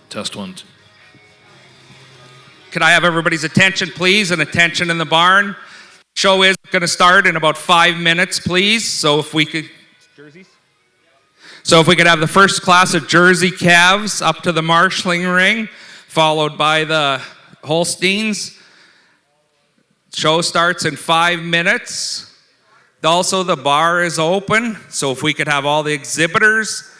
Test one. Could I have everybody's attention, please, and attention in the barn? Show is going to start in about 5 minutes, please. So if we could have the first class of Jersey calves up to the marshalling ring, followed by the Holsteins. Show starts in 5 minutes. Also, the bar is open, so if we could have all the exhibitors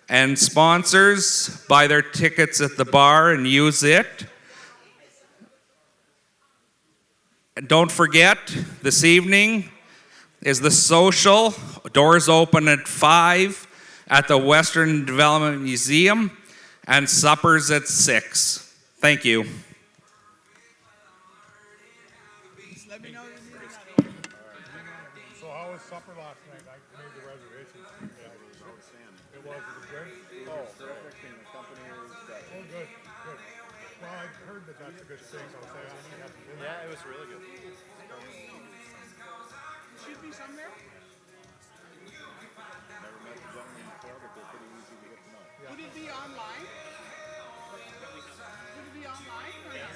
and sponsors buy their tickets at the bar and use it. And don't forget, this evening is the social. Doors open at 5 at the Western Development Museum, and supper's at 6. Thank you. Let me know if you need another. So how was supper last night? I made the reservations. Yeah, it was outstanding. It was good? Oh, perfect, and the company was better. Oh, good, good. Well, I've heard that that's a good thing, so I only have to do that. Yeah, it was really good. Should be some there? Never met the gentleman before, but they're pretty easy to get to know. Yeah. Would it be online? Would it be online? Or yeah.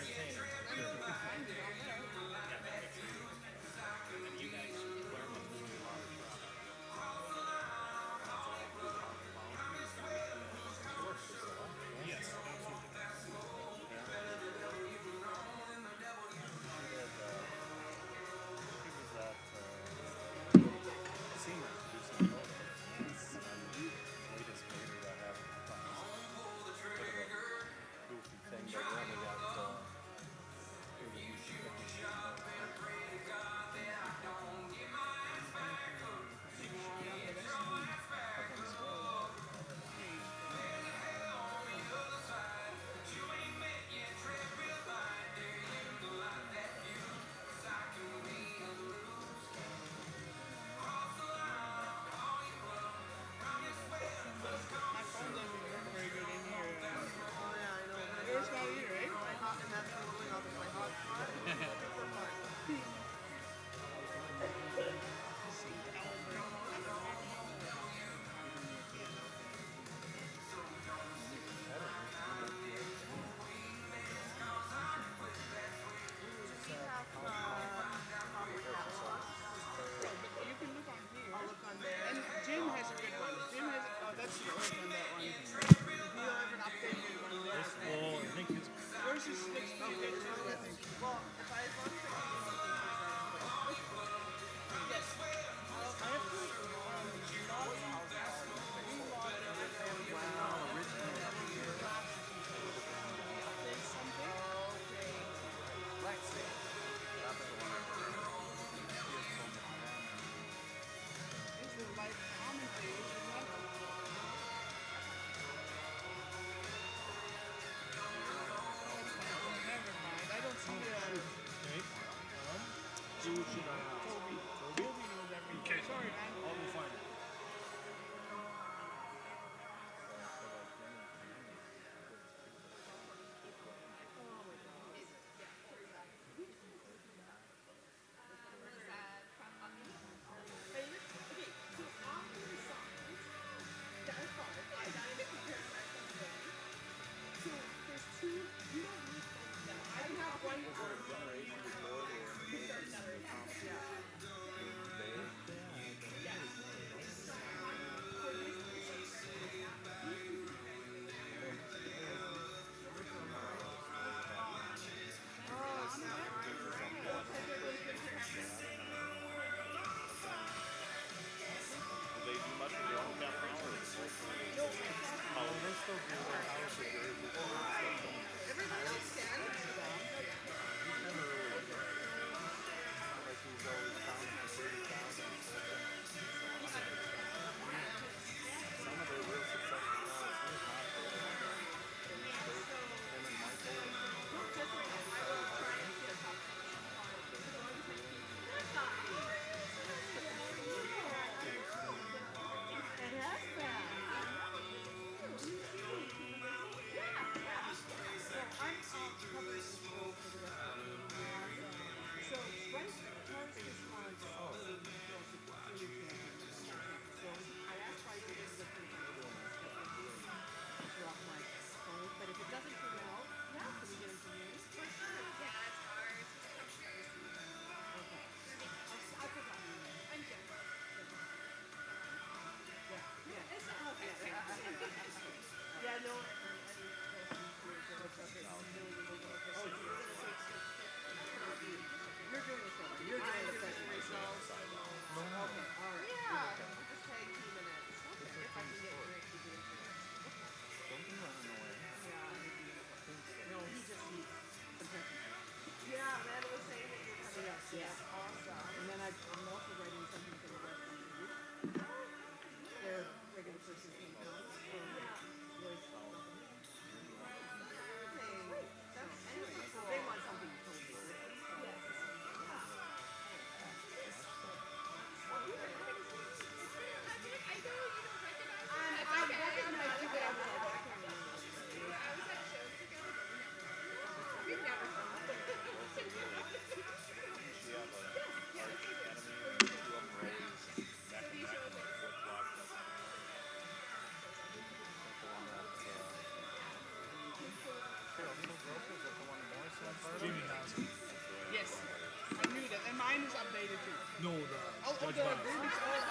mine is updated too. No, the Oh, Judge the Boss. agreement's sorry.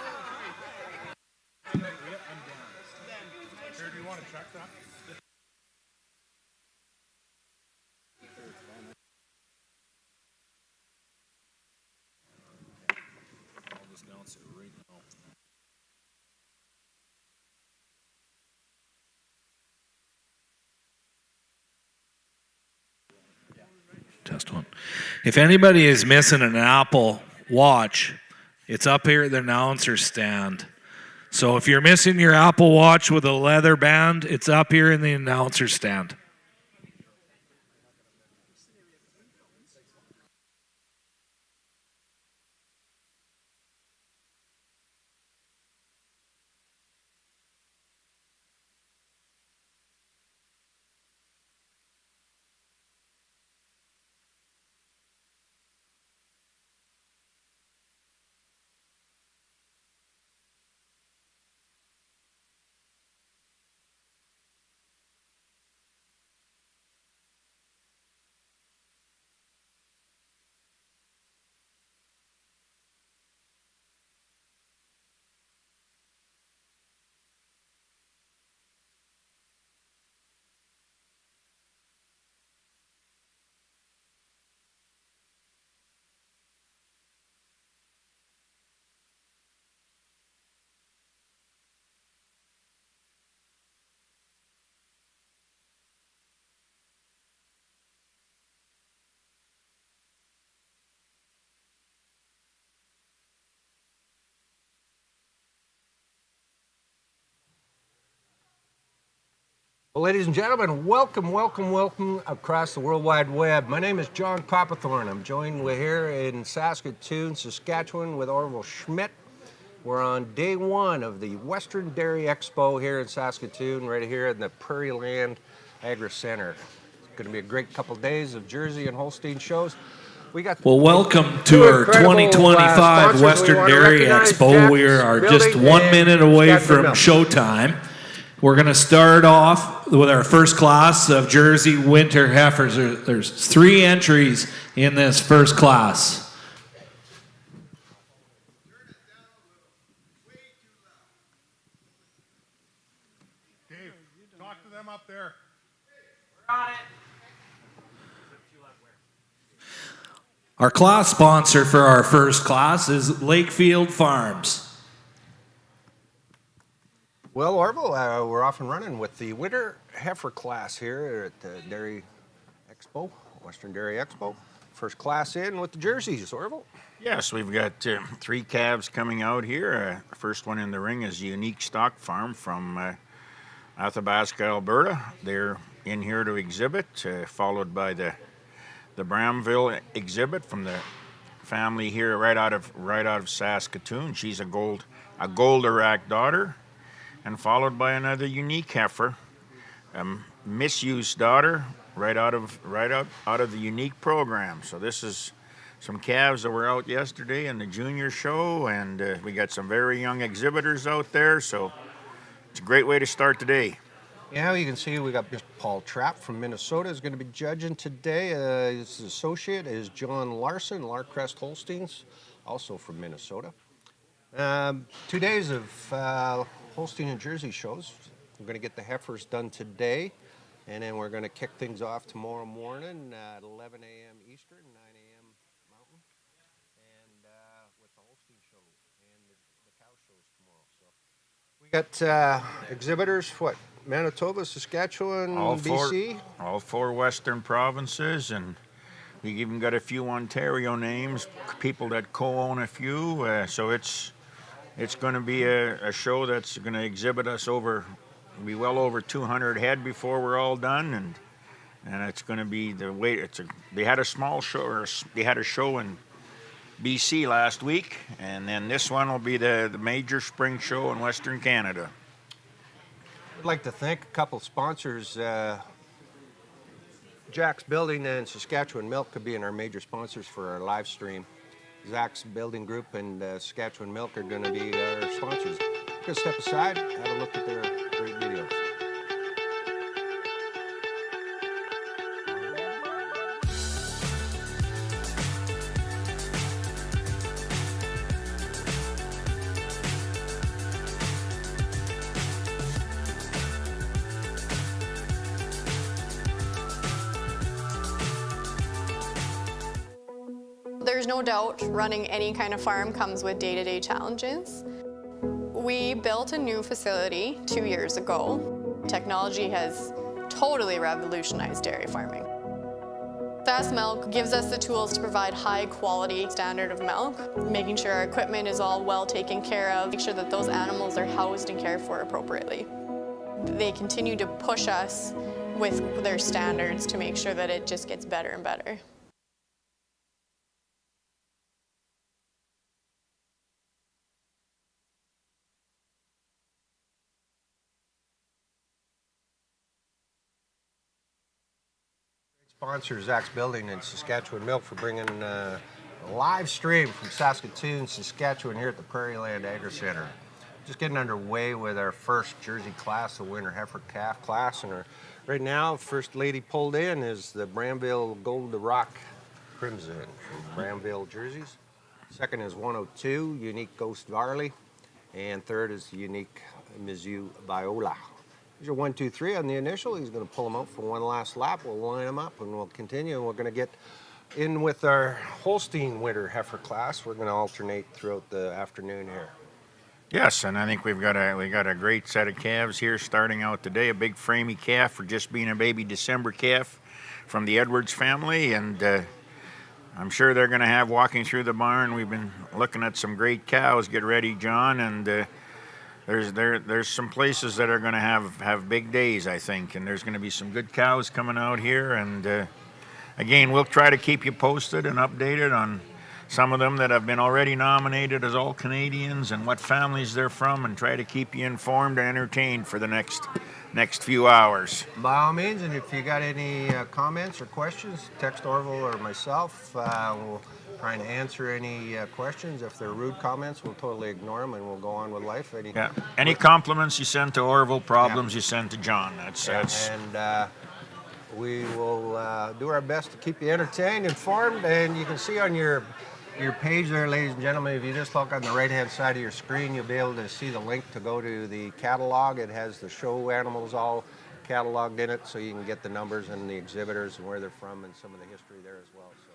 Yeah, I'm down. Then, Here, do you want to check that? I'll just announce it right now. Test one. If anybody is missing an Apple Watch, it's up here at the announcer stand. So if you're missing your Apple Watch with a leather band, it's up here in the announcer stand. Well, ladies and gentlemen, welcome across the World Wide Web. My name is John Copperthorne. I'm joined here in Saskatoon, Saskatchewan with Orville Schmidt. We're on day one of the Western Dairy Expo here in Saskatoon, right here in the Prairie Land Agri Center. It's going to be a great couple days of Jersey and Holstein shows. We got Welcome to our 2025 Western Dairy Expo. We are just 1 minute away from showtime. We're going to start off with our first class of Jersey winter heifers. There's 3 entries in this first class. Dave, talk to them up there. Our class sponsor for our first class is Lakefield Farms. Well, Orville, we're off and running with the winter heifer class here at the Dairy Expo, Western Dairy Expo. First class in with the jerseys, Orville. Yes, we've got 3 calves coming out here. The first one in the ring is Unique Stock Farm from Athabasca, Alberta. They're in here to exhibit, followed by the Bramville exhibit from the family here right out of Saskatoon. She's a Golderack daughter, and followed by another unique heifer, Misused daughter, right out of the unique program. So this is some calves that were out yesterday in the junior show, and we got some very young exhibitors out there. So it's a great way to start today. Yeah, you can see we got Mr. Paul Trapp from Minnesota is going to be judging today. His associate is John Larson, Larcrest Holsteins, also from Minnesota. 2 days of Holstein and Jersey shows. We're going to get the heifers done today, and then we're going to kick things off tomorrow morning at 11 a.m. Eastern, 9 a.m. Mountain, and with the Holstein show and the cow shows tomorrow. So we got exhibitors, Manitoba, Saskatchewan, BC? All 4 western provinces, and we even got a few Ontario names, people that co-own a few. So it's going to be a show that's going to exhibit us well over 200 head before we're all done, and it's going to be they had a small show, or they had a show in BC last week, and then this one will be the major spring show in Western Canada. I'd like to thank a couple sponsors. Jack's Building and Saskatchewan Milk could be in our major sponsors for our live stream. Zach's Building Group and Saskatchewan Milk are going to be our sponsors. We're going to step aside, have a look at their great videos. There's no doubt running any kind of farm comes with day-to-day challenges. We built a new facility 2 years ago. Technology has totally revolutionized dairy farming. Fast Milk gives us the tools to provide high quality standard of milk, making sure our equipment is all well taken care of, make sure that those animals are housed and cared for appropriately. They continue to push us with their standards to make sure that it just gets better and better. Sponsor Zach's Building in Saskatchewan Milk for bringing a live stream from Saskatoon, Saskatchewan here at the Prairie Land Agri Center. Just getting underway with our first Jersey class, the winter heifer calf class, and right now, first lady pulled in is the Bramville Gold Rock Crimson from Bramville Jerseys. Second is 102, Unique Ghost Varley, and third is Unique Mizzou Viola. These are 1, 2, 3 on the initial. He's going to pull them out for one last lap. We'll line them up and we'll continue. And we're going to get in with our Holstein winter heifer class. We're going to alternate throughout the afternoon here. Yes, and I think we got a great set of calves here starting out today. A big framey calf for just being a baby December calf from the Edwards family, and I'm sure they're going to have walking through the barn. We've been looking at some great cows. Get ready, John, and there's some places that are going to have big days, I think, and there's going to be some good cows coming out here. And again, we'll try to keep you posted and updated on some of them that have been already nominated as all Canadians and what families they're from, and try to keep you informed and entertained for the next few hours. By all means, and if you got any comments or questions, text Orville or myself. We'll try and answer any questions. If they're rude comments, we'll totally ignore them and we'll go on with life. Any compliments you send to Orville, problems you send to John. That's. And we will do our best to keep you entertained, informed, and you can see on your page there, ladies and gentlemen, if you just look on the right-hand side of your screen, you'll be able to see the link to go to the catalog. It has the show animals all cataloged in it, so you can get the numbers and the exhibitors and where they're from and some of the history there as well. So,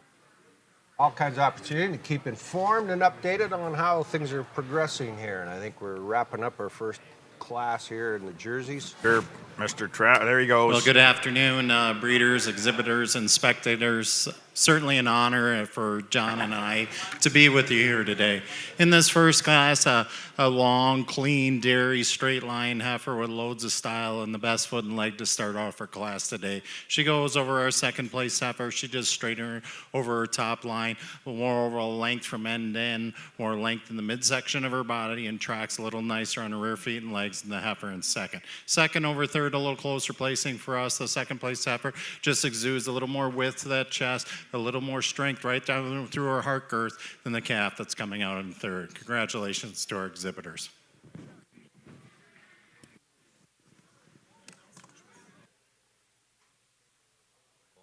all kinds of opportunity to keep informed and updated on how things are progressing here. And I think we're wrapping up our first class here in the jerseys. Sure, Mr. Trout, there he goes. Well, good afternoon, breeders, exhibitors, and spectators. Certainly an honor for John and I to be with you here today. In this first class, a long, clean, dairy, straight line heifer with loads of style and the best foot and leg to start off her class today. She goes over our second place heifer. She does straighter over her top line, more overall length from end to end, more length in the midsection of her body, and tracks a little nicer on her rear feet and legs than the heifer in second. Second over third, a little closer placing for us. The second place heifer just exudes a little more width to that chest, a little more strength right down through her heart girth than the calf that's coming out in third. Congratulations to our exhibitors.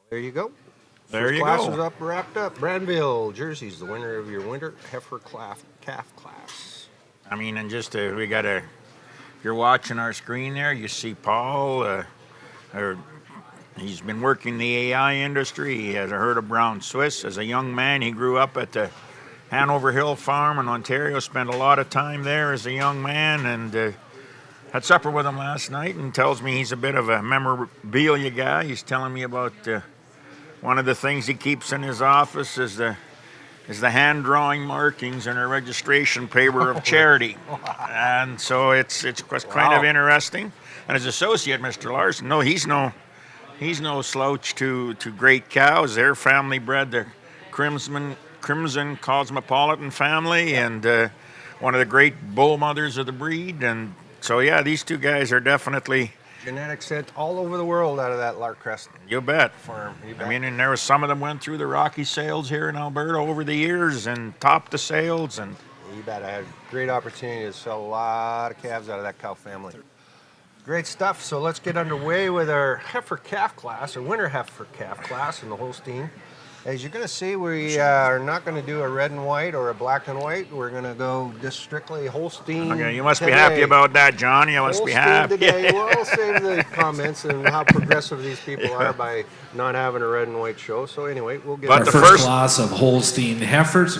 There you go. There First you class go. is up, wrapped up. Bramville Jerseys, the winner of your winter heifer calf class. I mean, and just if you're watching our screen there, you see Paul. He's been working the AI industry. He has a herd of brown Swiss. As a young man, he grew up at the Hanover Hill Farm in Ontario, spent a lot of time there as a young man, and had supper with him last night, and tells me he's a bit of a memorabilia guy. He's telling me about one of the things he keeps in his office is the hand-drawing markings in a registration paper of charity. And so it's kind of interesting. And his associate, Mr. Larson, he's no slouch to great cows. Their family bred the Crimson Cosmopolitan family, and one of the great bull mothers of the breed. And so, yeah, these two guys are definitely Genetics sent all over the world out of that Larcrest You bet. farm. You bet. I mean, and there was some of them went through the Rocky sales here in Alberta over the years and topped the sales. And You bet. I had a great opportunity to sell a lot of calves out of that cow family. Great stuff. So let's get underway with our heifer calf class, or winter heifer calf class in the Holstein. As you're going to see, we are not going to do a red and white or a black and white. We're going to go just strictly Holstein. Okay, you must be today. happy about that, John. You must be Holstein happy. today. We'll save the comments and how progressive these people are by not having a red and white show. So anyway, we'll get But Our the first first- class of Holstein heifers.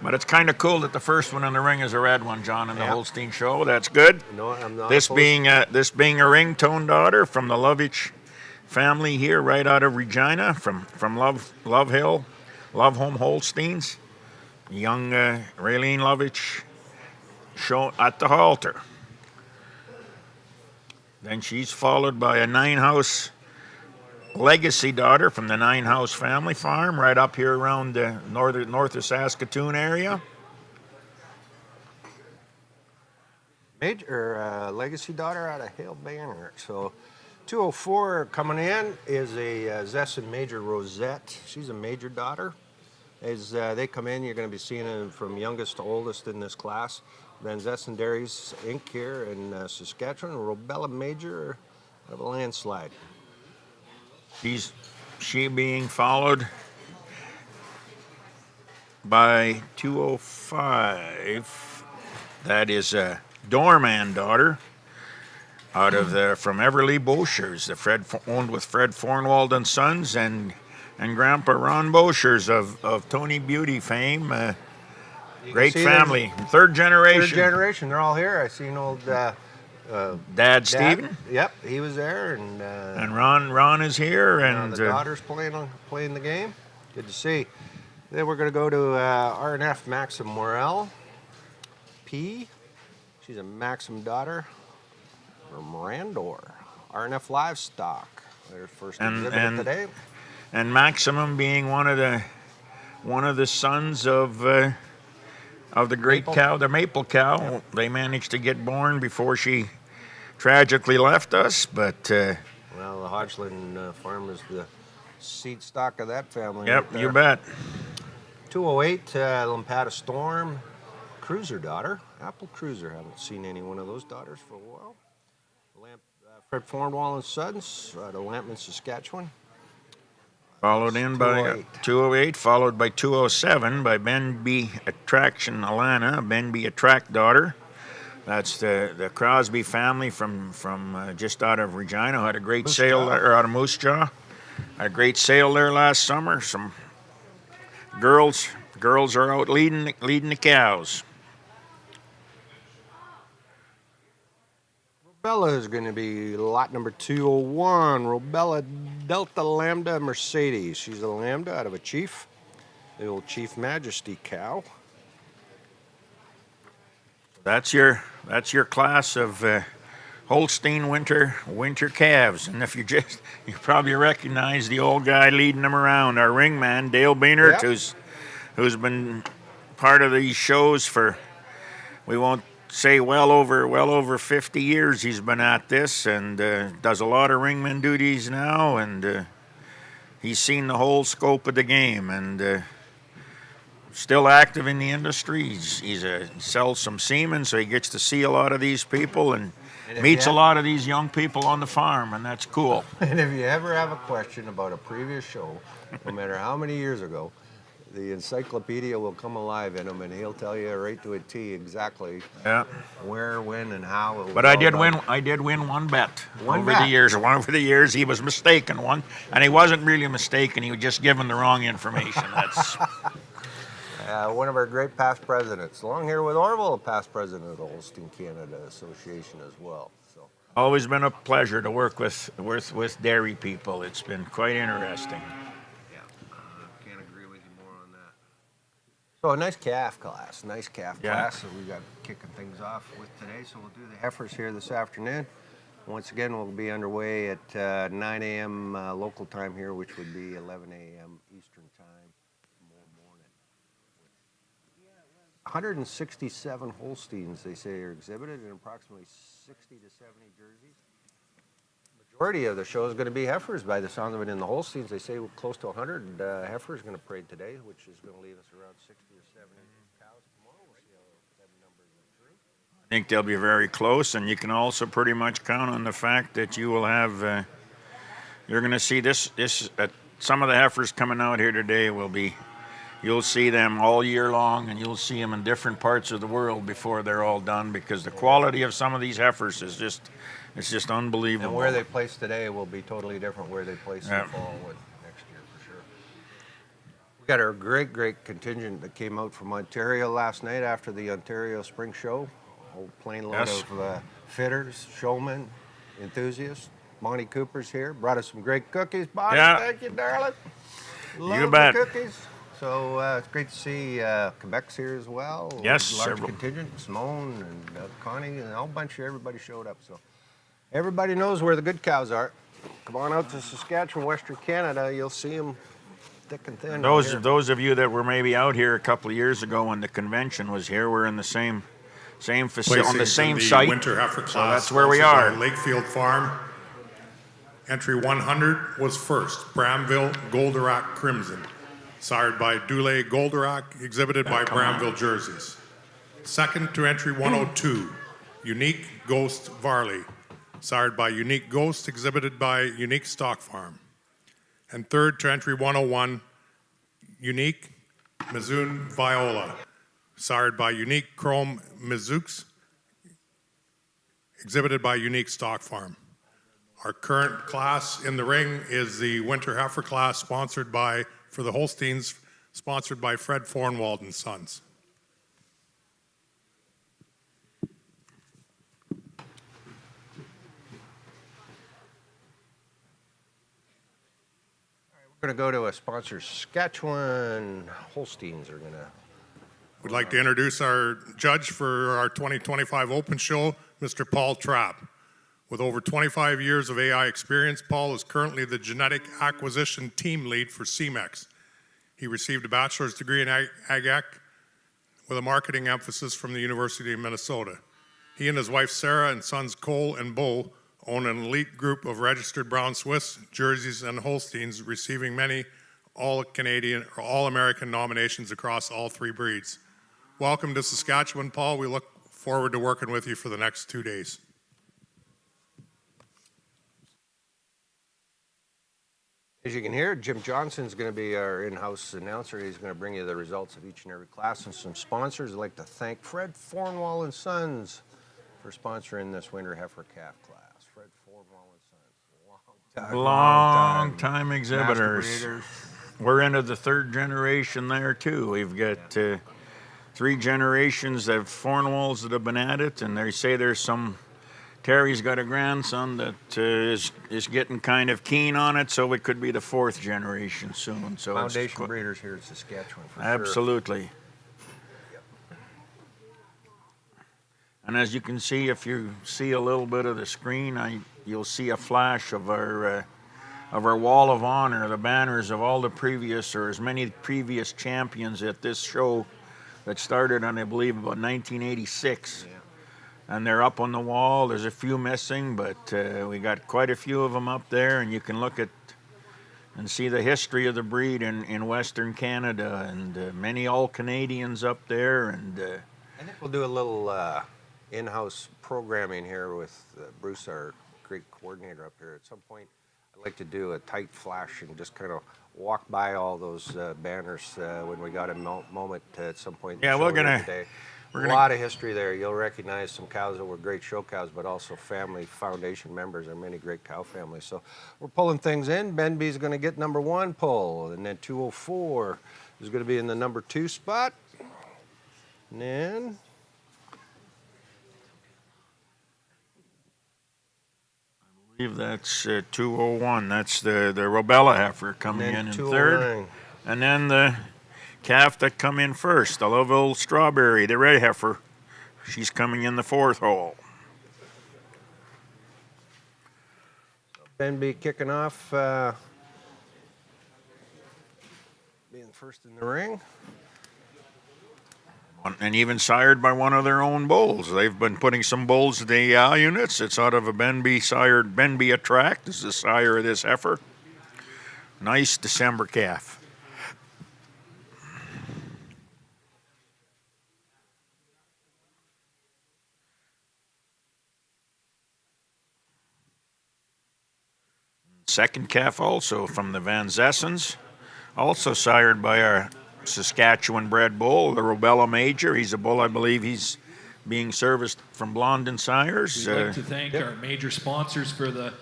But it's kind of cool that the first one in the ring is a red one, John, in the Yeah. Holstein show. That's good. No, I'm not. This opposed. being a ringtone daughter from the Lovich family here, right out of Regina, from Love Hill, Love Home Holsteins. Young Raylene Lovich show at the halter. Then she's followed by a 9-house legacy daughter from the 9-house family farm, right up here around the north of Saskatoon area. Legacy daughter out of Hale Banner. So 204 coming in is a Zesson Major Rosette. She's a major daughter. As they come in, you're going to be seeing them from youngest to oldest in this class. Then Zesson Dairies Inc. here in Saskatchewan. Robella Major out of a landslide. She being followed by 205. That is a doorman daughter out of from Everly Boschers, owned with Fred Fornwald and Sons and Grandpa Ron Boschers of Tony Beauty fame. Great family, third generation. Third generation, they're all here. I seen old Dad Stephen. Yep, he was there, and Ron is here, and the daughter's playing the game. Good to see. Then we're going to go to RNF Maxim Morel. P. She's a Maxim daughter from Randor. RNF Livestock. Their first exhibit today. And Maximum being one of the sons of the great cow, the Maple cow. Yep. They managed to get born before she tragically left us, but Well, the Hodgland farm is the seed stock of that family. yep, right there. you bet. 208 Lampada Storm. Cruiser daughter. Apple Cruiser. Haven't seen any one of those daughters for a while. Fred Fornwall and Sons out of Lampman, Saskatchewan. Followed in by 208, followed by 207 by Ben B. Attraction Alana, Ben B. Attract daughter. That's the Crosby family from just out of Regina. Had a great sale there, or out of Moose Jaw. Had a great sale there last summer. Some girls are out leading the cows. Robella is going to be lot number 201. Robella Delta Lambda Mercedes. She's a Lambda out of a Chief. The old Chief Majesty cow. That's your class of Holstein winter calves. And if you probably recognize the old guy leading them around, our ringman Dale Bainert, Yep. who's been part of these shows for, we won't say well over 50 years he's been at this, and does a lot of ringman duties now, and he's seen the whole scope of the game, and still active in the industry. He sells some semen, so he gets to see a lot of these people and meets a lot of these young people on the farm, and that's cool. And if you ever have a question about a previous show, no matter how many years ago, the encyclopedia will come alive in him, and he'll tell you right to a T exactly where, when, and how. It was But I all did done. win one bet One over bet. the years. Over the years, he was mistaken one, and he wasn't really mistaken. He was just given the wrong information. That's One of our great past presidents. Long here with Orville, past president of the Holstein Canada Association as well. So always been a pleasure to work with dairy people. It's been quite interesting. can't agree with you more on that. So a nice calf class, class that we got kicking things off with today. So we'll do the heifers here this afternoon. Once again, we'll be underway at 9 a.m. Local time here, which would be 11 a.m. Eastern time tomorrow morning. 167 Holsteins, they say, are exhibited, and approximately 60 to 70 jerseys. Majority of the show is going to be heifers by the sound of it in the Holsteins. They say close to 100 heifers going to parade today, which is going to leave us around 60 or 70 cows tomorrow. We'll see how that number goes through. I think they'll be very close, and you can also pretty much count on the fact that you will have. You're going to see this some of the heifers coming out here today will be, you'll see them all year long, and you'll see them in different parts of the world before they're all done, because the quality of some of these heifers is just, it's just unbelievable. And where they place today will be totally different where they place in the fall with next year for sure. We got our great contingent that came out from Ontario last night after the Ontario Spring Show. A whole plane load of fitters, showmen, enthusiasts. Monty Cooper's here. Brought us some great cookies. Bonnie, thank you, darling. Love bet. the cookies. So it's great to see Quebec's here as well. Yes, large several. contingent. Simone and Connie and a whole bunch of everybody showed up. So everybody knows where the good cows are. Come on out to Saskatchewan, Western Canada. You'll see them thick and thin. Those of you that were maybe out here a couple of years ago when the convention was here, we're in the same facility on the same site. Winter heifer class. So that's where we sponsored are. by Lakefield Farm. Entry 100 was first, Bramville Goldorak Crimson, sired by Dule Goldorak, exhibited by Bramville Jerseys. Second to entry 102, Unique Ghost Varley, sired by Unique Ghost, exhibited by Unique Stock Farm. And third to entry 101, Unique Mizoon Viola, sired by Unique Chrome Mizooks, exhibited by Unique Stock Farm. Our current class in the ring is the Winter Heifer class, sponsored by, for the Holsteins, sponsored by Fred Fornwald and Sons. We're going to go to a sponsor, Saskatchewan Holsteins are going to. We'd like to introduce our judge for our 2025 Open Show, Mr. Paul Trapp. With over 25 years of AI experience, Paul is currently the Genetic Acquisition Team Lead for CEMEX. He received a bachelor's degree in AgEc with a marketing emphasis from the University of Minnesota. He and his wife Sarah and sons Cole and Bo own an elite group of registered Brown Swiss, Jerseys, and Holsteins, receiving many All-Canadian or All-American nominations across all three breeds. Welcome to Saskatchewan, Paul. We look forward to working with you for the next 2 days. As you can hear, Jim Johnson's going to be our in-house announcer. He's going to bring you the results of each and every class and some sponsors. I'd like to thank Fred Fornwall and Sons for sponsoring this Winter Heifer Calf class. Fred Fornwall and Sons. Long time exhibitors. Master breeders. We're into the third generation there too. We've got 3 generations of Fornwalls that have been at it, and they say there's some. Terry's got a grandson that is getting kind of keen on it, so it could be the 4th generation soon. So Foundation breeders here in Saskatchewan for absolutely. Sure. And as you can see, if you see a little bit of the screen, you'll see a flash of our wall of honor, the banners of all the previous, or as many previous champions at this show that started on, I believe, about 1986. Yeah. And they're up on the wall. There's a few missing, but we got quite a few of them up there, and you can look at and see the history of the breed in Western Canada, and many All-Canadians up there. And I think we'll do a little in-house programming here with Bruce, our great coordinator up here. At some point, I'd like to do a tight flash and just kind of walk by all those banners when we got a moment at some point. Yeah, we're gonna. Today. A lot of history there. You'll recognize some cows that were great show cows, but also family foundation members and many great cow families. So we're pulling things in. Benby's going to get number 1 pull, and then 204 is going to be in the number 2 spot. And then I believe that's 201. That's the Robella heifer coming in 3rd. And then the calf that come in first, the Lovell Strawberry, the red heifer. She's coming in the 4th hole. Benby kicking off, being first in the ring. And even sired by one of their own bulls. They've been putting some bulls in the units. It's out of a Benby sired Benby Attract. This is the sire of this heifer. Nice December calf. second calf also from the Van Zessens, also sired by our Saskatchewan bred bull, the Robella Major. He's a bull, I believe he's being serviced from Blondin Sires. We'd like to thank our major sponsors for the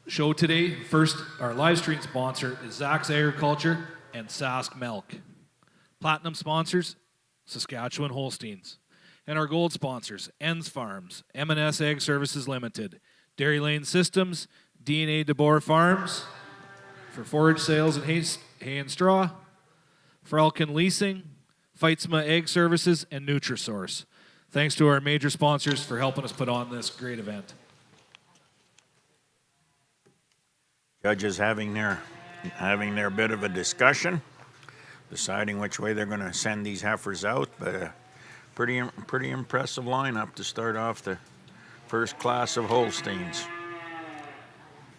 show today. First, our live stream sponsor is Zach's Agriculture and Sask Milk. Platinum sponsors, Saskatchewan Holsteins. And our gold sponsors, Enns Farms, M&S Ag Services Limited, Dairy Lane Systems, DNA DeBoer Farms, for forage sales and hay and straw, Frelkin Leasing, Feitzma Egg Services, and Nutrisource. Thanks to our major sponsors for helping us put on this great event. Judges having their bit of a discussion, deciding which way they're going to send these heifers out, but pretty impressive lineup to start off the first class of Holsteins.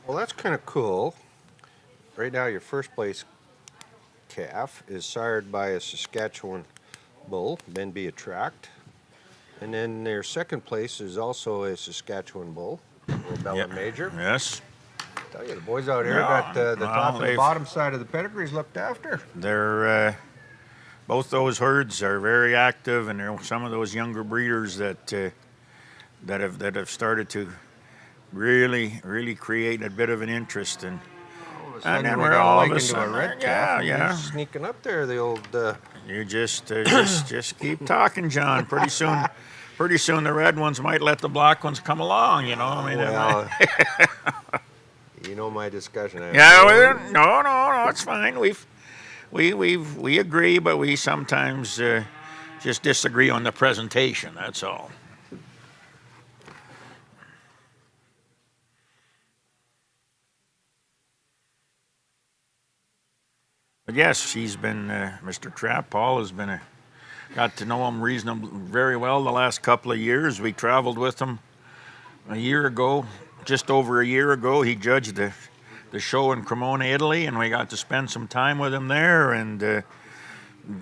Well, that's kind of cool. Right now, your first place calf is sired by a Saskatchewan bull, Ben B. Attract. And then their second place is also a Saskatchewan bull, Robella Major. Yes. I tell you, the boys out here got the top and the bottom side of the pedigrees looked after. They're both those herds are very active, and there are some of those younger breeders that have started to really create a bit of an interest. And then we're all of a sudden, red calf. yeah. Sneaking up there, the old. You just keep talking, John. Pretty soon the red ones might let the black ones come along. You know, I mean. Well, you know my discussion. No, it's fine. We agree, but we sometimes just disagree on the presentation. That's all. But yes, he's been Mr. Trapp. Paul has been got to know him reasonably very well the last couple of years. We traveled with him a year ago, just over a year ago. He judged the show in Cremona, Italy, and we got to spend some time with him there. And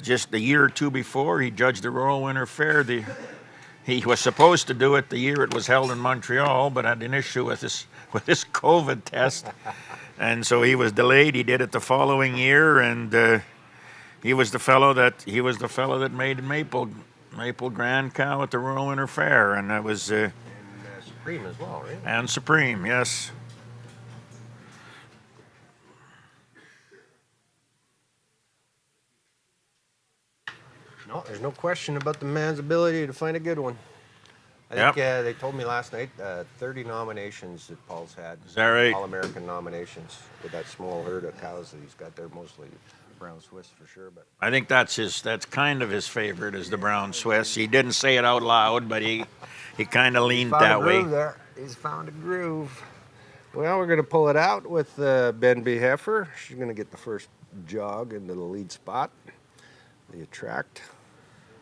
just a year or two before, he judged the Royal Winter Fair. He was supposed to do it the year it was held in Montreal, but had an issue with his COVID test. And so he was delayed. He did it the following year, and he was the fellow that made Maple Grand Cow at the Royal Winter Fair, and that was Supreme as well, right? And Supreme, yes. No, there's no question about the man's ability to find a good one. I think they told me last night 30 nominations that Paul's had. Is that right? All-American nominations with that small herd of cows that he's got there, mostly brown Swiss for sure. But I think that's kind of his favorite is the brown Swiss. He didn't say it out loud, but he kind of leaned that way. There. He's found a groove. Well, we're going to pull it out with Ben B. Heifer. She's going to get the first jog into the lead spot. The Attract.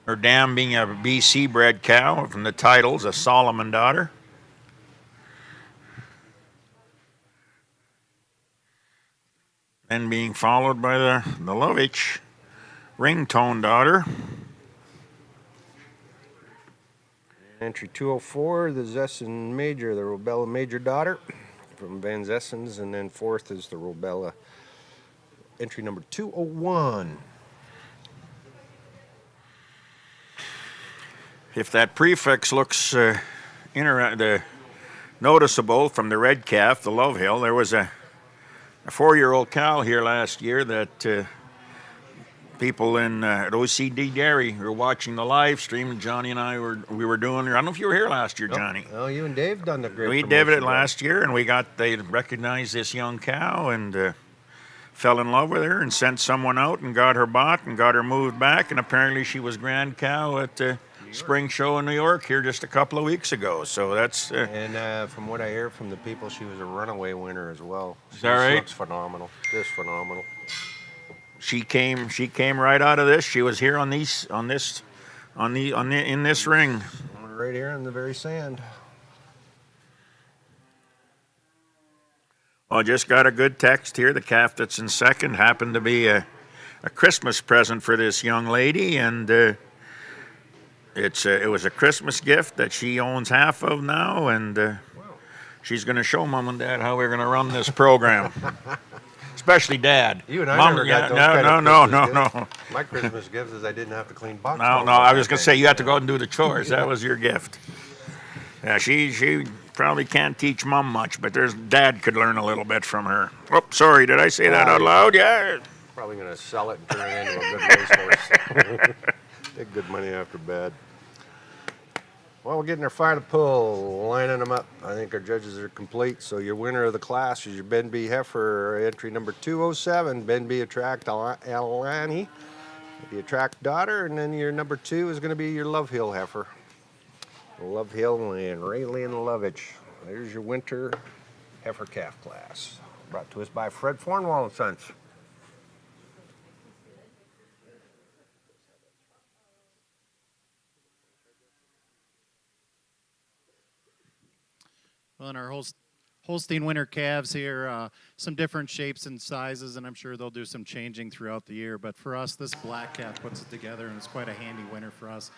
Her dam being a BC bred cow from the titles, a Solomon daughter. Then being followed by the Lovich ringtone daughter. Entry 204, the Zessen Major, the Robella Major daughter from Van Zessens, and then fourth is the Robella entry number 201. If that prefix looks noticeable from the red calf, the Love Hill, there was a 4-year-old cow here last year that people at OCD Dairy were watching the live stream, and Johnny and I were doing. I don't know if you were here last year, Johnny. Oh, you and Dave done the great. We did it last year, and they recognized this young cow and fell in love with her and sent someone out and got her bought and got her moved back, and apparently she was grand cow at spring show in New York here just a couple of weeks ago. So that's and from what I hear from the people, she was a runaway winner as well. Is that right? Looks phenomenal. Just phenomenal. She came right out of this. She was here in this ring. Right here in the very sand. Well, I just got a good text here. The calf that's in second happened to be a Christmas present for this young lady, and it was a Christmas gift that she owns half of now, and She's going to show Mom and Dad how we're going to run this program. Especially Dad. You and I Mom, never yeah, got those no, kind no, of no, Christmas no, gifts. no. My Christmas gift is I didn't have to clean box. No, culverts no, I up was that going to day. say you had to go out and do the chores. That was your gift. Yeah, she probably can't teach Mom much, but there's Dad could learn a little bit from her. Oh, sorry, did I say that out loud? Yeah. Probably going to sell it and turn it into a good racehorse. Take good money after bad. Well, we're getting our final pull, lining them up. I think our judges are complete. So your winner of the class is your Ben B. Heifer, entry number 207. Ben B. Attract Alani, the Attract daughter, and then your number 2 is going to be your Love Hill Heifer. Love Hill and Raylene Lovich. There's your winter heifer calf class. Brought to us by Fred Fornwall and Sons. Well, in our Holstein winter calves here, some different shapes and sizes, and I'm sure they'll do some changing throughout the year. But for us, this black calf puts it together, and it's quite a handy winner for us.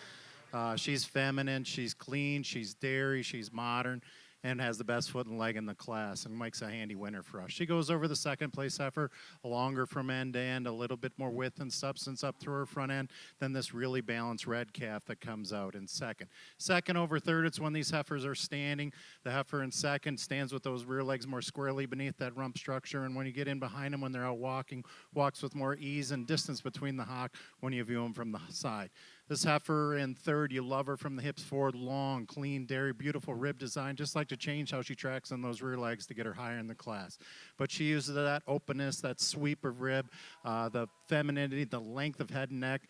She's feminine, she's clean, she's dairy, she's modern, and has the best foot and leg in the class, and makes a handy winner for us. She goes over the second place heifer, longer from end to end, a little bit more width and substance up through her front end than this really balanced red calf that comes out in second. Second over third, it's when these heifers are standing. The heifer in second stands with those rear legs more squarely beneath that rump structure, and when you get in behind them when they're out walking, walks with more ease and distance between the hock when you view them from the side. This heifer in third, you love her from the hips forward, long, clean dairy, beautiful rib design. Just like to change how she tracks on those rear legs to get her higher in the class. But she uses that openness, that sweep of rib, the femininity, the length of head and neck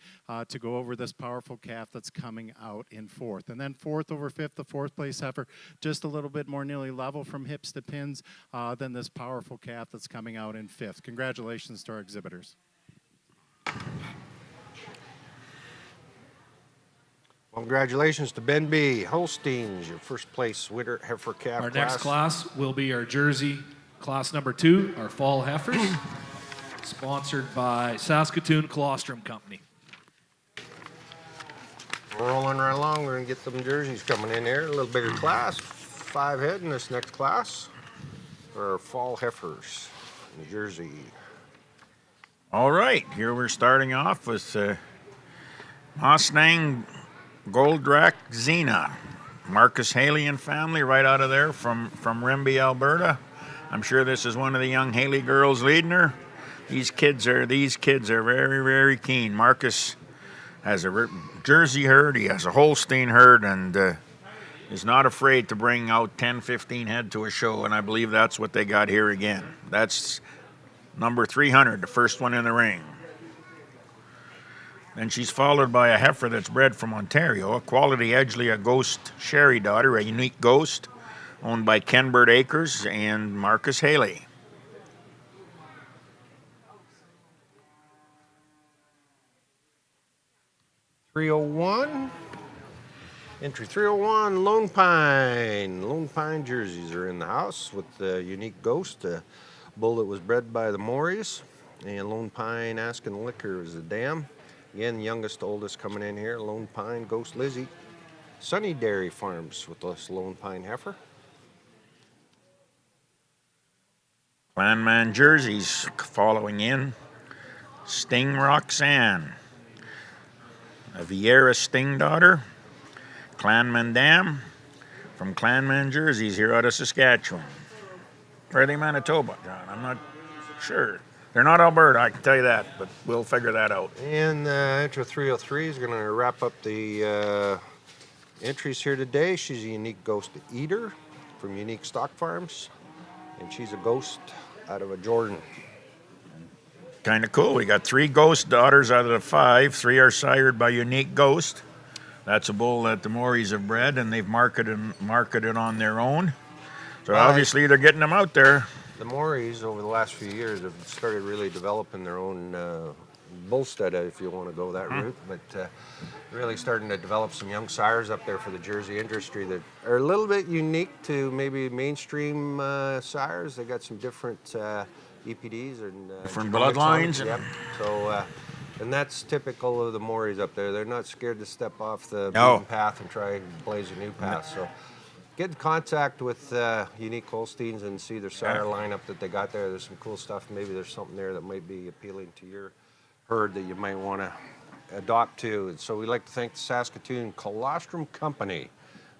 to go over this powerful calf that's coming out in fourth. And then fourth over fifth, the fourth place heifer, just a little bit more nearly level from hips to pins than this powerful calf that's coming out in fifth. Congratulations to our exhibitors. Congratulations to Ben B. Holsteins, your first place winner heifer calf Our class. next class will be our Jersey class number 2, our fall heifers, sponsored by Saskatoon Colostrum Company. Rolling right along, we're going to get some jerseys coming in here. A little bigger class, 5 head in this next class for our fall heifers, New Jersey. All right, here we're starting off with Mustang Goldrack Xena. Marcus Haley and family right out of there from Rimbey, Alberta. I'm sure this is one of the young Haley girls leading her. These kids are very, very keen. Marcus has a Jersey herd, he has a Holstein herd, and is not afraid to bring out 10, 15 head to a show, and I believe that's what they got here again. That's number 300, the first one in the ring. Then she's followed by a heifer that's bred from Ontario, a quality Edgley, a Ghost Sherry daughter, a unique ghost, owned by Kenbird Acres and Marcus Haley. .301, entry 301, Lone Pine. Lone Pine jerseys are in the house with the unique Ghost, a bull that was bred by the Morys, and Lone Pine Askin Liquor is the dam. Again, youngest, oldest coming in here, Lone Pine, Ghost Lizzie. Sunny Dairy Farms with this Lone Pine heifer. Clanman jerseys following in. Sting Roxanne. A Vieira Sting daughter. Clanman Dam from Clanman jerseys here out of Saskatchewan. Or are they Manitoba, John? I'm not sure. They're not Alberta, I can tell you that, but we'll figure that out. And entry 303 is going to wrap up the entries here today. She's a unique Ghost Eater from Unique Stock Farms, and she's a Ghost out of a Jordan. Kind of cool. We got 3 Ghost daughters out of the 5. 3 are sired by Unique Ghost. That's a bull that the Morys have bred, and they've marketed on their own. So obviously they're getting them out there. The Morys, over the last few years, have started really developing their own bull stud, if you want to go that route, but really starting to develop some young sires up there for the Jersey industry that are a little bit unique to maybe mainstream sires. They got some different EPDs and different genetics on it. bloodlines. Yep. So, and that's typical of the Morys up there. They're not scared to step off the beaten path and try and blaze a new path. So get in contact with Unique Holsteins and see their sire lineup that they got there. There's some cool stuff. Maybe there's something there that might be appealing to your herd that you might want to adopt to. And so we'd like to thank the Saskatoon Colostrum Company.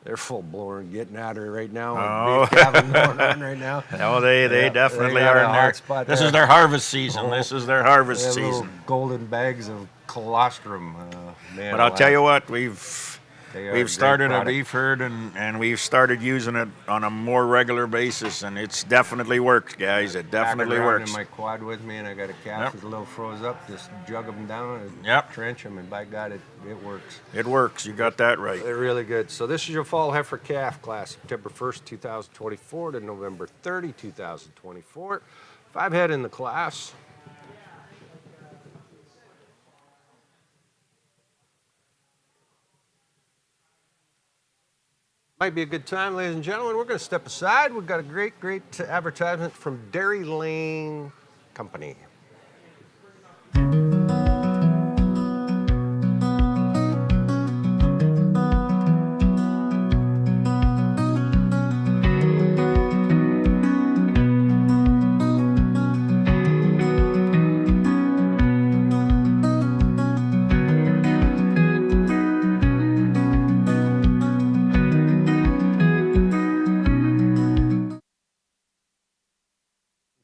They're full blown getting at her right now. Oh. Big calving going on right now. Oh, they definitely got are a in hot there. spot This there. is their harvest season. Oh. This is their harvest They have little season. golden bags of colostrum. Man, But I'll tell you what, they are a we've great started a product. beef herd and we've started using it on a more regular basis, and it's definitely worked, guys. It definitely Pack it around works. in my quad with me, and I got a calf Yep. that's a little froze up. Just jug them down and Yep. trench them, and by God, it works. It works. You got that right. They're really good. So this is your fall heifer calf class, September 1st, 2024 to November 30, 2024. 5 head in the class. Might be a good time, ladies and gentlemen. We're going to step aside. We've got a great advertisement from Dairy Lane Company.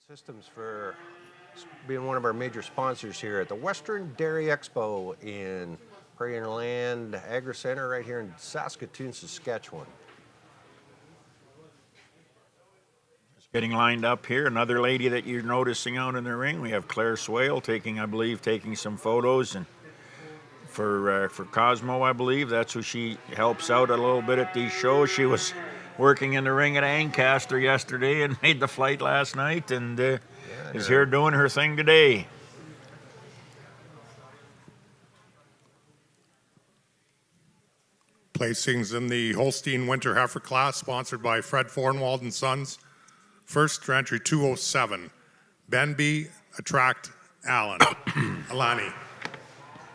Systems for being one of our major sponsors here at the Western Dairy Expo in Prairie and Land Agri Center right here in Saskatoon, Saskatchewan. Getting lined up here. Another lady that you're noticing out in the ring. We have Claire Swale taking some photos, and for Cosmo, I believe that's who she helps out a little bit at these shows. She was working in the ring at Ancaster yesterday and made the flight last night, and is here doing her thing today. Placings in the Holstein Winter Heifer class, sponsored by Fred Fornwald and Sons. First to entry 207, Benby Attract Alani.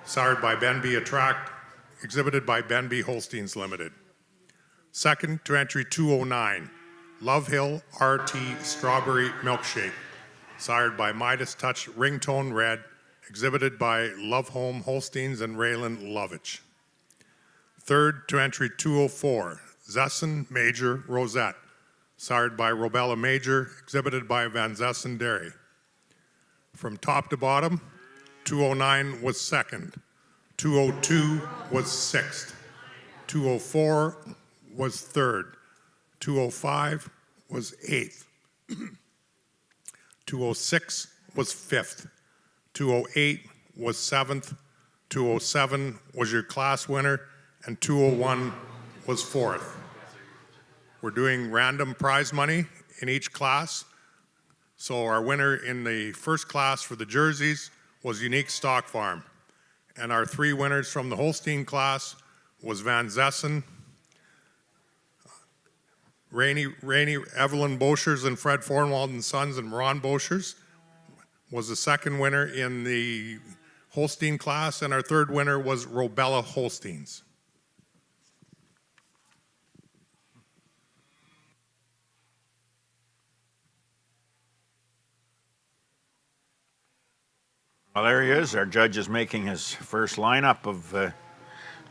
Sired by Benby Attract, exhibited by Benby Holsteins Limited. Second to entry 209, Love Hill RT Strawberry Milkshake. Sired by Midas Touch Ringtone Red, exhibited by Love Home Holsteins and Raylan Lovich. Third to entry 204, Zessen Major Rosette. Sired by Robella Major, exhibited by Van Zessen Dairy. From top to bottom, 209 was second, 202 was sixth, 204 was third, 205 was eighth, 206 was fifth, 208 was seventh, 207 was your class winner, and 201 was fourth. We're doing random prize money in each class. So our winner in the first class for the jerseys was Unique Stock Farm. And our 3 winners from the Holstein class was Van Zessen, Rainey Evelyn Boschers and Fred Fornwald and Sons, and Ron Boschers was the second winner in the Holstein class, and our third winner was Robella Holsteins. Well, there he is. Our judge is making his first lineup of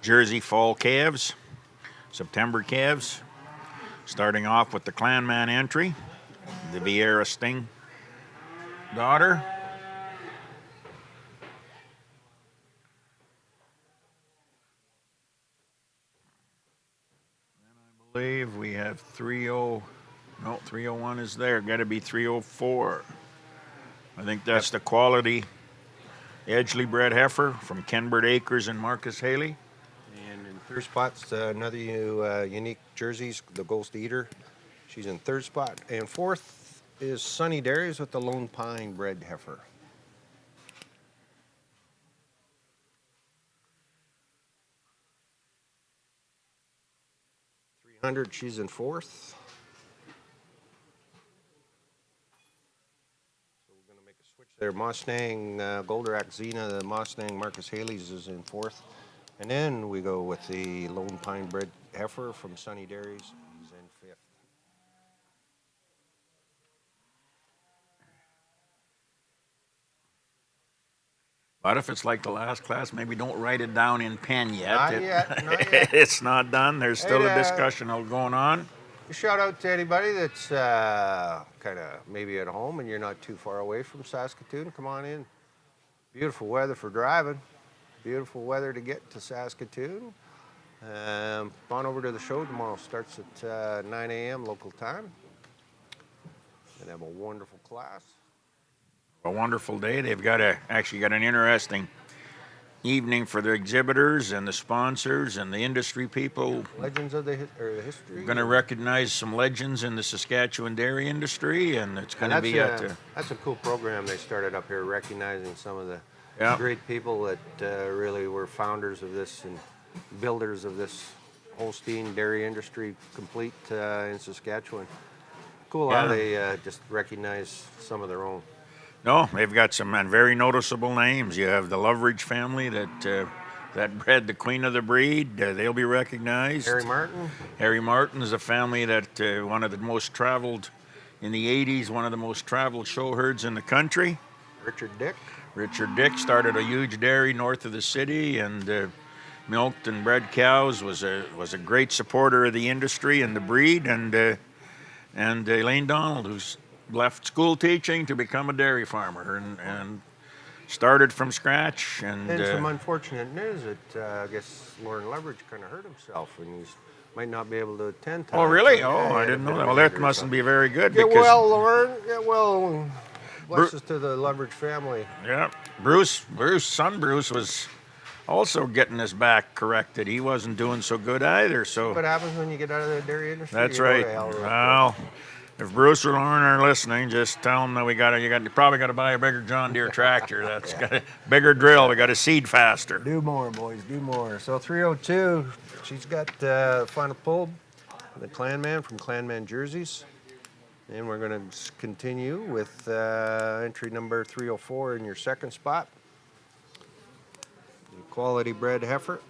Jersey fall calves, September calves. Starting off with the Clanman entry, the Vieira Sting daughter. And I believe we have 301 is there. Got to be 304. I think that's the quality Edgley bred heifer from Kenbert Acres and Marcus Haley. And in third spot's another Unique Jerseys, the Ghost Eater. She's in third spot. And fourth is Sunny Dairies with the Lone Pine bred heifer. .300, she's in fourth. Their Mustang Goldrack Xena, the Mustang Marcus Haley's is in fourth. And then we go with the Lone Pine bred heifer from Sunny Dairies. He's in But if it's like the last class, maybe don't write it down in pen yet. Not yet. It's not done. There's still Hey, a discussion going on. Shout out to anybody that's kind of maybe at home and you're not too far away from Saskatoon. Come on in. Beautiful weather for driving. Beautiful weather to get to Saskatoon. Come on over to the show tomorrow. Starts at 9 a.m. local time. And have a wonderful class. A wonderful day. They've actually got an interesting evening for the exhibitors and the sponsors and the industry people. Legends of the history. We're going to recognize some legends in the Saskatchewan dairy industry, and it's going to be at the... That's a cool program they started up here, recognizing some of the Yeah. great people that really were founders of this and builders of this Holstein dairy industry complete in Saskatchewan. Cool how Yeah. they just recognize some of their own. No, they've got some very noticeable names. You have the Loveridge family that bred the queen of the breed. They'll be recognized. Harry Martin. Harry Martin is a family that one of the most traveled in the 80s, one of the most traveled show herds in the country. Richard Dick. Richard Dick started a huge dairy north of the city and milked and bred cows. Was a great supporter of the industry and the breed. And Elaine Donald, who's left school teaching to become a dairy farmer and started from scratch. And some unfortunate news that I guess Lauren Leverage kind of hurt himself and he might not be able to attend. Oh, really? Yeah, Oh, I didn't know that. Well, that mustn't be very good. Get because, well, Lauren. Get well. Blessings to the Leverage family. Yeah. Son Bruce was also getting his back corrected. He wasn't doing so good either. So What happens when you get out of the dairy industry? that's You go right. to hell real Well, if Bruce or Lauren are listening, just tell them that you probably got to buy a bigger John Deere tractor. That's got a bigger drill. We got to seed faster. Do more, boys. Do more. So 302, she's got the final pull, the Clanman from Clanman Jerseys. And we're going to continue with entry number 304 in your second spot. The Quality Bred Heifer,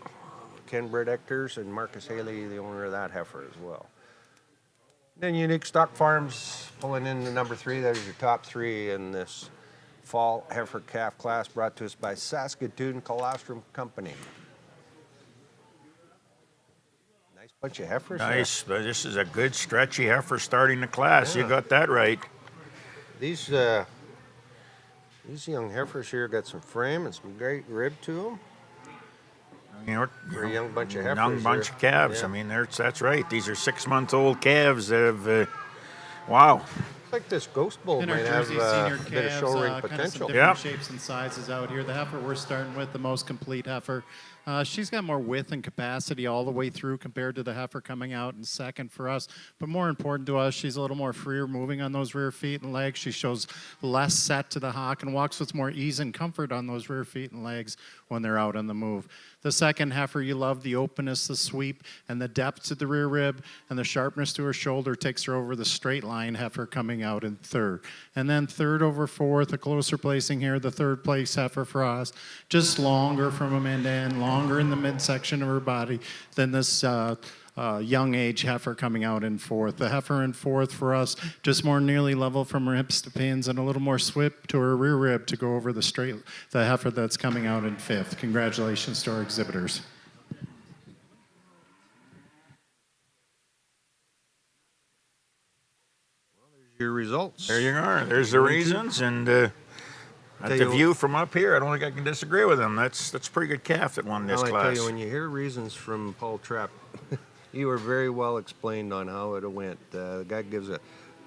Ken Bred Hectors, and Marcus Haley, the owner of that heifer as well. Then Unique Stock Farms pulling in the number 3. There's your top 3 in this fall heifer calf class brought to us by Saskatoon Colostrum Company. Nice bunch of heifers. Nice. This is a good stretchy heifer starting the class. Yeah. You got that right. These young heifers here got some frame and some great rib to them. You're a young bunch of heifers. Young bunch here. of calves. Yeah. I mean, that's right. These are 6-month-old calves that have, wow. I think this Ghost Bull In our might have Jersey senior a bit of calves, show ring kind of some potential. different Yeah. shapes and sizes out here. The heifer we're starting with, the most complete heifer. She's got more width and capacity all the way through compared to the heifer coming out in second for us. But more important to us, she's a little more freer moving on those rear feet and legs. She shows less set to the hock and walks with more ease and comfort on those rear feet and legs when they're out on the move. The second heifer, you love the openness, the sweep, and the depth to the rear rib, and the sharpness to her shoulder takes her over the straight line heifer coming out in third. And then third over fourth, a closer placing here, the third place heifer for us, just longer from a end to end, longer in the midsection of her body than this young age heifer coming out in fourth. The heifer in fourth for us, just more nearly level from her hips to pins and a little more swip to her rear rib to go over the heifer that's coming out in fifth. Congratulations to our exhibitors. Your results. There you are. There's the reasons, and at Tell the you- view from up here, I don't think I can disagree with him. That's a pretty good calf that won this Well, I tell class. you, when you hear reasons from Paul Trapp, you were very well explained on how it went. The guy gives an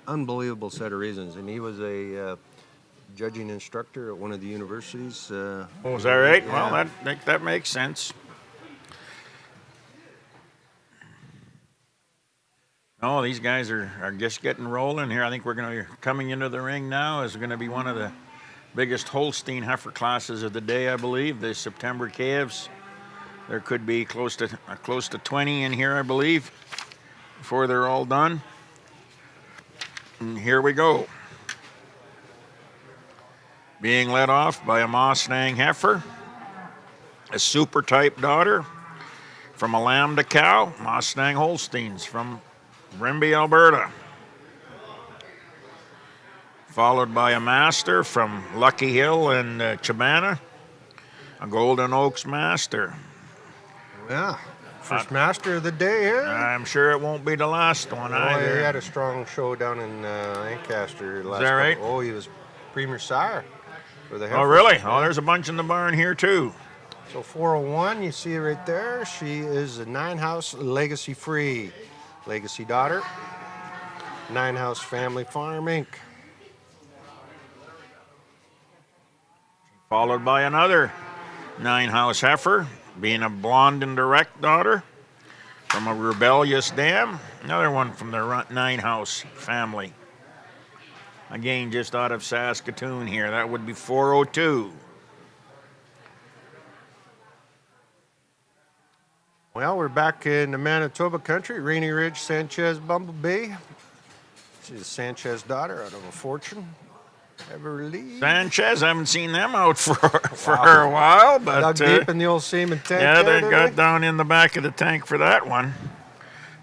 unbelievable set of reasons, and he was a judging instructor at one of the universities. Oh, is that right? Yeah. Well, that makes sense. No, these guys are just getting rolling here. I think we're going to coming into the ring now is going to be one of the biggest Holstein heifer classes of the day, I believe. The September calves. There could be close to 20 in here, I believe, before they're all done. And here we go. Being led off by a Mustang heifer, a super type daughter from a lambda cow, Mustang Holsteins from Grimby, Alberta. Followed by a master from Lucky Hill and Chibana, A Golden Oaks Master. Yeah. First master of the day here. I'm sure it won't be the last one Oh, either. he had a strong show down in Lancaster last Is that right? Oh, he was Premier Sire for the Oh, Heifers. really? Yeah. Oh, there's a bunch in the barn here, too. So 401, you see right there. She is a 9-house legacy free. Legacy daughter. 9-house family farm, Inc. Followed by another 9-house heifer, being a blonde and direct daughter from a rebellious dam. Another one from the 9-house family. Again, just out of Saskatoon here. That would be 402. Well, we're back in the Manitoba country. Rainy Ridge Sanchez Bumblebee. She's a Sanchez daughter out of a Fortune. Everly. Sanchez, I haven't seen them out for a while, but Dug deep in the old semen tank. yeah, there, they didn't got down in the back of the tank for that one.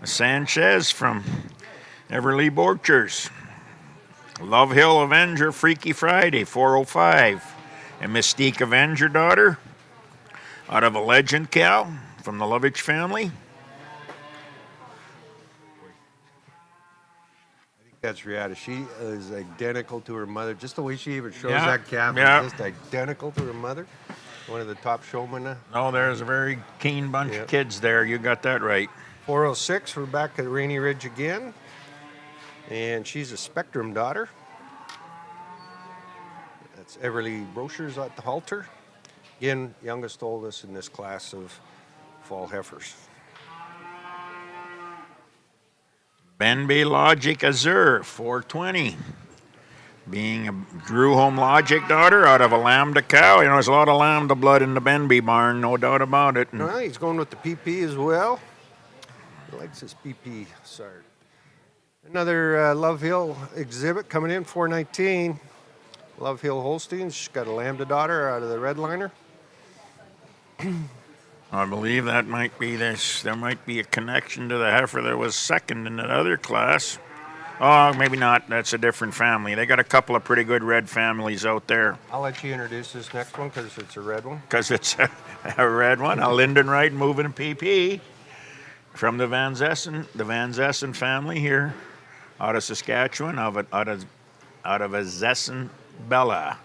A Sanchez from Everly Borchers. Love Hill Avenger, Freaky Friday, 405. A Mystique Avenger daughter out of a Legend cow from the Lovich family. That's Riata. She is identical to her mother. Just the way she even shows Yeah, that calf yeah. is just identical to her mother. One of the top showmen. Oh, there's a very keen bunch Yep. of kids there. You got that right. 406, we're back at Rainy Ridge again. And she's a Spectrum daughter. That's Everly Brochures at the halter. Again, youngest, oldest in this class of fall heifers. Benby Logic Azure, 420. Being a Drew Home Logic daughter out of a Lambda cow. You know, there's a lot of Lambda blood in the Benby barn, no doubt about it. And Well, he's going with the PP as well. He likes his PP sart. Another Love Hill exhibit coming in, 419. Love Hill Holsteins. She's got a Lambda daughter out of the Redliner. I believe that might be this. There might be a connection to the heifer that was second in that other class. Oh, maybe not. That's a different family. They got a couple of pretty good red families out there. I'll let you introduce this next one because it's a red one. Because it's a red one. A Lindenwright moving PP from the Van Zessen family here out of Saskatchewan, out of a Zessen Bella.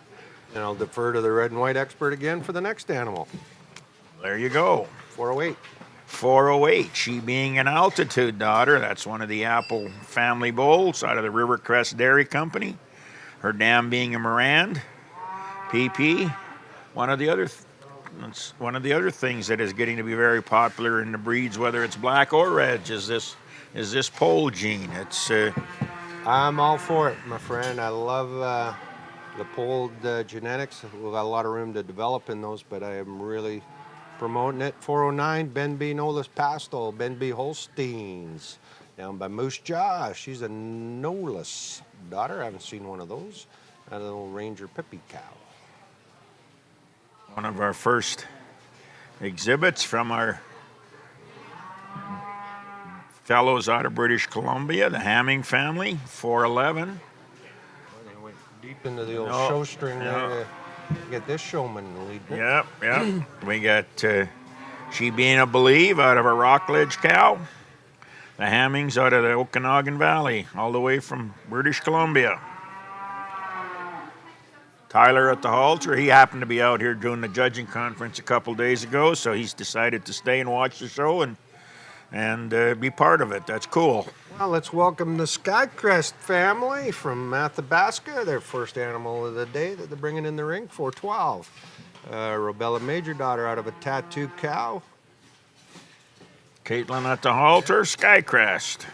And I'll defer to the red and white expert again for the next animal. There you go. 408. 408, she being an Altitude daughter. That's one of the Apple family bulls out of the Rivercrest Dairy Company. Her dam being a Morand. PP. One of the other things that is getting to be very popular in the breeds, whether it's black or red, is this pole gene. It's I'm all for it, my friend. I love the polled genetics. We've got a lot of room to develop in those, but I am really promoting it. 409, Ben B. Nolas Pastel, Ben B. Holsteins, down by Moose Jaw. She's a Nolas daughter. I haven't seen one of those. A little Ranger Pippi cow. one of our first exhibits from our fellows out of British Columbia, the Hamming family, 411. They went deep into the old No, show string no. there to get this showman lead. Yep. We got she being a Believe out of a Rockledge cow. The Hammings out of the Okanagan Valley, all the way from British Columbia. Tyler at the halter, he happened to be out here doing the judging conference a couple days ago, so he's decided to stay and watch the show and be part of it. That's cool. Well, let's welcome the Skycrest family from Athabasca, their first animal of the day that they're bringing in the ring, 412. Robella Major daughter out of a Tattoo cow. Caitlin at the halter, Skycrest.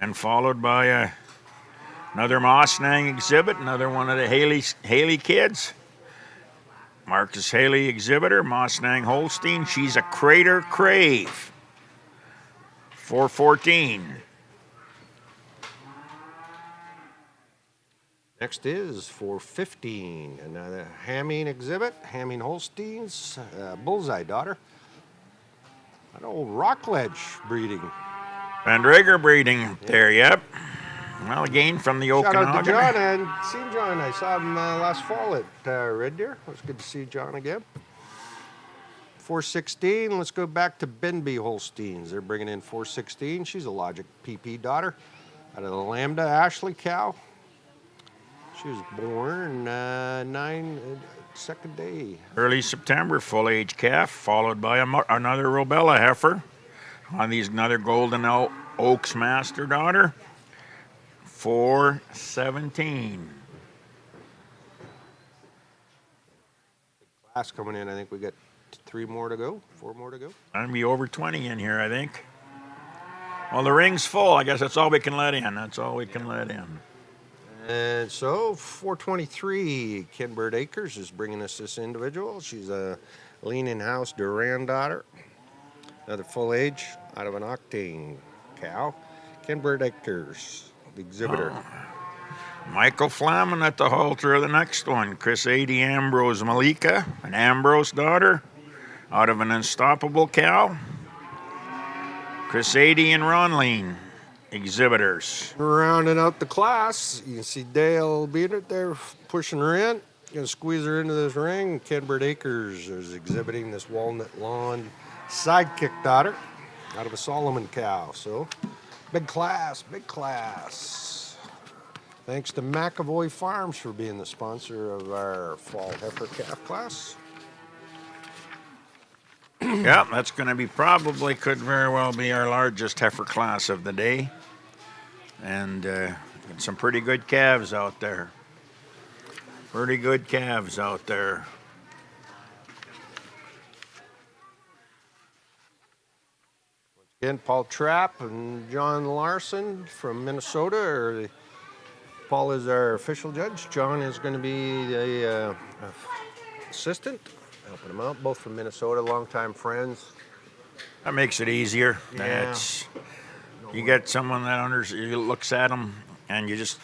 Then followed by another Mossnang exhibit, another one of the Haley kids. Marcus Haley exhibitor, Mossnang Holstein. She's a Crater Crave. 414. Next is 415, another Hamming exhibit, Hamming Holsteins, Bullseye daughter. An old Rockledge breeding. Van Drager breeding there, yep. Well, again, from the Shout Okanagan. out to John, and seen John. I saw him last fall at Red Deer. It was good to see John again. 416, let's go back to Benby Holsteins. They're bringing in 416. She's a Logic PP daughter out of the Lambda Ashley cow. She was born second day. Early September, full age calf, followed by another Robella heifer. On these, another Golden Oaks Master daughter. 417. Class coming in. I think we got 4 more to go. Gonna be over 20 in here, I think. Well, the ring's full. I guess that's all we can let in. And so 423, Kenbird Acres is bringing us this individual. She's a lean-in house Duran daughter. Another full age out of an Octane cow. Kenbird Acres, the exhibitor. Michael Flamin at the halter of the next one. Chris 80 Ambrose Malika, an Ambrose daughter, out of an Unstoppable cow. Chris 80 and Ron Lean, exhibitors. Rounding out the class, you can see Dale Beater there pushing her in. Gonna squeeze her into this ring. Kenbird Acres is exhibiting this Walnut Lawn Sidekick daughter out of a Solomon cow. So, big class. Thanks to McAvoy Farms for being the sponsor of our fall heifer calf class. Yeah, that's going to be could very well be our largest heifer class of the day. And some pretty good calves out there. Again, Paul Trapp and John Larson from Minnesota. Paul is our official judge. John is going to be the assistant, helping him out, both from Minnesota, longtime friends. That makes it easier. Yeah. You get someone that looks at them, and you just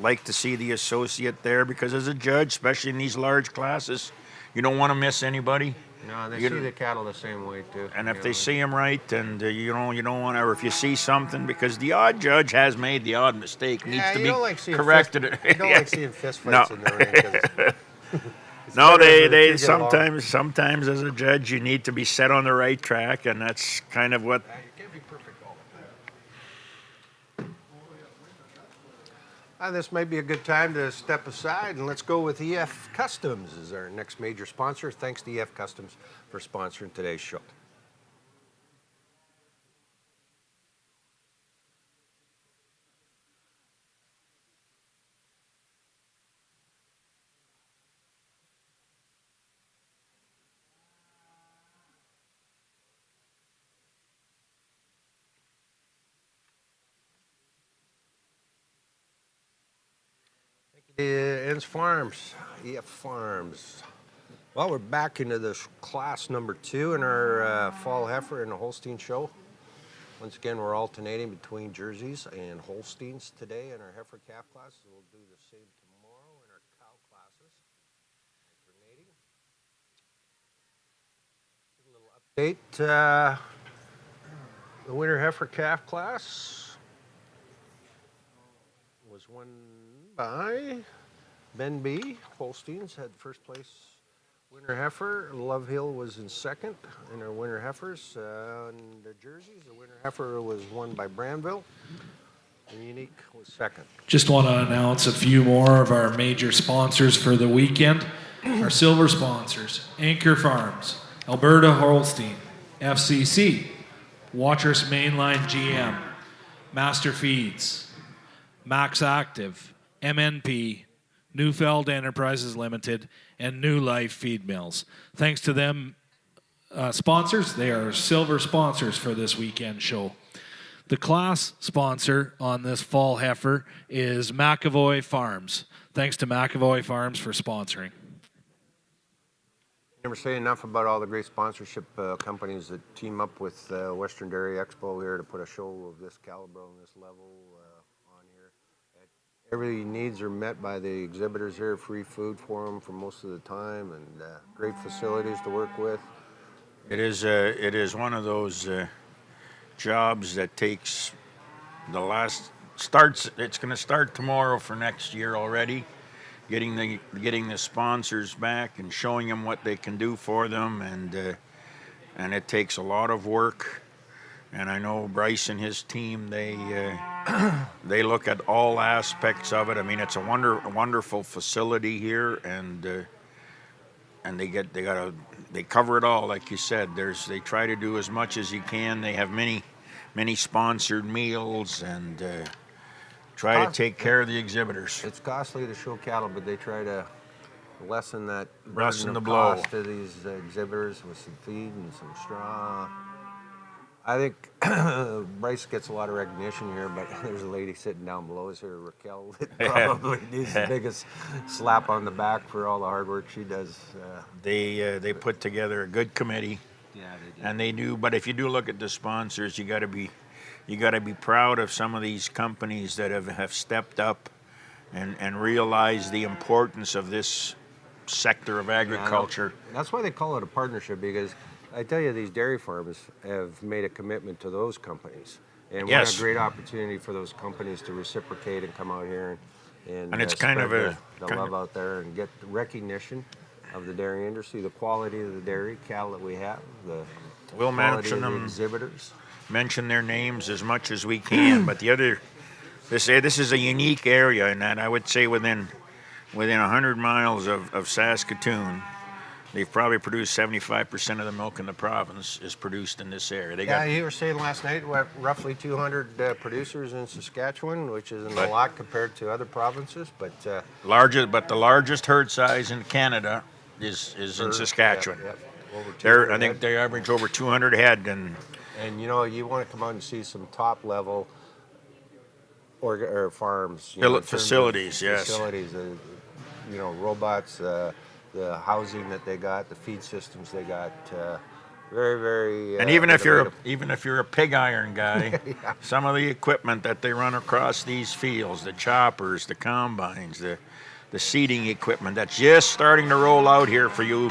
like to see the associate there, because as a judge, especially in these large classes, you don't want to miss anybody. No, they see the cattle the same way too. And if they see them right, and you don't want to, or if you see something, because the odd judge has made the odd mistake, needs to be corrected. You don't like seeing fist fights in the ring. No, they sometimes as a judge you need to be set on the right track, and that's kind of what. You can't be perfect all the time. This might be a good time to step aside, and let's go with EF Customs as our next major sponsor. Thanks to EF Customs for sponsoring today's show. EF Farms. Well, we're back into this class number 2 in our fall heifer and Holstein show. Once again, we're alternating between Jerseys and Holsteins today in our heifer calf classes. We'll do the same tomorrow in our cow classes. Alternating. A little update. The winter heifer calf class was won by Ben B. Holsteins had first place winter heifer. Love Hill was in second in our winter heifers. And the Jerseys, the winter heifer was won by Branville. And Unique was second. Just want to announce a few more of our major sponsors for the weekend. Our silver sponsors: Anchor Farms, Alberta Holstein, FCC, Watchers Mainline GM, Master Feeds, Max Active, MNP, Newfeld Enterprises Limited, and New Life Feed Mills. Thanks to them sponsors. They are silver sponsors for this weekend show. The class sponsor on this fall heifer is McAvoy Farms. Thanks to McAvoy Farms for sponsoring. Never say enough about all the great sponsorship companies that team up with Western Dairy Expo here to put a show of this caliber and this level on here. Every needs are met by the exhibitors here. Free food for them for most of the time, and great facilities to work with. It is one of those jobs that takes the last It's going to start tomorrow for next year already. Getting the sponsors back and showing them what they can do for them, and it takes a lot of work. And I know Bryce and his team, they look at all aspects of it. I mean, it's a wonderful facility here, and they cover it all, like you said. They try to do as much as you can. They have many sponsored meals, and try to take care of the exhibitors. It's costly to show cattle, but they try to lessen that Lessen burden the of blow. cost to these exhibitors with some feed and some straw. I think Bryce gets a lot of recognition here, but there's a lady sitting down below us here, Raquel, that probably needs the biggest slap on the back for all the hard work she does. They put together a good committee, Yeah, they and they do. But if you do look at the sponsors, you got to be proud of some of these companies that have stepped up and realized the importance of this sector of agriculture. That's why they call it a partnership, because I tell you, these dairy farms have made a commitment to those companies. And Yes. what a great opportunity for those companies to reciprocate and come out here and it's kind spread of a- the kind love of- out there and get the recognition of the dairy industry, the quality of the dairy cattle that we have, the We'll quality mention of the them. exhibitors. Mention their names as much as we can, but this is a unique area in that I would say within 100 miles of Saskatoon, they've probably produced 75% of the milk in the province is produced in this area. They Yeah, got you were saying last night, roughly 200 producers in Saskatchewan, which isn't a But- lot compared to other provinces, but the largest herd size in Canada is in Saskatchewan. Yep, over 200 I think head. they average over 200 head, and And you know, you want to come out and see some top level or farms, in terms of Facilities, yes. Facilities, robots, the housing that they got, the feed systems they got, very, very. and even if innovative. you're a pig iron guy, some of the equipment that they run across these fields, the choppers, the combines, the seeding equipment that's just starting to roll out here for you.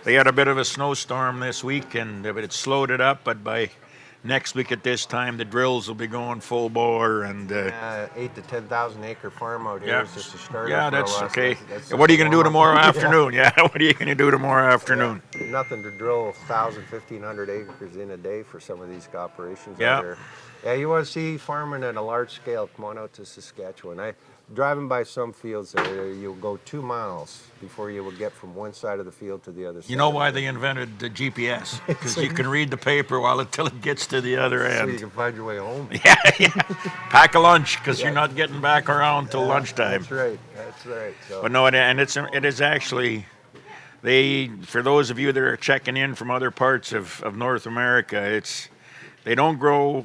They had a bit of a snowstorm this week, but it slowed it up. But by next week at this time, the drills will be going full bore, and 8 to 10,000 acre farm out here yeah, is just a start. yeah, that's for us. okay. That's What are you just going to do a tomorrow warm-up. afternoon? Yeah, what are you going to do tomorrow afternoon? Nothing to drill 1,000, 1,500 acres in a day for some of these operations Yeah. out here. Yeah, you want to see farming at a large scale, come on out to Saskatchewan. Driving by some fields, you'll go 2 miles before you will get from one side of the field to the other side. You know why they invented the GPS? Because you can read the paper until it gets to the other So you end. can find your way home. Yeah. Pack a lunch because you're not getting back around till lunchtime. That's right. That's right. So, But no, it is actually, for those of you that are checking in from other parts of North America, they don't grow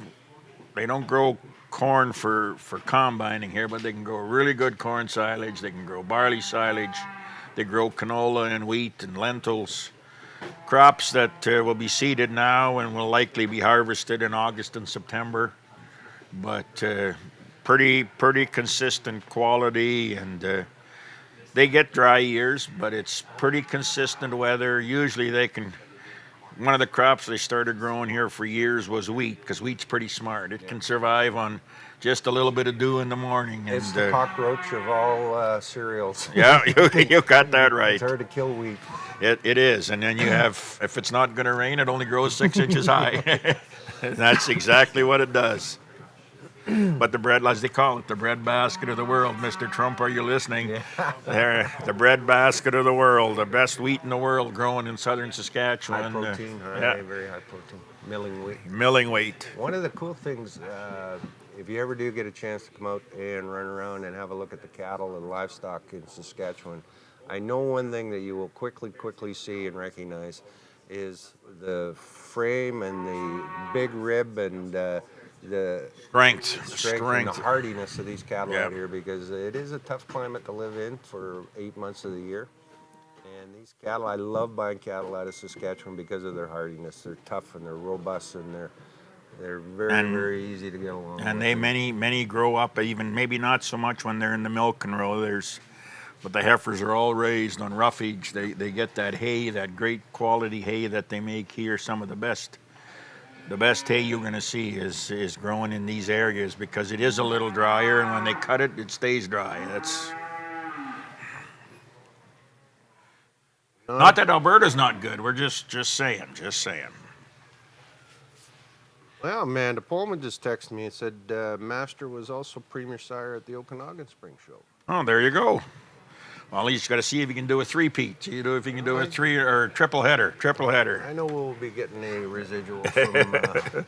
corn for combining here, but they can grow really good corn silage. They can grow barley silage. They grow canola and wheat and lentils, crops that will be seeded now and will likely be harvested in August and September. But pretty consistent quality, and they get dry years, but it's pretty consistent weather. Usually they can. One of the crops they started growing here for years was wheat, because wheat's pretty smart. It can survive on just a little bit of dew in the morning. it's the cockroach of all cereals. Yeah, you got that right. It's hard to kill wheat. It is, and then you have, if it's not going to rain, it only grows 6 inches high. That's exactly what it does. But the bread, as they call it, the bread basket of the world. Mr. Trump, are you listening? They're the bread basket of the world, the best wheat in the world growing in southern Saskatchewan. High protein, very high protein, milling wheat. Milling weight. One of the cool things, if you ever do get a chance to come out and run around and have a look at the cattle and livestock in Saskatchewan, I know one thing that you will quickly see and recognize is the frame and the big rib and the Strength. and the hardiness of these cattle Yeah. out here, because it is a tough climate to live in for 8 months of the year. And these cattle, I love buying cattle out of Saskatchewan because of their hardiness. They're tough and they're robust, and they're very easy to get along with. And many grow up, even maybe not so much when they're in the milking row. But the heifers are all raised on roughage. They get that hay, that great quality hay that they make here, some of the best the best hay you're going to see is growing in these areas because it is a little drier, and when they cut it, it stays dry. That's not that Alberta's not good. We're just saying. Well, Amanda Pullman just texted me and said Master was also Premier Sire at the Okanagan Spring Show. Oh, there you go. Well, he's got to see if he can do a three-peat. If he can do a three or triple header. I know we'll be getting a residual from.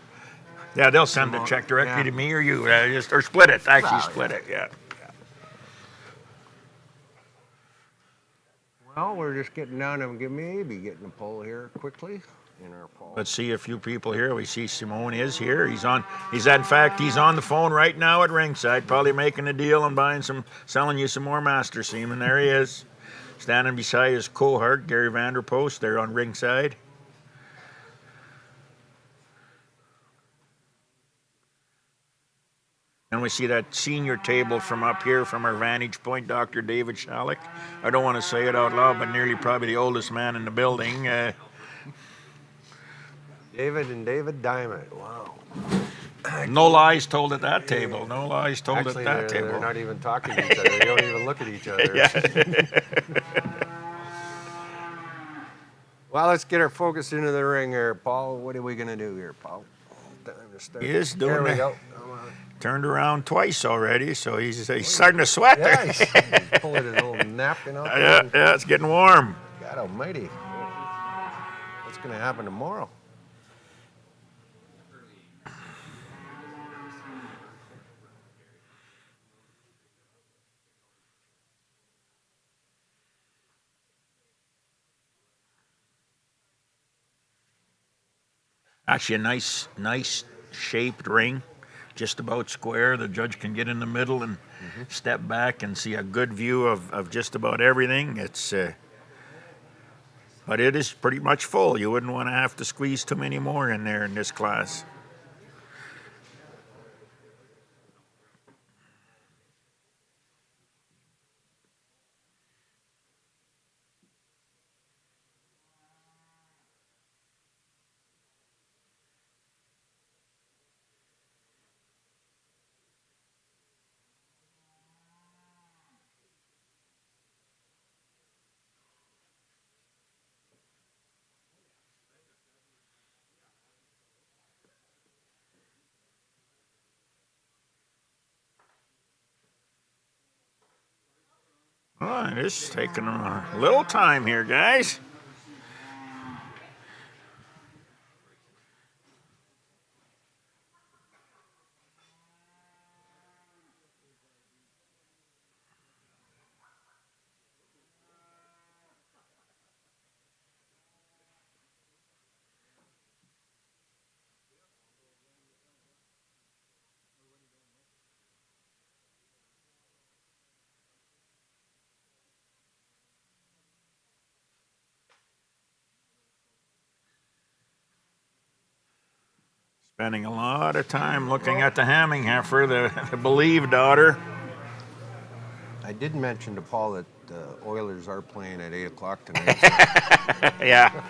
Yeah, they'll send the check directly to me or you, or split it. Actually, split it. Yeah. Well, we're just getting down and maybe getting a poll here quickly in our poll. Let's see a few people here. We see Simone is here. He's on the phone right now at ringside, probably making a deal and selling you some more Master Semen. There he is, standing beside his cohort, Gary Vanderpost. They're on ringside. And we see that senior table from up here from our vantage point, Dr. David Shalik. I don't want to say it out loud, but nearly probably the oldest man in the building. David Diamond. Wow. No lies told at that table. No lies told Actually, at that table. They're not even talking to each other. They don't even look at each other. Yeah. Well, let's get our focus into the ring here, Paul. What are we going to do here, Paul? Time to start. He is doing There we it. go. Come on. Turned around twice already, so he's starting to sweat. Yeah, he's pulling his little napkin out. Yeah, it's getting warm. God almighty. What's going to happen tomorrow? Actually, a nice shaped ring, just about square. The judge can get in the middle and step back and see a good view of just about everything. But it is pretty much full. You wouldn't want to have to squeeze too many more in there in this class. Oh, it is taking a little time here, guys. Spending a lot of time looking at the Hamming heifer, the believed daughter. I did mention to Paul that the Oilers are playing at 8 o'clock tonight. Yeah.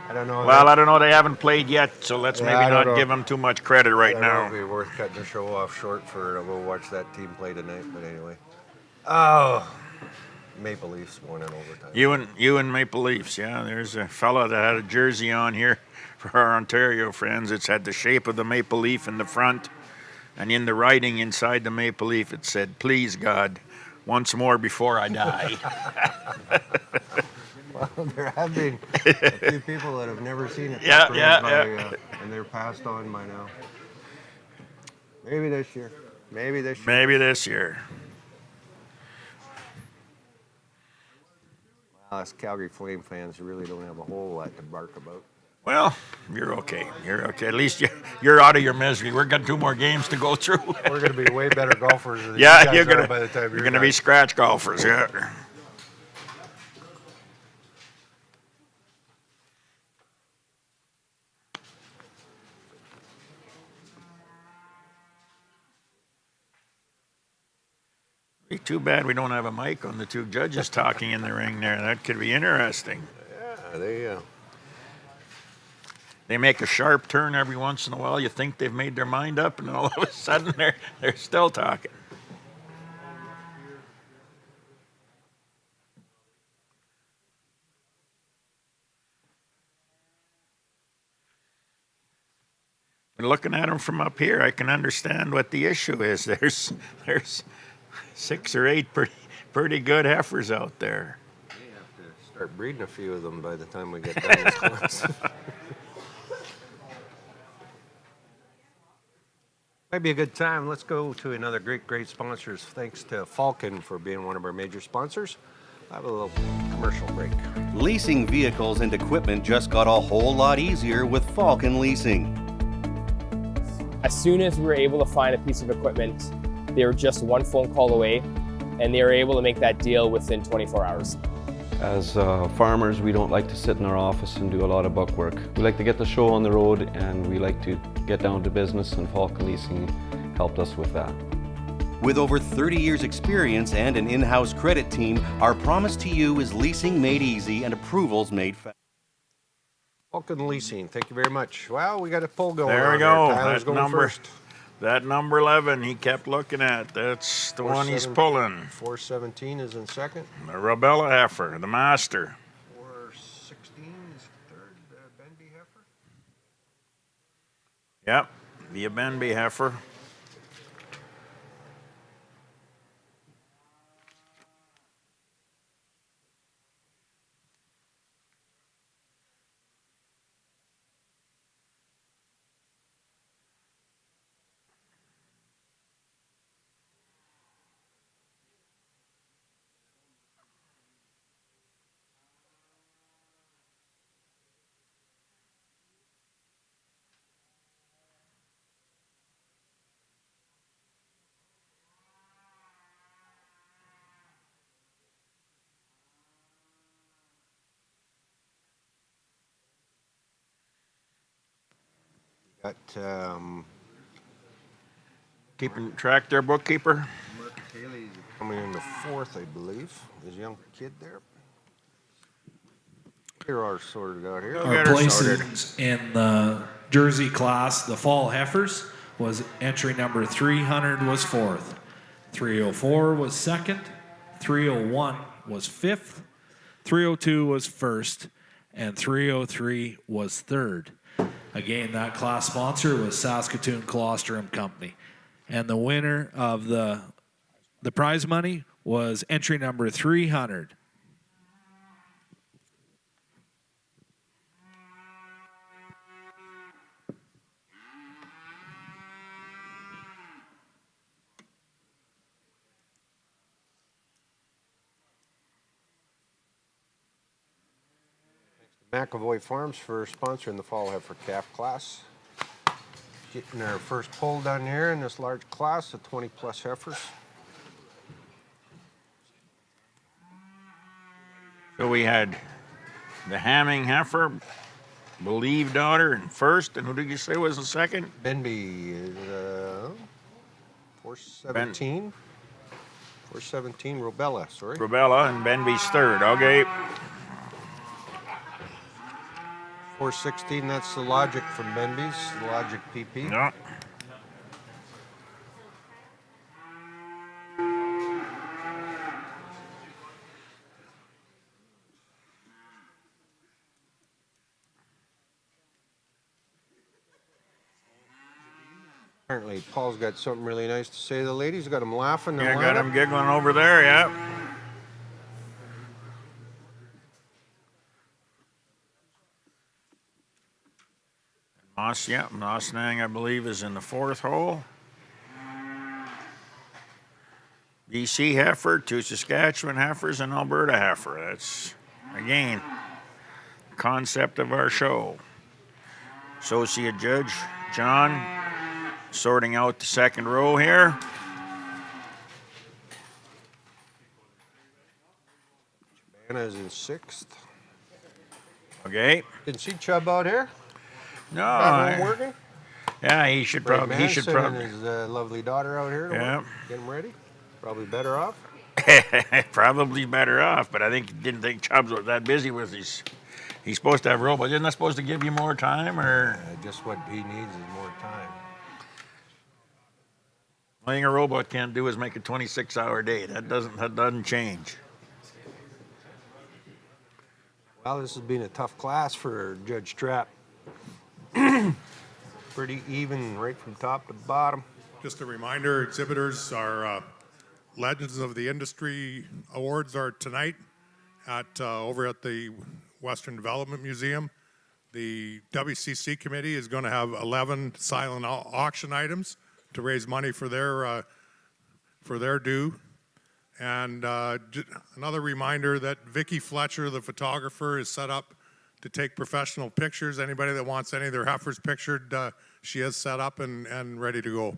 I don't know. Well, I don't know. They haven't played yet, so let's Yeah, maybe I don't not know. give them too much credit right It now. would be worth cutting the show off short for we'll watch that team play tonight. But anyway. Oh, Maple Leafs won in overtime. You and Maple Leafs, yeah. There's a fella that had a jersey on here for our Ontario friends. It's had the shape of the maple leaf in the front, and in the writing inside the maple leaf it said, "Please God, once more before I die." Well, there have been a few people that have never seen it. Yeah, And they're passed on by now. Maybe this year. Maybe this year. Well, us Calgary Flame fans really don't have a whole lot to bark about. Well, you're okay. You're okay. At least you're out of your misery. We've got 2 more games to go through. We're going to be way better golfers than Yeah, you guys you're are by the time you're gonna be done. scratch golfers. Yeah. Be too bad we don't have a mic on the 2 judges talking in the ring there. That could be interesting. Yeah, they make a sharp turn every once in a while. You think they've made their mind up, and all of a sudden they're still talking. But looking at them from up here, I can understand what the issue is. There's 6 or 8 pretty good heifers out there. We have to start breeding a few of them by the time we get done this class. Might be a good time. Let's go to another great sponsors. Thanks to Falcon for being one of our major sponsors. I have a little commercial break. Leasing vehicles and equipment just got a whole lot easier with Falcon Leasing. As soon as we were able to find a piece of equipment, they were just one phone call away, and they were able to make that deal within 24 hours. As farmers, we don't like to sit in our office and do a lot of book work. We like to get the show on the road, and we like to get down to business, and Falcon Leasing helped us with that. With over 30 years experience and an in-house credit team, our promise to you is leasing made easy and approvals made fast. Falcon Leasing, thank you very much. Well, we got a poll going There on we go. there. Tyler's going first. That number 11 he kept looking at. That's the one he's pulling. 417 is in second. The Rubella heifer, the master. 416 is third, Benby heifer. Yep, the Benby heifer. Got Keeping track there, bookkeeper. Mark Haley coming in the fourth, I believe. His young kid there. Here are sorted out here. Our places in the Jersey class, the fall heifers, was entry number 300 was fourth, 304 was second, 301 was fifth, 302 was first, and 303 was third. Again, that class sponsor was Saskatoon Colostrum Company. And the winner of the prize money was entry number 300. McAvoy Farms for sponsoring the fall heifer calf class. Getting our first poll done here in this large class of 20 plus heifers. So we had the Hamming heifer, Believe daughter in first, and who did you say was the second? Benby is 417. 417 Rubella, sorry. Rubella, and Benby's third. Okay. 416, that's the Logic from Benby's, the Logic PP. Yeah. Apparently, Paul's got something really nice to say to the ladies. Got them laughing. Yeah, got him giggling over there, yeah. Mossnang, I believe, is in the fourth hole. BC heifer, 2 Saskatchewan heifers, and Alberta heifer. That's, again, the concept of our show. Associate Judge John sorting out the second row here. Anna's in sixth. Okay. Didn't see Chubb out here. No. Home working. Yeah, he should probably. He should probably. And his lovely daughter out here. To get him ready. Probably better off. Probably better off, but I think he didn't think Chubbs was that busy with his He's supposed to have robots. Isn't that supposed to give you more time, or? Just what he needs is more time. One thing a robot can't do is make a 26-hour day. That doesn't change. Well, this has been a tough class for Judge Trapp. Pretty even right from top to bottom. Just a reminder, exhibitors, our Legends of the Industry Awards are tonight over at the Western Development Museum. The WCC committee is going to have 11 silent auction items to raise money for their due. And another reminder that Vicki Fletcher, the photographer, is set up to take professional pictures. Anybody that wants any of their heifers pictured, she is set up and ready to go.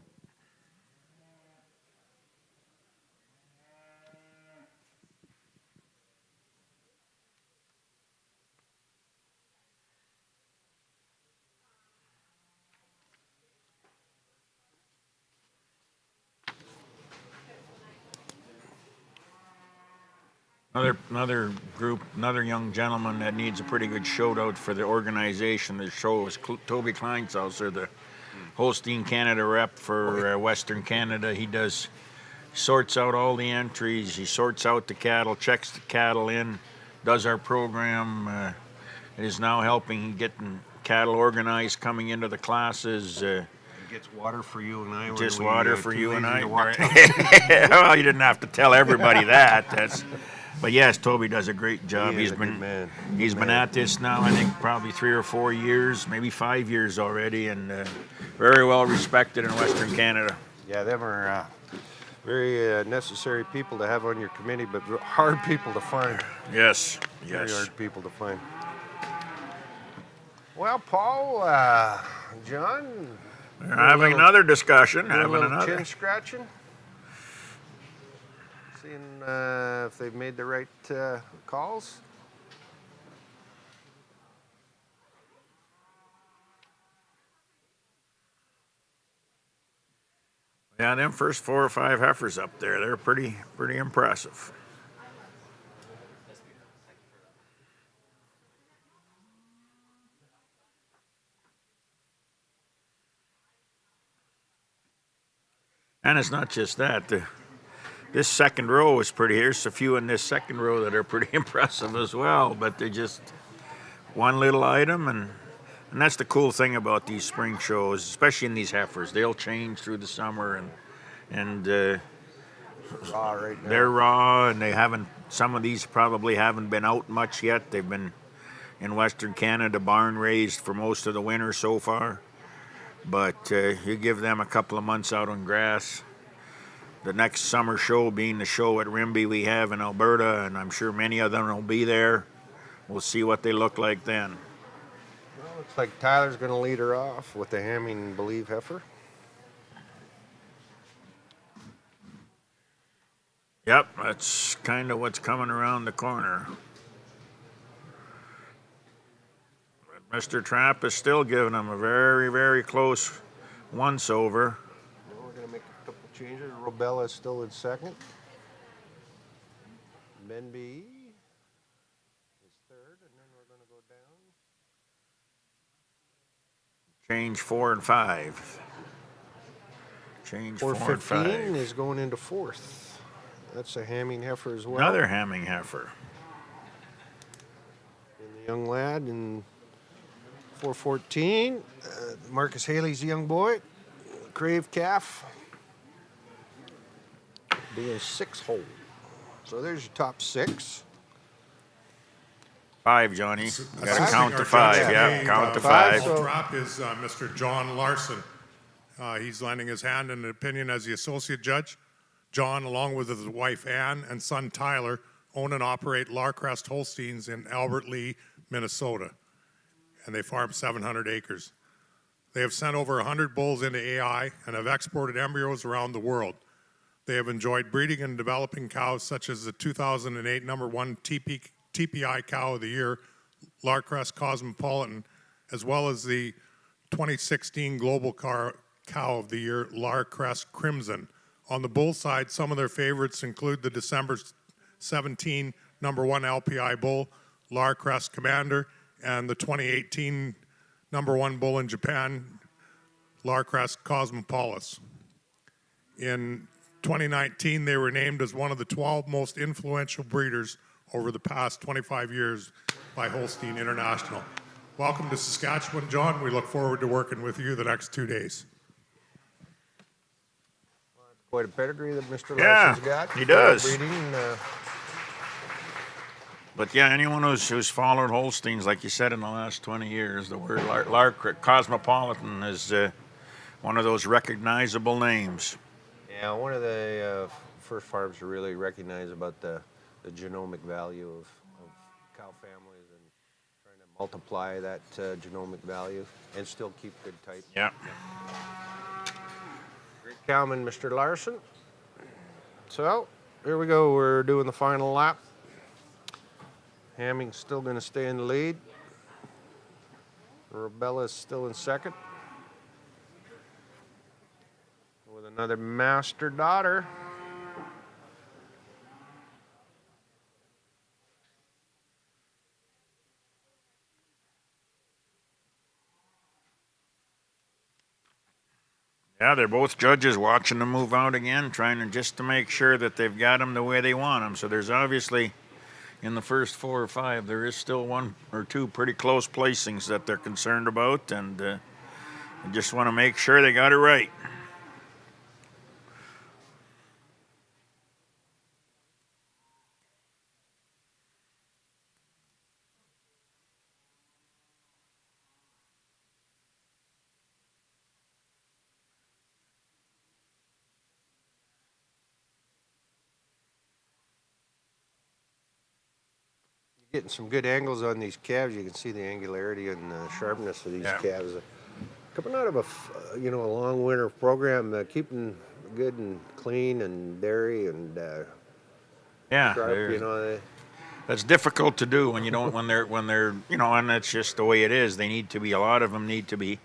Another young gentleman that needs a pretty good shout out for the organization. The show is Toby Kleinshauser, the Holstein Canada rep for Western Canada. He sorts out all the entries. He sorts out the cattle, checks the cattle in, does our program. It is now helping getting cattle organized coming into the classes. He gets water for you and I. Just water for you and I. Well, you didn't have to tell everybody that. But yes, Toby does a great job. He's been at this now, I think, probably 3 or 4 years, maybe 5 years already, and very well respected in Western Canada. Yeah, them are very necessary people to have on your committee, but hard people to find. Yes. Very hard people to find. Well, Paul, John, we're having another discussion. Chin scratching. Seeing if they've made the right calls. Yeah, them first 4 or 5 heifers up there, they're pretty impressive. And it's not just that. This second row is pretty. There's a few in this second row that are pretty impressive as well, but they're just one little item, and that's the cool thing about these spring shows, especially in these heifers. They'll change through the summer, and raw right now. They're raw, and some of these probably haven't been out much yet. They've been in Western Canada barn raised for most of the winter so far, but you give them a couple of months out on grass. The next summer show being the show at Rimbey we have in Alberta, and I'm sure many of them will be there. We'll see what they look like then. Well, looks like Tyler's going to lead her off with the Hamming Believe heifer. Yep, that's kind of what's coming around the corner. But Mr. Trapp is still giving them a very, very close once-over. We're going to make a couple changes. Robella is still in second. Benby is third, and then we're going to go down. Change 4 and 5. Change 4 and 5. 415 is going into fourth. That's a Hamming heifer as well. Another Hamming heifer. And the young lad in 414. Marcus Haley's the young boy. Crave calf. Being 6 hole. So there's your top 6. 5, Johnny. You got to count to 5. Yeah, count to 5. The drop is Mr. John Larson. He's lending his hand and opinion as the associate judge. John, along with his wife Ann and son Tyler, own and operate Larcrest Holsteins in Albert Lea, Minnesota, and they farm 700 acres. They have sent over 100 bulls into AI and have exported embryos around the world. They have enjoyed breeding and developing cows such as the 2008 #1 TPI Cow of the Year, Larcrest Cosmopolitan, as well as the 2016 Global Cow of the Year, Larcrest Crimson. On the bull side, some of their favorites include the December 17 #1 LPI bull, Larcrest Commander, and the 2018 #1 bull in Japan, Larcrest Cosmopolis. In 2019, they were named as one of the 12 most influential breeders over the past 25 years by Holstein International. Welcome to Saskatchewan, John. We look forward to working with you the next 2 days. Quite a pedigree that Mr. Yeah, Larson's got. he does. Breeding, But yeah, anyone who's followed Holsteins, like you said, in the last 20 years, the word Cosmopolitan is one of those recognizable names. yeah, one of the first farms to really recognize about the genomic value of cow families and trying to multiply that genomic value and still keep good type. Yeah. Great cowman, Mr. Larson. So, here we go. We're doing the final lap. Hamming's still going to stay in the lead. Rubella's still in second. With another master daughter. Yeah, they're both judges watching them move out again, trying to make sure that they've got them the way they want them. So there's obviously, in the first 4 or 5, there is still 1 or 2 pretty close placings that they're concerned about, and they just want to make sure they got it right. Getting some good angles on these calves. You can see the angularity and sharpness of these calves. Coming out of a long winter program, keeping good and clean and dairy and sharp, that's difficult to do when you don't when they're and that's just the way it is. They need to be, a lot of them need to be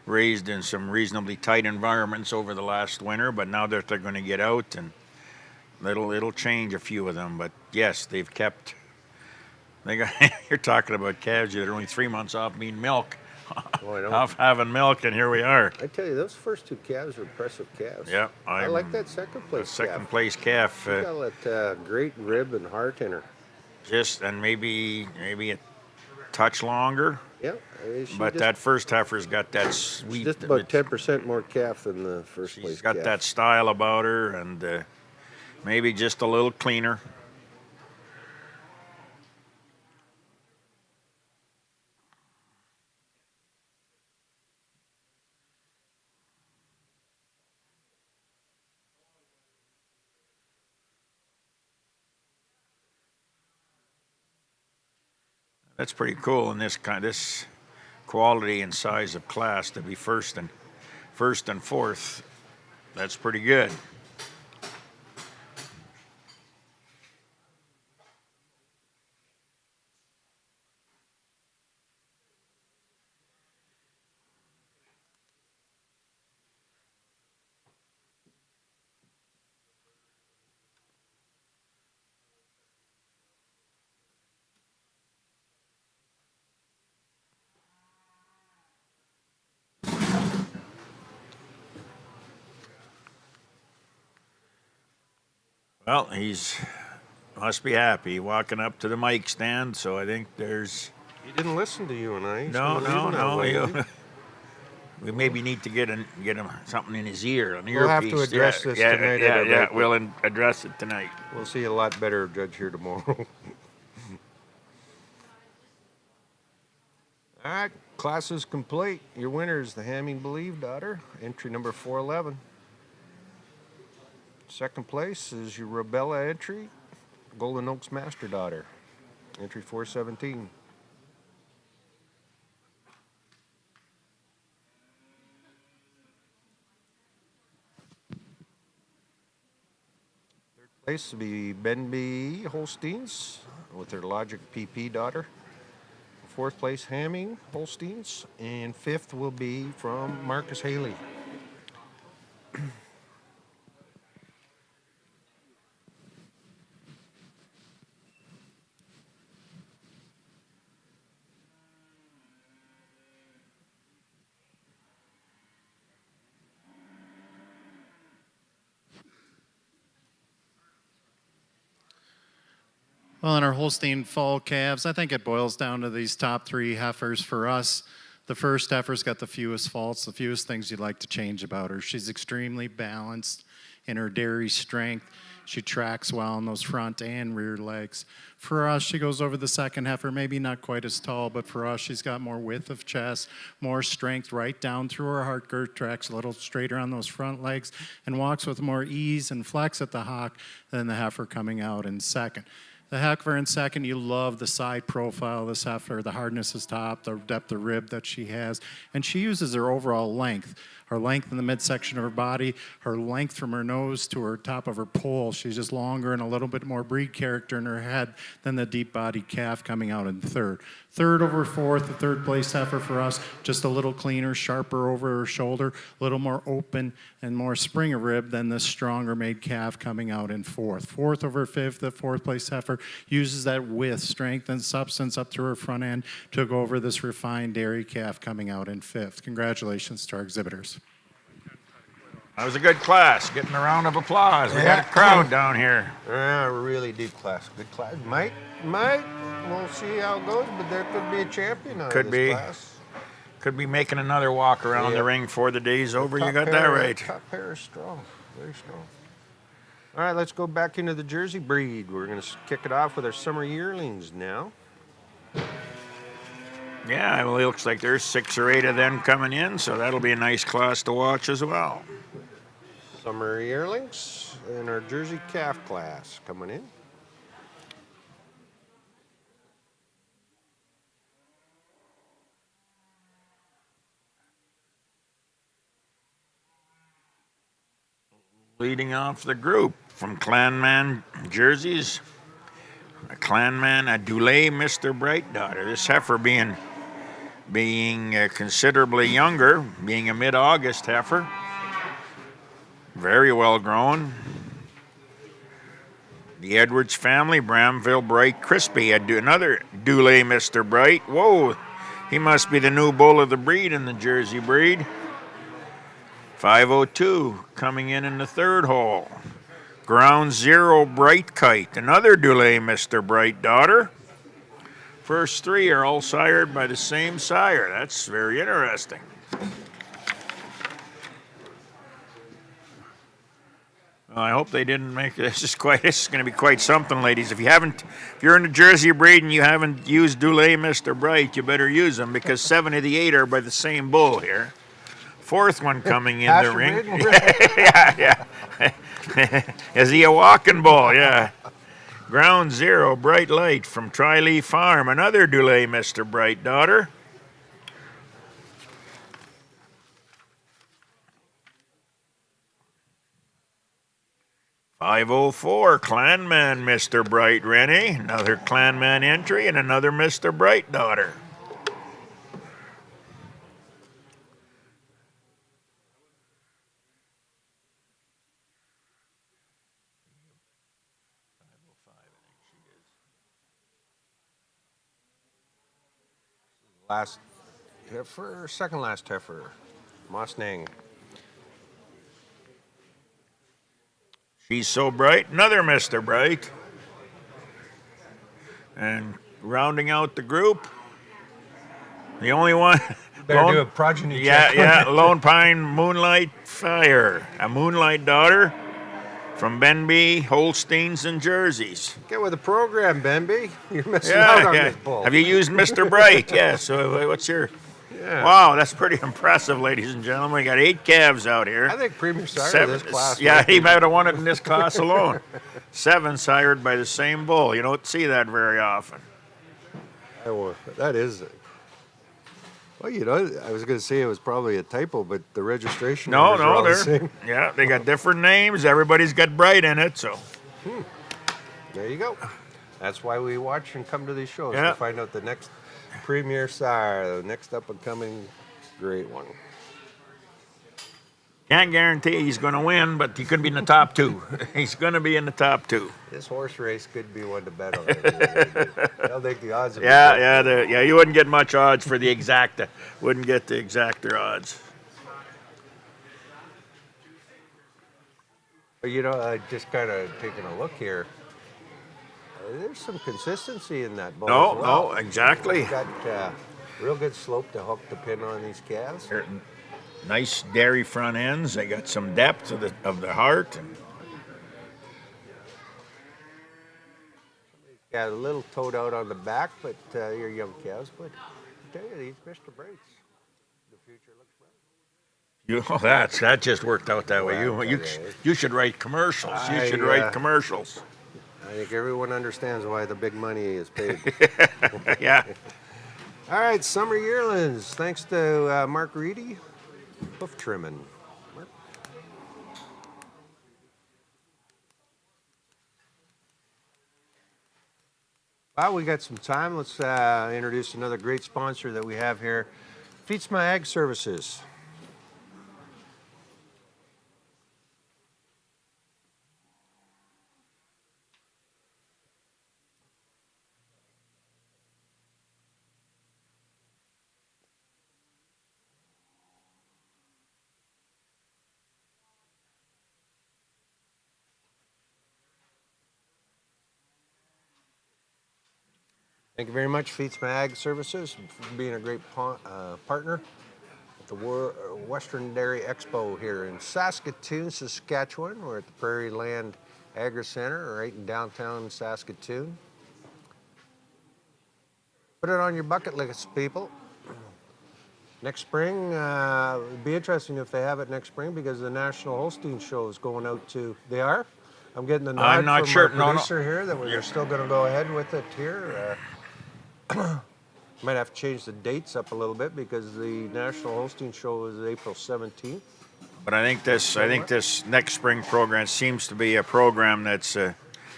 raised in some reasonably tight environments over the last winter, but now that they're going to get out, and it'll change a few of them. But yes, they've kept. You're talking about calves that are only 3 months off being milk, off having milk, and here we are. I tell you, those first 2 calves are impressive calves. Yeah, I like that second place. Second place calf. She's got that great rib and heart in her. And maybe a touch longer. Yeah, but that first heifer's got that sweet. Just about 10% more calf than the first place. She's got that style about her, and maybe just a little cleaner. That's pretty cool in this quality and size of class to be first and fourth. That's pretty good. Well, must be happy walking up to the mic stand. So I think there's. He didn't listen to you and I. No. We maybe need to get him something in his ear, an earpiece. We'll have to address this tonight. Yeah, we'll address it tonight. We'll see a lot better judge here tomorrow. All right, class is complete. Your winner is the Hamming Believe daughter, entry number 411. Second place is your Rubella entry, Golden Oaks Master daughter, entry 417. Third place will be Benby Holsteins with their Logic PP daughter. Fourth place, Hamming Holsteins, and fifth will be from Marcus Haley. Well, in our Holstein fall calves, I think it boils down to these top 3 heifers for us. The first heifer's got the fewest faults, the fewest things you'd like to change about her. She's extremely balanced in her dairy strength. She tracks well on those front and rear legs. For us, she goes over the second heifer, maybe not quite as tall, but for us, she's got more width of chest, more strength right down through her heart girth, tracks a little straighter on those front legs, and walks with more ease and flex at the hock than the heifer coming out in second. The heifer in second, you love the side profile of this heifer, the hardness is top, the depth of rib that she has, and she uses her overall length. Her length in the midsection of her body, her length from her nose to her top of her poll. She's just longer and a little bit more breed character in her head than the deep-bodied calf coming out in third. Third over fourth, the third place heifer for us, just a little cleaner, sharper over her shoulder, a little more open and more spring of rib than the stronger made calf coming out in fourth. Fourth over fifth, the fourth place heifer uses that width, strength, and substance up through her front end to go over this refined dairy calf coming out in fifth. Congratulations to our exhibitors. That was a good class. Getting a round of applause. We got a crowd down here. Really deep class. Good class. Might. We'll see how it goes, but there could be a champion out of this class. Could be making another walk around the ring before the day's over. You got that right. Top pair is strong. Very strong. All right, let's go back into the Jersey breed. We're going to kick it off with our summer yearlings now. Yeah, well, it looks like there's 6 or 8 of them coming in, so that'll be a nice class to watch as well. Summer yearlings in our Jersey calf class coming in. Leading off the group from Clanman jerseys, a Clanman, a Dulé Mr. Bright daughter. This heifer being considerably younger, being a mid-August heifer. Very well grown. The Edwards family, Bramville Bright Crispy, another Dulé Mr. Bright. Whoa, he must be the new bull of the breed in the Jersey breed. 502 coming in the third hole. Ground Zero Bright Kite, another Dulé Mr. Bright daughter. First 3 are all sired by the same sire. That's very interesting. Well, I hope they didn't make this. This is going to be quite something, ladies. If you're in the Jersey breed and you haven't used Dulé Mr. Bright, you better use them because 7 of the 8 are by the same bull here. Fourth one coming in the ring. Yeah. Is he a walking bull? Yeah. Ground Zero Bright Light from Tri-Leaf Farm, another Dulé Mr. Bright daughter. .504 Clanman Mr. Bright Rennie, another Clanman entry and another Mr. Bright daughter. Last heifer, second last heifer, Mosnang. She's So Bright, another Mr. Bright. And rounding out the group, the only one. Better do a progeny check. Yeah, Lone Pine Moonlight Fire, a Moonlight daughter from Benby, Holsteins, and Jerseys. Get with the program, Benby. You're missing out on this bull. Have you used Mr. Bright? Yeah, so what's your... Yeah. Wow, that's pretty impressive, ladies and gentlemen. We got 8 calves out here. I think Premier Sire in this class. Yeah, he might have won it in this class alone. 7 sired by the same bull. You don't see that very often. That is... Well, you know, I was going to say it was probably a typo, but the registration numbers are all the same. Yeah, they got different names. Everybody's got Bright in it, so. There you go. That's why we watch and come to these shows Yeah. to find out the next Premier Sire, the next up-and-coming great one. Can't guarantee he's going to win, but he could be in the top 2. He's going to be in the top 2. This horse race could be one to bet on. I don't think the odds are Yeah, you wouldn't get much odds for the exacta. Wouldn't get the exactor odds. But you know, just kind of taking a look here. there's some consistency in that bull No, as well. no, exactly. You've got real good slope to hook the pin on these calves. They're nice dairy front ends. They got some depth of the heart. And Got a little toed out on the back, but your young calves. But I tell you, these Mr. Brights, the future looks bright. that just worked out that way. Well, You should write commercials. You should write commercials. I think everyone understands why the big money is paid. Yeah. All right, summer yearlings. Thanks to Mark Reedy, hoof trimming. Mark. Well, we got some time. Let's introduce another great sponsor that we have here, Feetsma Ag Services. Thank you very much, Feetsma Ag Services, for being a great partner at the Western Dairy Expo here in Saskatoon, Saskatchewan. We're at the Prairie Land Agri Center right in downtown Saskatoon. Put it on your bucket list, people. Next spring, it'd be interesting if they have it next spring because the National Holstein Show is going out to. They are? I'm getting the nod I'm not from sure. our producer here that we're still going to go ahead with it here. Might have to change the dates up a little bit because the National Holstein Show is April 17th. But I think this next spring program seems to be a program that's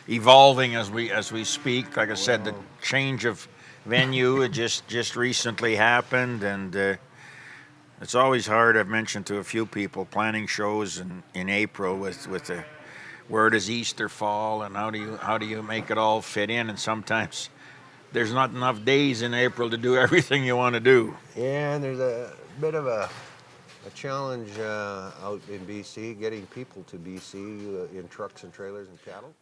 evolving as we speak. Like I said, the change of venue it just recently happened, and it's always hard. I've mentioned to a few people planning shows in April with the where does Easter fall and how do you make it all fit in, and sometimes there's not enough days in April to do everything you want to do. Yeah, and there's a bit of a challenge out in BC, getting people to BC in trucks and trailers and cattle.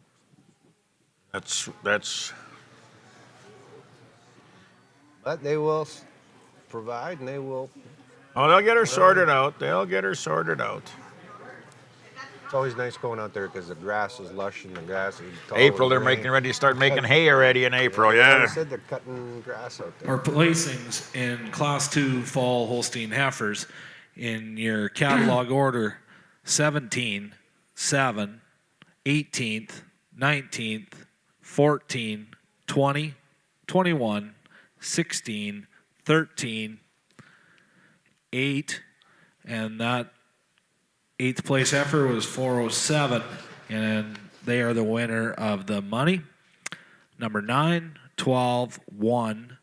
That's. But they will provide, and they will. Oh, they'll get her sorted out. They'll get her sorted out. It's always nice going out there because the grass is lush and the grass is tall. April, they're making ready to start making hay already in April. I Yeah. said they're cutting grass out there. Our placings in Class 2 fall Holstein heifers in your catalog order 17, 7, 18th, 19th, 14, 20, 21, 16, 13, 8, and that 8th place heifer was 407, and they are the winner of the money. Number 9, 12, 1,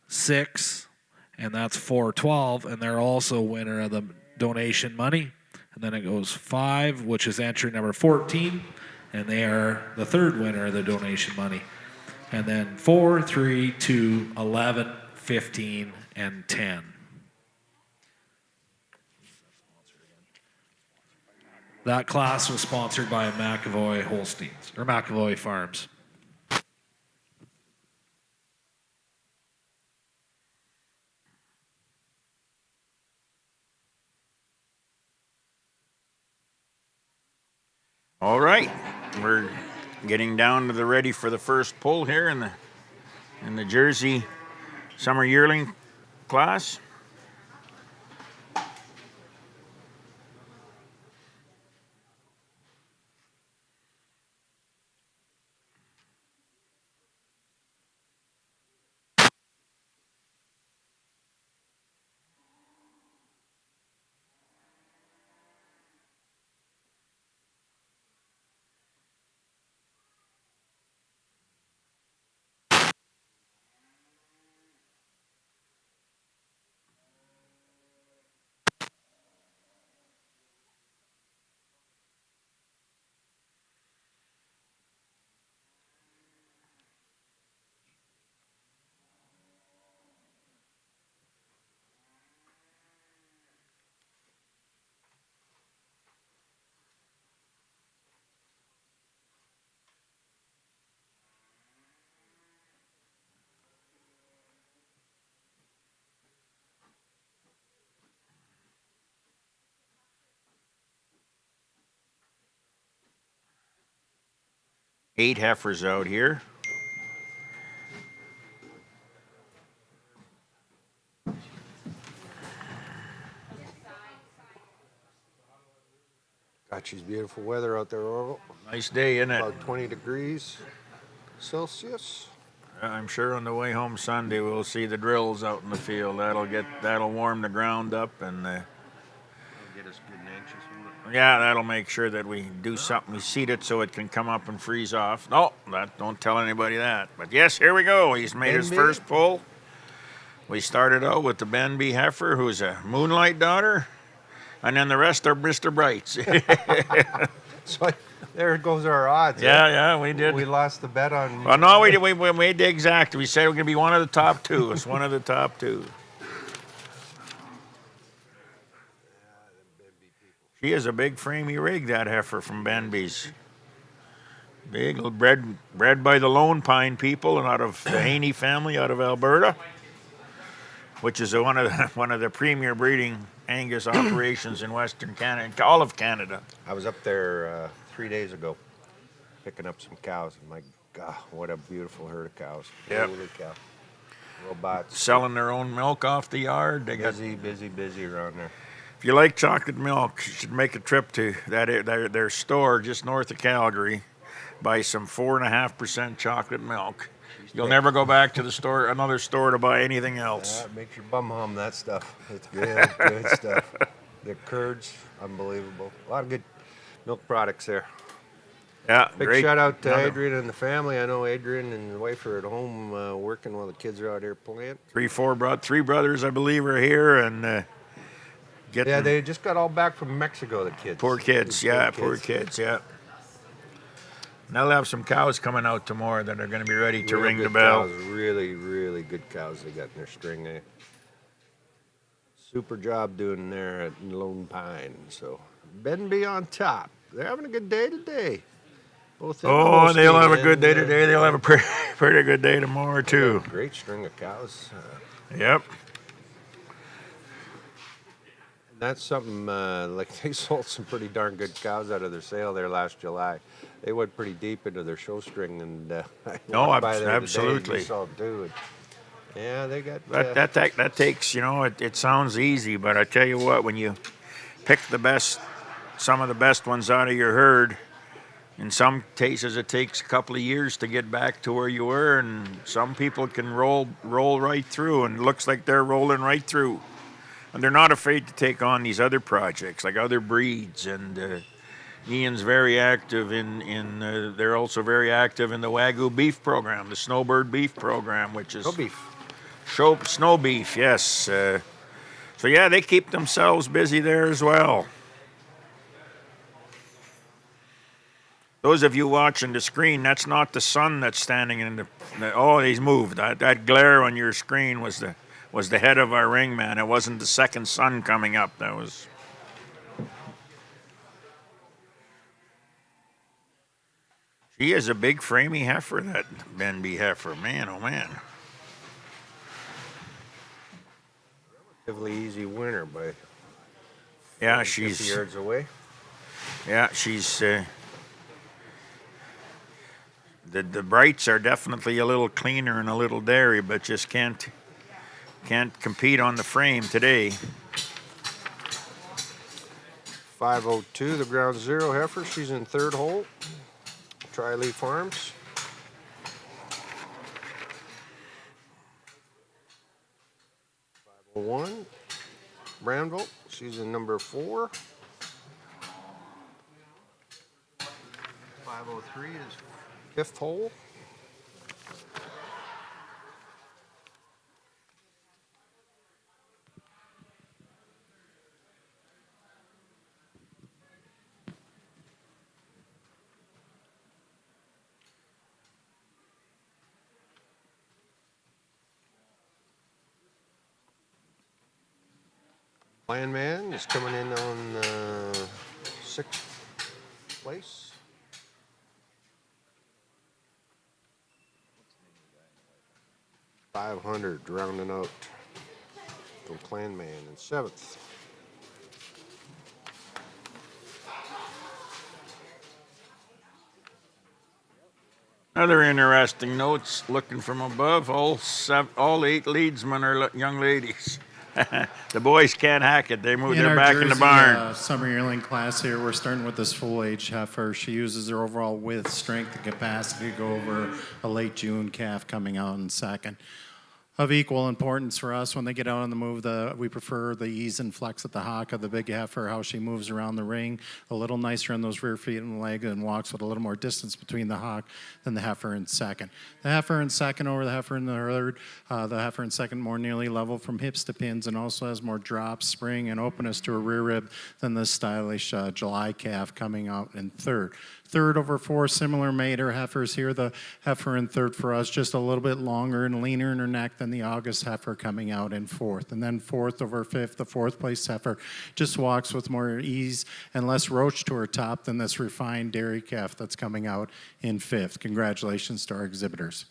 6, and that's 412, and they're also winner of the donation money. And then it goes 5, which is entry number 14, and they are the third winner of the donation money. And then 4, 3, 2, 11, 15, and 10. That class was sponsored by McAvoy Holsteins, or McAvoy Farms. All right, we're getting down to the ready for the first pull here in the Jersey Summer Yearling class. 8 heifers out here. God, she's beautiful weather out there, Orville. Nice day, isn't it? About 20 degrees Celsius. I'm sure on the way home Sunday we'll see the drills out in the field. That'll warm the ground up and Get us good and anxious. yeah, that'll make sure that we do something. We seed it so it can come up and freeze off. No, don't tell anybody that. But yes, here we go. He's made his Benby. first pull. We started out with the Benby heifer, who's a moonlight daughter, and then the rest are Mr. Brights. So there goes our odds. Yeah, we did. We lost the bet on. Well, no, we made the exact. We said we're going to be one of the top two. It's one of the top two. She is a big framey rig, that heifer from Benby's. Big, bred by the Lone Pine people and out of the Haney family out of Alberta, which is one of the premier breeding Angus operations in Western Canada, all of Canada. I was up there 3 days ago picking up some cows, and my God, what a beautiful herd of cows. Yep. Holy cow. Robots. Selling their own milk off the yard. They got. Busy around there. If you like chocolate milk, you should make a trip to their store just north of Calgary. Buy some 4.5% chocolate milk. You'll never go back to another store to buy anything else. It makes your bum hum, that stuff. It's really good stuff. The curds, unbelievable. A lot of good milk products there. Yeah, Big great. shout out to Adrian and the family. I know Adrian and the wife are at home working while the kids are out here playing. Three brothers, I believe, are here and Yeah, they just got all back from Mexico, the kids. Poor kids, poor kids, yeah. Now they'll have some cows coming out tomorrow that are going to be ready to ring the bell. Cows, really, really good cows they got in their string. Super job doing there at Lone Pine. So Benby on top. They're having a good day today. Both they'll have a good day today. They'll have a pretty good day tomorrow too. Great string of cows. Yep. That's something like they sold some pretty darn good cows out of their sale there last July. They went pretty deep into their show string, and absolutely. Yeah, they got that takes. It sounds easy, but I tell you what, when you pick some of the best ones out of your herd, in some cases it takes a couple of years to get back to where you were, and some people can roll right through, and it looks like they're rolling right through. And they're not afraid to take on these other projects, like other breeds. And Ian's very active they're also very active in the Wagyu beef program, the Snowbird beef program, which is snow beef, yes. So yeah, they keep themselves busy there as well. Those of you watching the screen, that's not the sun that's standing in he's moved. That glare on your screen was the head of our ring man. It wasn't the second sun coming up. That was. She is a big framey heifer, that Benby heifer. Man, oh man. relatively easy winner by. Yeah, 50 yards away. Yeah, she's. The Brights are definitely a little cleaner and a little dairy, but just can't compete on the frame today. 502, the ground zero heifer. She's in third hole. Tri-Leaf Farms. One, Brandville. She's in number 4. 503 is fifth hole. Landman is coming in on 6th place. $500 rounding out from Clanman in 7th. Other interesting notes, looking from above, all 8 leadsmen are young ladies. The boys can't hack it. They're back in the barn. Summer yearling class here, we're starting with this full-age heifer. She uses her overall width, strength, and capacity to go over a late June calf coming out in second. Of equal importance for us when they get out on the move, we prefer the ease and flex at the hock of the big heifer, how she moves around the ring, a little nicer on those rear feet and leg, and walks with a little more distance between the hock than the heifer in second. The heifer in second over the heifer in the third, the heifer in second more nearly level from hips to pins and also has more drop, spring, and openness to her rear rib than the stylish July calf coming out in third. Third over 4 similar mater heifers here. The heifer in third for us just a little bit longer and leaner in her neck than the August heifer coming out in fourth. And then fourth over fifth, the fourth place heifer just walks with more ease and less roach to her top than this refined dairy calf that's coming out in fifth. Congratulations to our exhibitors.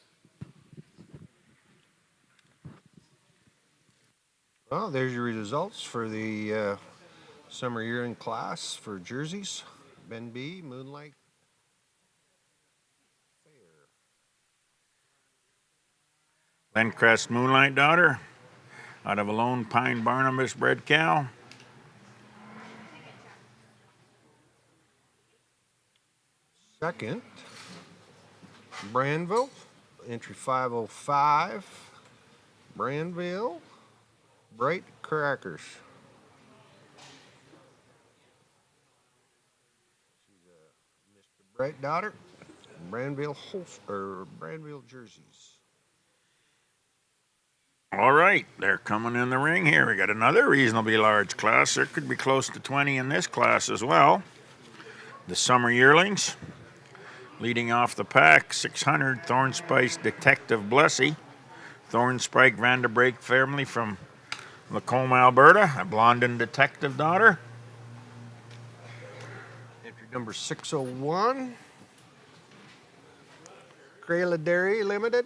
Well, there's your results for the summer yearling class for jerseys. Ben B, Moonlight. Glencrest Moonlight Daughter, out of a Lone Pine Barnabas bred cow. Second, Branville, entry 505. Branville, Bright Crackers. She's a Mr. Bright Daughter, Branville jerseys. All right, they're coming in the ring here. We got another reasonably large class. There could be close to 20 in this class as well. The summer yearlings, leading off the pack, 600 Thornspice Detective Blessy, Thornspike Vanderbrake family from Lacombe, Alberta, a Blondin detective daughter. Entry number 601, Crayla Dairy Limited.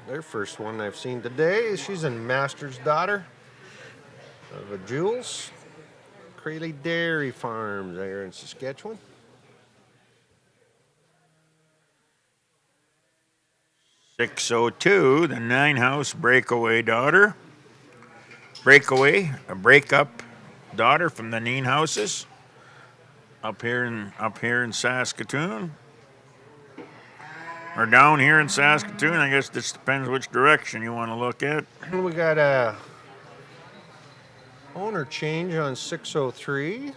Their first one I've seen today. She's a master's daughter of a Jules. Crayla Dairy Farms there in Saskatchewan. .602, the 9-house Breakaway daughter. Breakaway, a breakup daughter from the Nine Houses up here in Saskatoon. Or down here in Saskatoon. I guess this depends which direction you want to look at. We got a owner change on 603.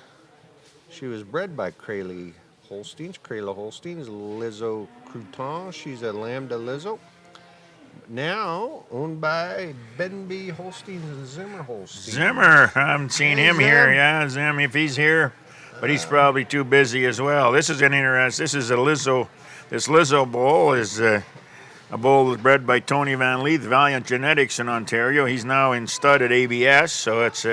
She was bred by Crayla Holsteins, Lizzo Crouton. She's a Lambda Lizzo. Now owned by Ben B. Holsteins and Zimmer Holstein. Zimmer, I haven't seen him here. Yeah, Zim, if he's here, but he's probably too busy as well. This is an interesting. This is a Lizzo. This Lizzo bull is a bull that's bred by Tony Van Leith, Valiant Genetics in Ontario. He's now in stud at ABS, so it's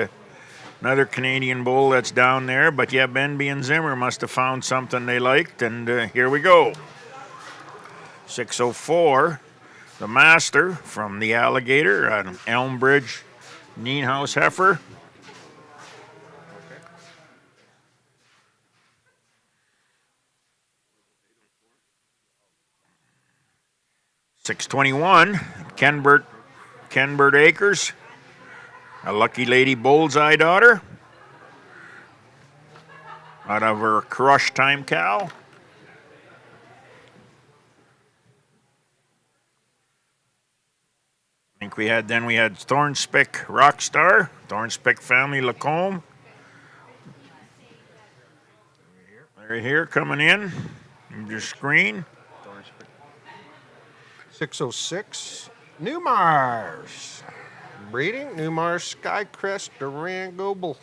another Canadian bull that's down there. But yeah, Benby and Zimmer must have found something they liked, and here we go. 604, the Master from the Alligator, an Elmbridge Neenhouse heifer. 621, Kenbert Acres, a Lucky Lady Bullseye daughter, out of her Crush Time cow. I think we had Thornspick Rockstar, Thornspick family Lacombe. They're here coming in your screen. 606, Newmars. Breeding, Newmars Skycrest Duran Gobble.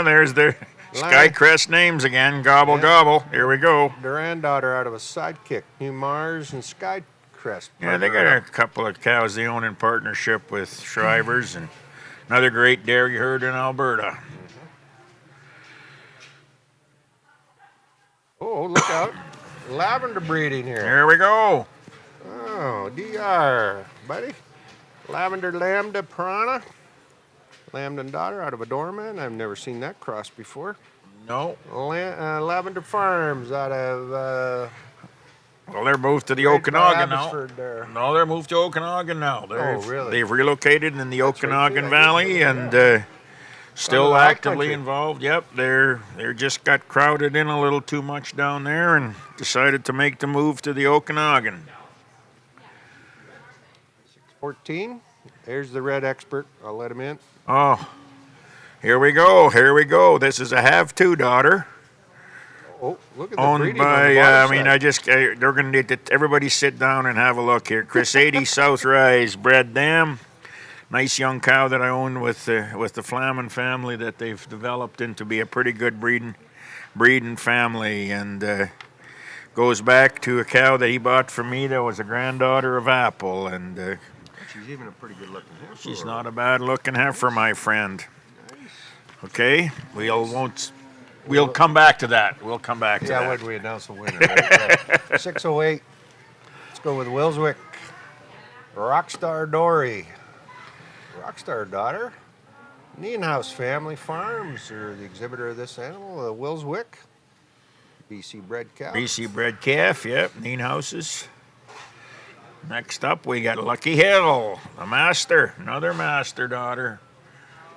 There's their Skycrest names again. Gobble. Here we go. Duran daughter out of a Sidekick. Newmars and Skycrest. Yeah, they got a couple of cows they own in partnership with Shrivers and another great dairy herd in Alberta. Oh, look out. Lavender breeding here. Here we go. Oh, DR, buddy. Lavender Lambda Piranha. Lambda daughter out of a Doorman. I've never seen that cross before. No. Lavender Farms out of Well, they're moved to the Right by Okanagan now. Abbotsford there. No, they're moved to Okanagan now. Really? They've relocated in the That's right, Okanagan too. I Valley did know and that. still the high actively country. involved. Yep, they're just got crowded in a little too much down there and decided to make the move to the Okanagan. 14. There's the red expert. I'll let him in. Oh, here we go. Here we go. This is a have-to daughter. Oh, look at the Owned breeding on by, the bottom I mean, side. they're going to need to, everybody sit down and have a look here. Chris 80 South Rise bred them. Nice young cow that I owned with the Flamin family that they've developed into be a pretty good breeding family, and goes back to a cow that he bought from me that was a granddaughter of Apple, and She's even a pretty good looking heifer. she's not a bad looking heifer, my friend. Okay, we'll come back to that. We'll come back to that. Yeah, when we announce the winner. Right? 608. Let's go with Willswick. Rockstar Dory. Rockstar daughter. Nienhouse Family Farms are the exhibitor of this animal. Willswick. BC bred cow. BC bred calf, yep, Nienhouses. Next up, we got Lucky Hill, a master, another master daughter.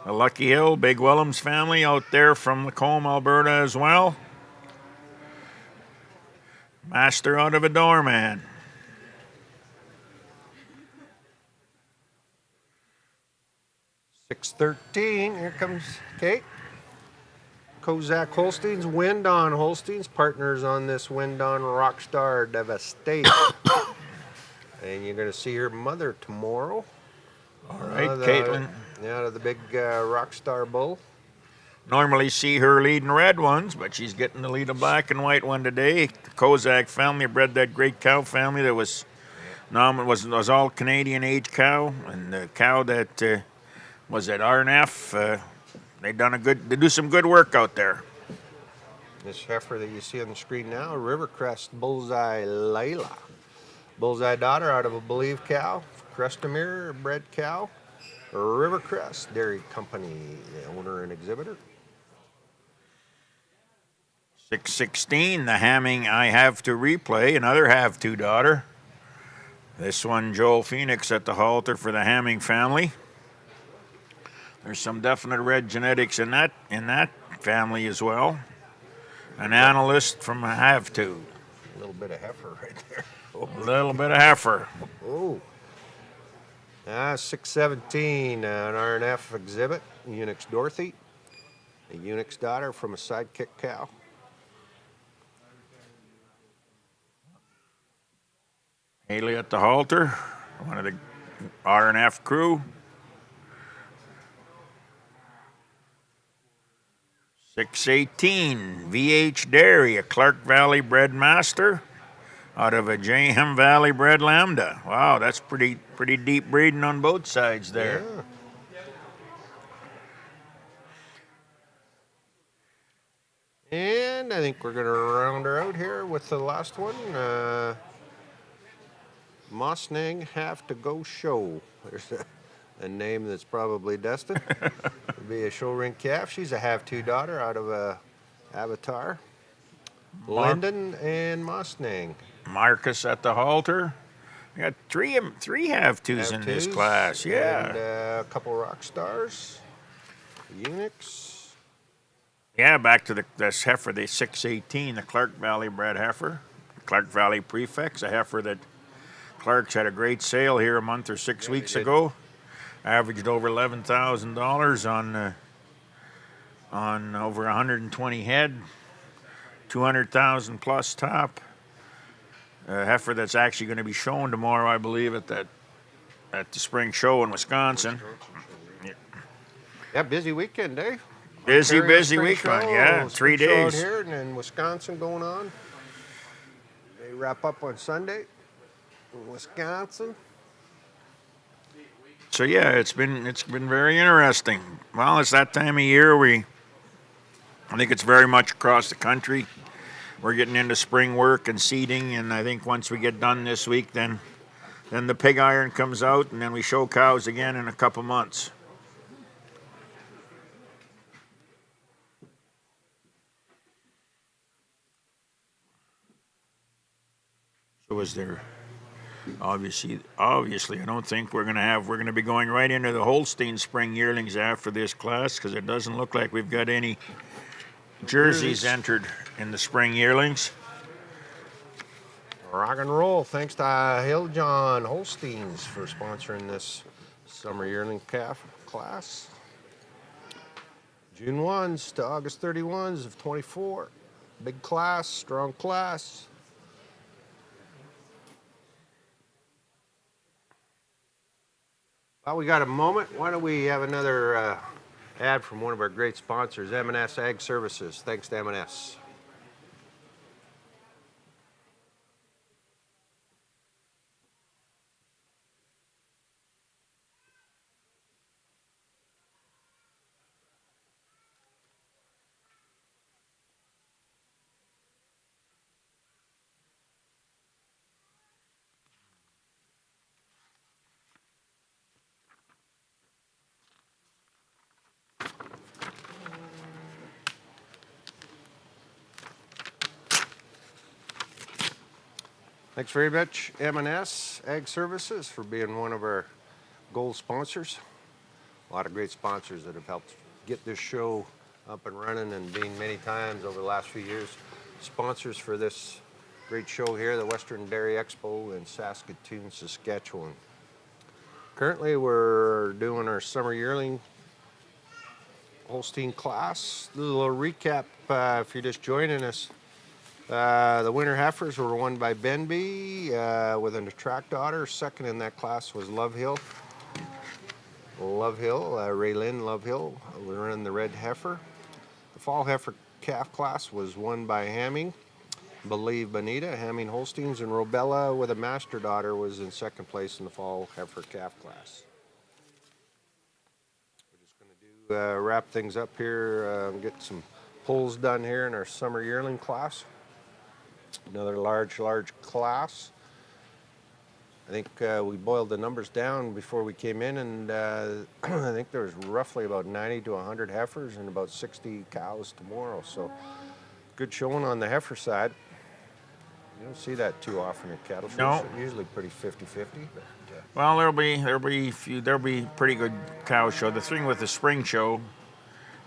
A Lucky Hill, Big Willems family out there from Lacombe, Alberta as well. Master out of a doorman. 613. Here comes Kate. Kozak Holsteins, Wind on Holsteins, partners on this Wind on Rockstar Devastate. And you're going to see her mother tomorrow. All right, Caitlin. Out of the big Rockstar Bull. Normally see her leading red ones, but she's getting to lead a black and white one today. The Kozak family bred that great cow family that was all Canadian age cow, and the cow that was at RNF. They do some good work out there. This heifer that you see on the screen now, Rivercrest Bullseye Layla. Bullseye daughter out of a Believe cow, Crestamere bred cow, Rivercrest Dairy Company, the owner and exhibitor. 616, the Hamming I Have to Replay, another have to daughter. This one, Joel Phoenix at the halter for the Hamming family. There's some definite red genetics in that family as well. An analyst from a have to. A little bit of heifer right there. A little bit of heifer. Oh. 617, an RNF exhibit, Unix Dorothy, a Unix daughter from a Sidekick cow. Haley at the halter, one of the RNF crew. 618, VH Dairy, a Clark Valley bred master out of a Jaham Valley bred Lambda. Wow, that's pretty deep breeding on both sides there. Yeah. And I think we're going to round her out here with the last one. Mosnang Have to Go Show. There's a name that's probably destined to be a show ring calf. She's a have-to daughter out of a Avatar. Linden and Mosnang. Marcus at the halter. We got three have-tos in this class. Yeah. And a couple rock stars. Unix. Yeah, back to this heifer, the 618, the Clark Valley bred heifer. Clark Valley prefix, a heifer that Clark's had a great sale here a month or 6 weeks ago. Averaged over $11,000 on over 120 head, 200,000 plus top. A heifer that's actually going to be shown tomorrow, I believe, at the spring show in Wisconsin. Yeah, busy weekend, eh? Busy Spring weekend, show, yeah, 3 spring show out days. here, and then Wisconsin going on. They wrap up on Sunday in Wisconsin. So yeah, it's been very interesting. Well, it's that time of year I think it's very much across the country. We're getting into spring work and seeding, and I think once we get done this week, then the pig iron comes out, and then we show cows again in a couple months. Was there obviously I don't think we're gonna be going right into the Holstein spring yearlings after this class, because it doesn't look like we've got any jerseys entered in the spring yearlings. Rock and roll. Thanks to Hill John Holsteins for sponsoring this summer yearling calf class. June 1s to August 31s of 24. Big class, strong class. Well, we got a moment. Why don't we have another ad from one of our great sponsors, M&S Ag Services. Thanks to M&S. Thanks very much, M&S Ag Services, for being one of our gold sponsors. A lot of great sponsors that have helped get this show up and running and being many times over the last few years. Sponsors for this great show here, the Western Dairy Expo in Saskatoon, Saskatchewan. Currently, we're doing our summer yearling Holstein class. A little recap if you're just joining us. The winter heifers were won by Benby with an attract daughter. Second in that class was Love Hill. Raylyn Love Hill was running the red heifer. The fall heifer calf class was won by Hamming, Believe Bonita, Hamming Holsteins, and Robella with a master daughter was in second place in the fall heifer calf class. We're just going to wrap things up here, get some pulls done here in our summer yearling class. Another large class. I think we boiled the numbers down before we came in, and I think there was roughly about 90 to 100 heifers and about 60 cows tomorrow. So good showing on the heifer side. You don't see that too often at cattle shows. No. Usually pretty 50-50. Well, there'll be pretty good cow show. The thing with the spring show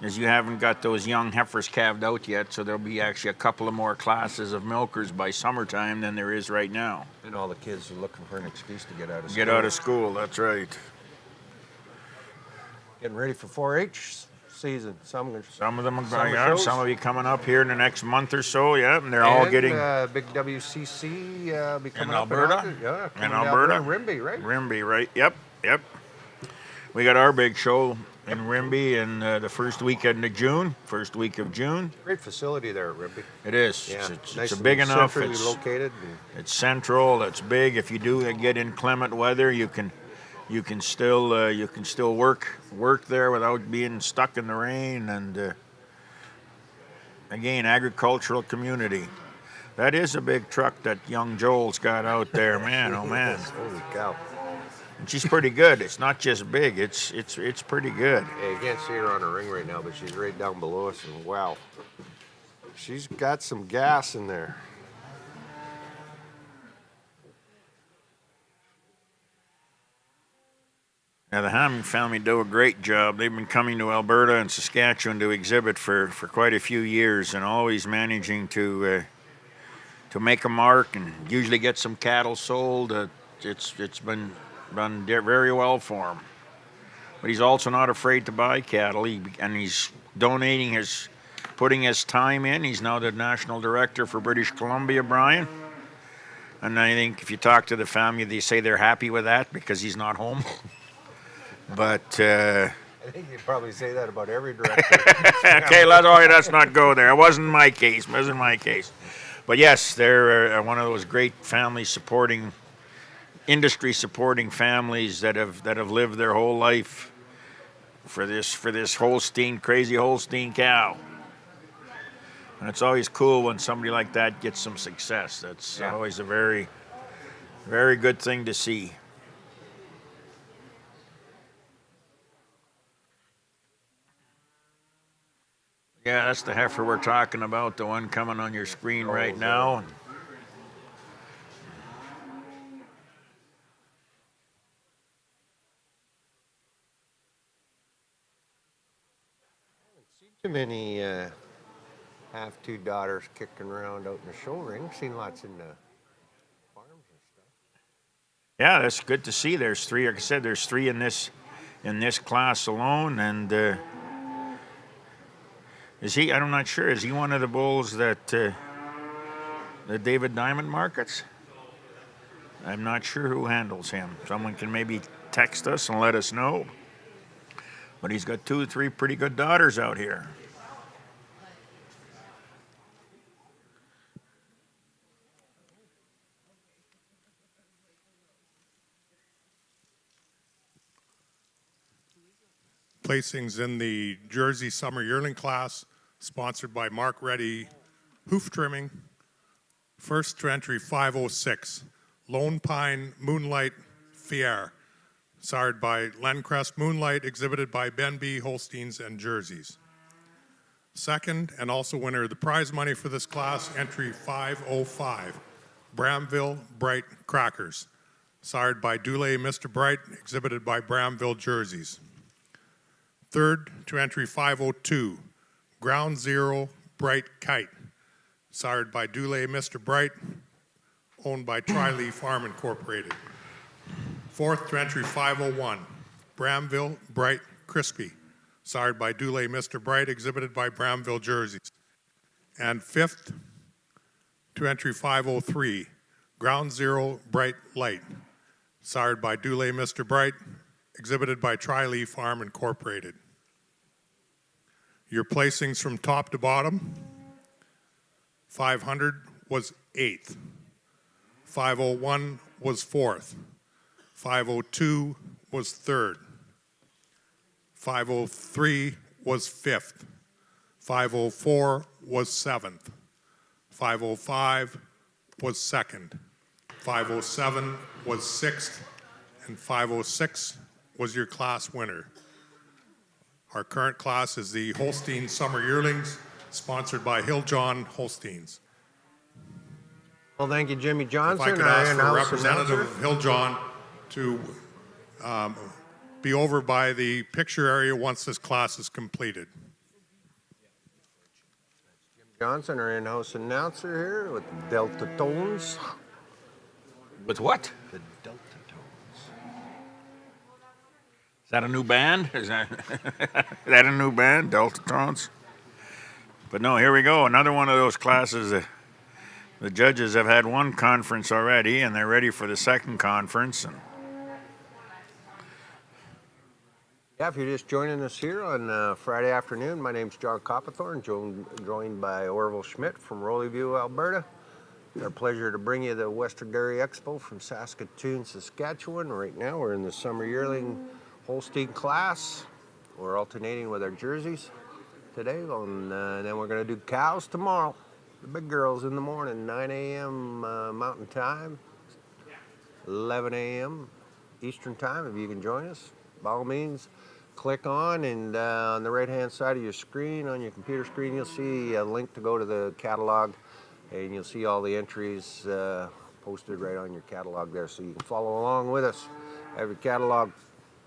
is you haven't got those young heifers calved out yet, so there'll be actually a couple of more classes of milkers by summertime than there is right now. And all the kids are looking for an excuse to get out of school. Get out of school, that's right. Getting ready for 4-H season. Some of them are Some are, some will be coming up here in the next month or so, yeah, and they're all getting... big WCC be coming in up Alberta. In Alberta. Rimby, right? Rimby, right, yep. We got our big show in Rimby in the first week of June. Great facility there at Rimby. It is. Yeah, It's nice big and enough. centrally located. It's central. It's big. If you do get inclement weather, you can still work there without being stuck in the rain. And again, agricultural community. That is a big truck that young Joel's got out there, man. Oh man! Holy cow! And she's pretty good. It's not just big. It's pretty good. Yeah, you can't see her on her ring right now, but she's right down below us, and wow, she's got some gas in there. Now, the Hamming family do a great job. They've been coming to Alberta and Saskatchewan to exhibit for quite a few years, and always managing to make a mark and usually get some cattle sold. It's been run very well for him. But he's also not afraid to buy cattle, and he's putting his time in. He's now the national director for British Columbia, Brian. And I think if you talk to the family, they say they're happy with that because he's not home. But I think you'd probably say that about every director. Okay, let's not go there. It wasn't my case. But yes, they're one of those great industry supporting families that have lived their whole life for this crazy Holstein cow. And it's always cool when somebody like that gets some success. That's always a very, very good thing to see. Yeah, that's the heifer we're talking about, the one coming on your screen right now. Too many have two daughters kicking around out in the show ring. Seen lots in the farms and stuff. Yeah, that's good to see. There's three. Like I said, there's three in this class alone. And is he? I'm not sure. Is he one of the bulls that David Diamond markets? I'm not sure who handles him. Someone can maybe text us and let us know. But he's got 2 or 3 pretty good daughters out here. Placings in the Jersey Summer Yearling class, sponsored by Mark Reddy Hoof Trimming. First to entry 506, Lone Pine Moonlight Fier, sired by Lencrest Moonlight, exhibited by Ben B. Holsteins and Jerseys. Second, and also winner of the prize money for this class, entry 505, Bramville Bright Crackers, sired by Dule Mr. Bright, exhibited by Bramville Jerseys. Third to entry 502, Ground Zero Bright Kite, sired by Dule Mr. Bright, owned by Tri-Lee Farm Incorporated. Fourth to entry 501, Bramville Bright Crispy, sired by Dule Mr. Bright, exhibited by Bramville Jerseys. And fifth to entry 503, Ground Zero Bright Light, sired by Dule Mr. Bright, exhibited by Tri-Lee Farm Incorporated. Your placings from top to bottom: 500 was 8th, 501 was 4th, 502 was 3rd, 503 was 5th, 504 was 7th, 505 was 2nd, 507 was 6th, and 506 was your class winner. Our current class is the Holstein Summer Yearlings, sponsored by Hill-John Holsteins. Well, thank you, Jimmy Johnson. If I could ask for a representative of Hill-John to be over by the picture area once this class is completed. Jim Johnson, our in-house announcer here with the Delta Tones. With what? The Delta Tones. Is that a new band? Is that a new band, Delta Tones? But no, here we go. Another one of those classes. The judges have had one conference already, and they're ready for the second conference. And yeah, if you're just joining us here on Friday afternoon, my name's John Copperthorne, joined by Orville Schmidt from Rollyview, Alberta. It's our pleasure to bring you the Western Dairy Expo from Saskatoon, Saskatchewan. Right now we're in the Summer Yearling Holstein class. We're alternating with our jerseys today, and then we're going to do cows tomorrow. The big girls in the morning, 9 a.m. Mountain Time, 11 a.m. Eastern Time. If you can join us, by all means, click on, and on the right-hand side of your screen, on your computer screen, you'll see a link to go to the catalog, and you'll see all the entries posted right on your catalog there, so you can follow along with us. Have your catalog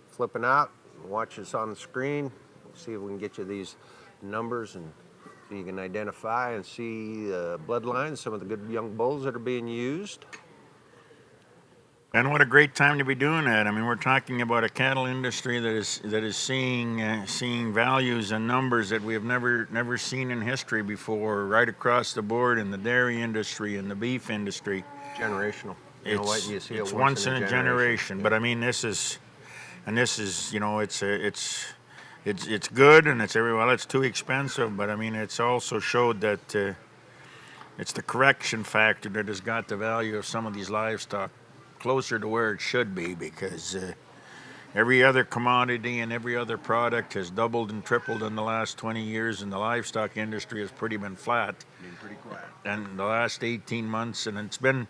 flipping out, watch us on the screen, see if we can get you these numbers, and so you can identify and see bloodlines, some of the good young bulls that are being used. what a great time to be doing that. I mean, we're talking about a cattle industry that is seeing values and numbers that we have never seen in history before, right across the board in the dairy industry and the beef industry. Generational. It's once in a generation. Yeah. But I mean, this is, you know, it's good, and it's too expensive, but I mean, it's also showed that it's the correction factor that has got the value of some of these livestock closer to where it should be, because every other commodity and every other product has doubled and tripled in the last 20 years, and the livestock industry has been flat. Pretty quiet. And the last 18 months, and it's been,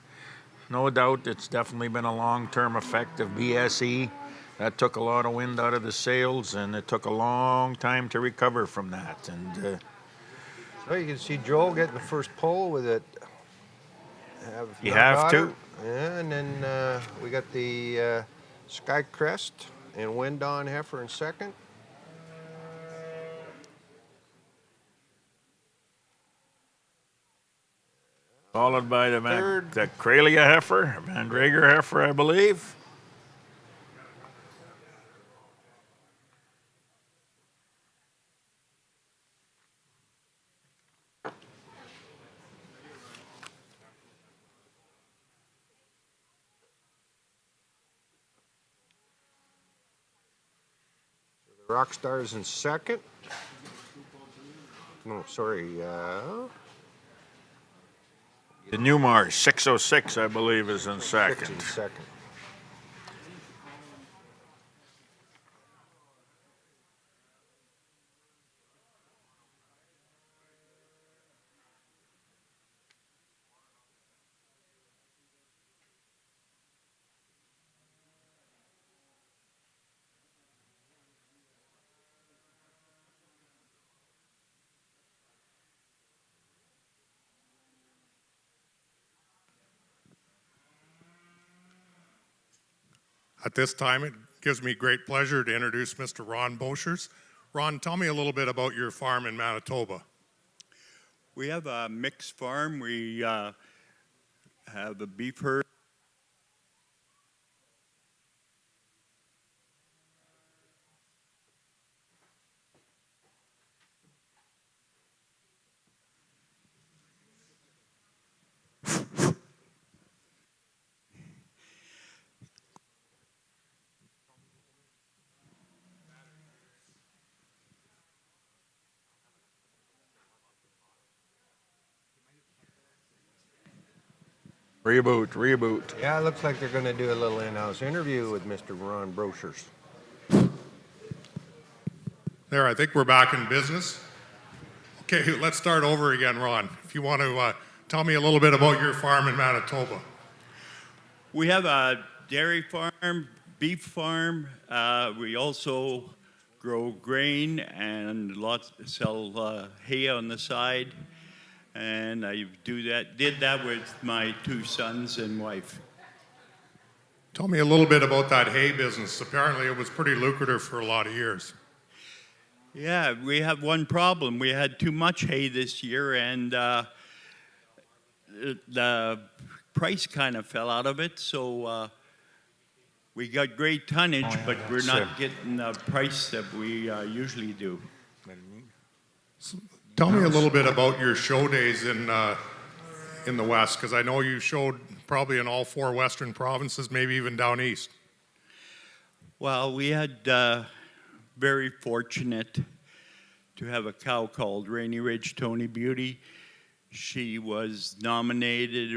no doubt, it's definitely been a long-term effect of BSE. That took a lot of wind out of the sails, and it took a long time to recover from that. And so you can see Joel getting the first pole with it. You have to. Yeah, and then we got the Sky Crest and Wind On Heifer in second. Followed by the Third. the Cralia heifer, Van Drager heifer, I believe. The Rock Stars in second. No, sorry. The Newmar 606, I believe, is in second. In second. At this time, it gives me great pleasure to introduce Mr. Ron Boschers. Ron, tell me a little bit about your farm in Manitoba. We have a mixed farm. We have a beef herd. Reboot. Yeah, it looks like they're going to do a little in-house interview with Mr. Ron Boschers. There, I think we're back in business. Okay, let's start over again, Ron. If you want to tell me a little bit about your farm in Manitoba. We have a dairy farm, beef farm. We also grow grain and sell hay on the side. And I did that with my 2 sons and wife. Tell me a little bit about that hay business. Apparently it was pretty lucrative for a lot of years. Yeah, we have one problem. We had too much hay this year, and the price kind of fell out of it. So we got great tonnage, but we're not getting the price that we usually do. Tell me a little bit about your show days in the West, because I know you showed probably in all 4 Western provinces, maybe even down east. Well, we had very fortunate to have a cow called Rainy Ridge Tony Beauty. She was nominated,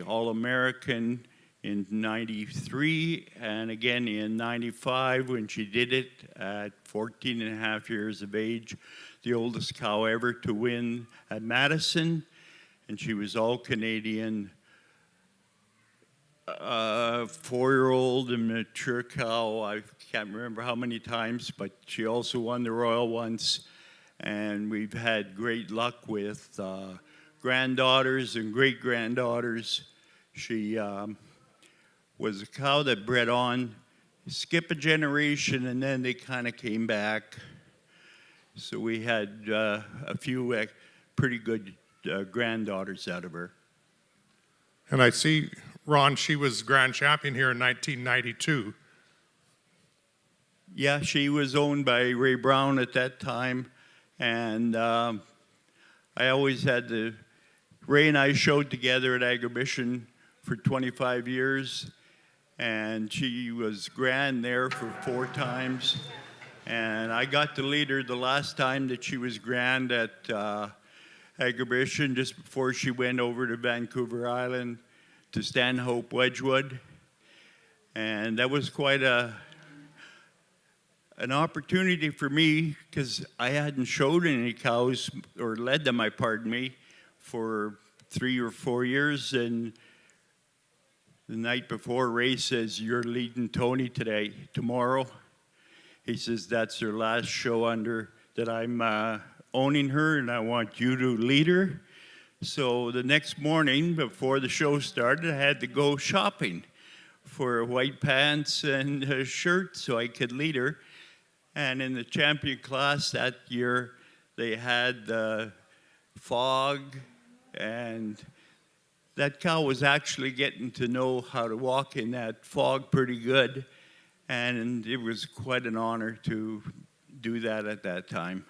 All-American in '93, and again in '95 when she did it at 14 and a half years of age. The oldest cow ever to win at Madison, and she was all Canadian, 4-year-old and mature cow. I can't remember how many times, but she also won the Royal once, and we've had great luck with granddaughters and great-granddaughters. She was a cow that bred on, skip a generation, and then they kind of came back. So we had a few pretty good granddaughters out of her. And I see, Ron, she was grand champion here in 1992. Yeah, she was owned by Ray Brown at that time. And I always had Ray and I showed together at Agribition for 25 years. And she was grand there for 4 times. And I got to lead her the last time that she was grand at Agribition, just before she went over to Vancouver Island to Stanhope Wedgwood. And that was quite an opportunity for me, because I hadn't showed any cows, or led them, for 3 or 4 years. And the night before, Ray says, "You're leading Tony tomorrow." He says, "That's her last show that I'm owning her, and I want you to lead her." So the next morning, before the show started, I had to go shopping for white pants and a shirt so I could lead her. And in the champion class that year, they had the fog And that cow was actually getting to know how to walk in that fog pretty good, and it was quite an honor to do that at that time.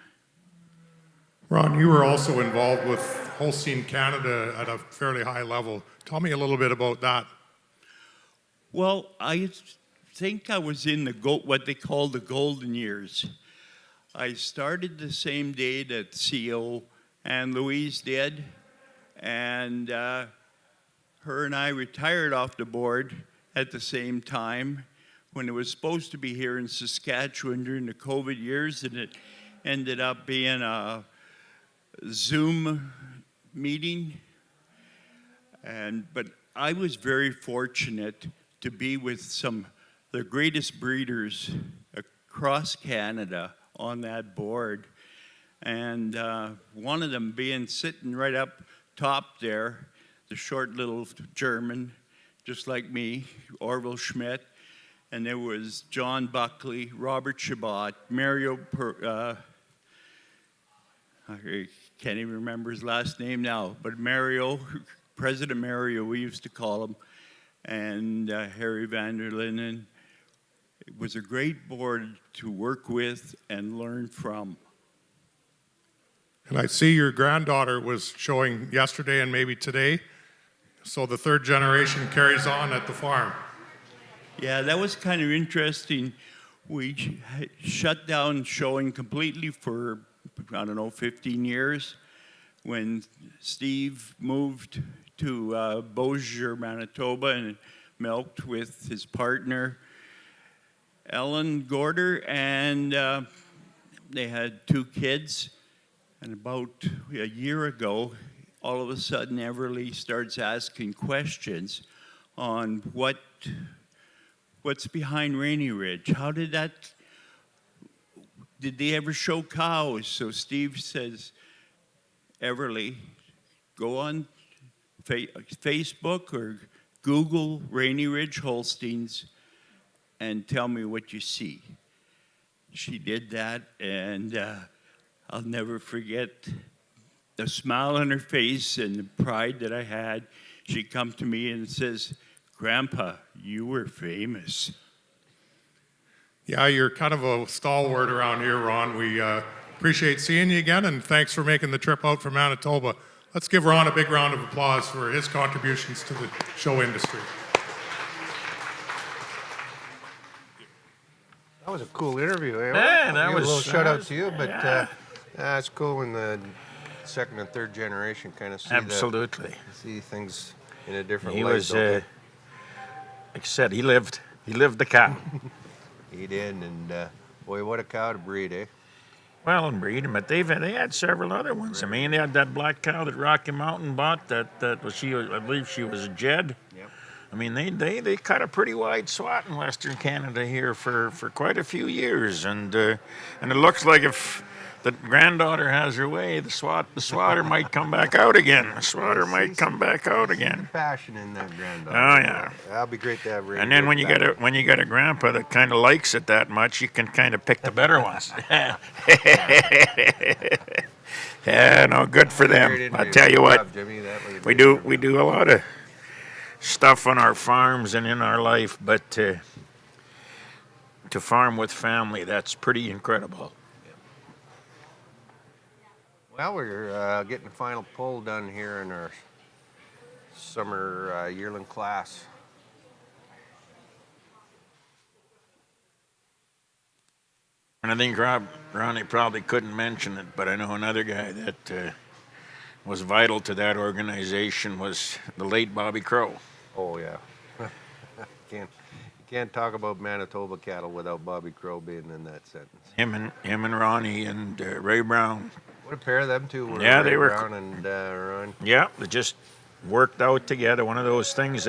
Ron, you were also involved with Holstein Canada at a fairly high level. Tell me a little bit about that. Well, I think I was in what they call the golden years. I started the same day that CO and Louise did, and her and I retired off the board at the same time when it was supposed to be here in Saskatchewan during the COVID years, and it ended up being a Zoom meeting. But I was very fortunate to be with the greatest breeders across Canada on that board. And one of them being sitting right up top there, the short little German, just like me, Orville Schmidt. And there was John Buckley, Robert Chabot, Mario, I can't even remember his last name now, but Mario, President Mario, we used to call him, and Harry van der Linden. It was a great board to work with and learn from. And I see your granddaughter was showing yesterday and maybe today. So the third generation carries on at the farm. Yeah, that was kind of interesting. We shut down showing completely for, 15 years. When Steve moved to Beausejour, Manitoba, and milked with his partner, Ellen Gorder, and they had 2 kids. And about a year ago, all of a sudden, Everly starts asking questions on what's behind Rainy Ridge. Did they ever show cows? So Steve says, Everly, go on Facebook or Google Rainy Ridge Holsteins and tell me what you see. She did that, and I'll never forget the smile on her face and the pride that I had. She come to me and says, Grandpa, you were famous. Yeah, you're kind of a stalwart around here, Ron. We appreciate seeing you again, and thanks for making the trip out from Manitoba. Let's give Ron a big round of applause for his contributions to the show industry. That was a cool interview, eh? Yeah, that was a little shout out to you, but yeah. it's cool when the second and third generation kind of see Absolutely. see things in a different He light. was, like I said, he lived the cow. He did, and boy, what a cow to breed, eh? Well, and breed him, but they had several other ones. I mean, they had that black cow that Rocky Mountain bought. That was I believe she was a Jed. Yep. I mean, they cut a pretty wide swath in Western Canada here for quite a few years, and it looks like if the granddaughter has her way, the swatter might come back out again. The swatter might come back out again. Passion in that granddaughter. Oh yeah. That'll be great to have. And then when you got a grandpa that kind of likes it that much, you can kind of pick the better ones. Yeah, no, good for them. I tell you what, we do a lot of stuff on our farms and in our life, but to farm with family, that's pretty incredible. Well, we're getting the final pull done here in our summer yearling class. And I think Ronnie probably couldn't mention it, but I know another guy that was vital to that organization was the late Bobby Crow. Oh yeah, you can't talk about Manitoba cattle without Bobby Crow being in that sentence. Him and Ronnie and Ray Brown. What a pair of them two were. Yeah, Ray they were. Brown and Ron. Yeah, they just worked out together. One of those things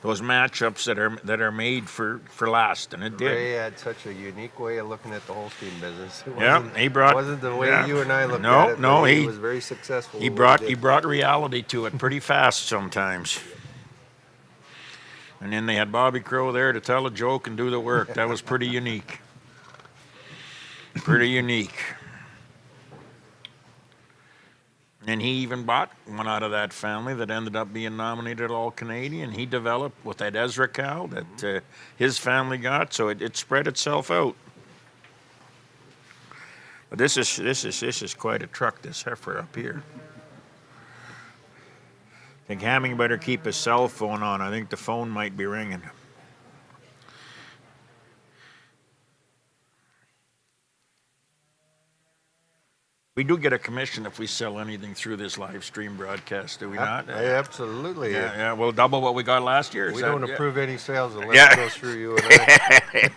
those matchups that are made for last, and it did. Ray had such a unique way of looking at the Holstein business. It wasn't the way you and I looked at it. No, he was very successful. He brought reality to it pretty fast sometimes. And then they had Bobby Crow there to tell a joke and do the work. That was pretty unique. Pretty unique. And he even bought one out of that family that ended up being nominated All-Canadian. He developed with that Ezra cow that his family got, so it spread itself out. But this is quite a truck, this heifer up here. I think Hamming better keep his cell phone on. I think the phone might be ringing. We do get a commission if we sell anything through this live stream broadcast, do we not? Absolutely. Yeah, we'll double what we got last year. We don't approve any sales unless Yeah. it goes through you and I.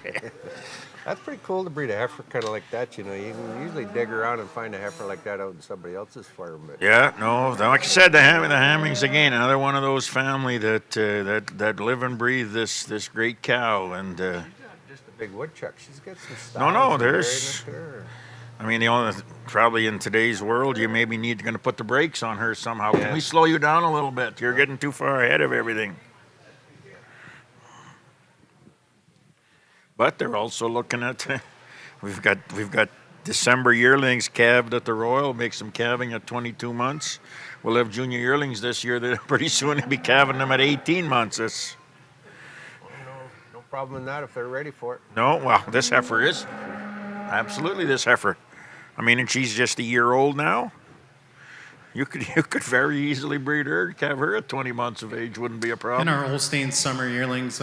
That's pretty cool to breed a heifer kind of like that, you know. You can usually dig around and find a heifer like that out in somebody else's farm. But Yeah, no, like I said, the Hammings again, another one of those family that live and breathe this great cow. And just a big woodchuck. She's got some style. no, there's. I mean, the only probably in today's world, you maybe need to put the brakes on her somehow. Yeah. Can we slow you down a little bit? You're getting too far ahead of everything. But they're also looking at we've got December yearlings calved at the Royal, makes them calving at 22 months. We'll have junior yearlings this year that pretty soon will be calving them at 18 months. No problem in that if they're ready for it. No, well, this heifer is. Absolutely, this heifer. I mean, and she's just a year old now. You could very easily breed her, calve her at 20 months of age, wouldn't be a problem. And our Holstein summer yearlings,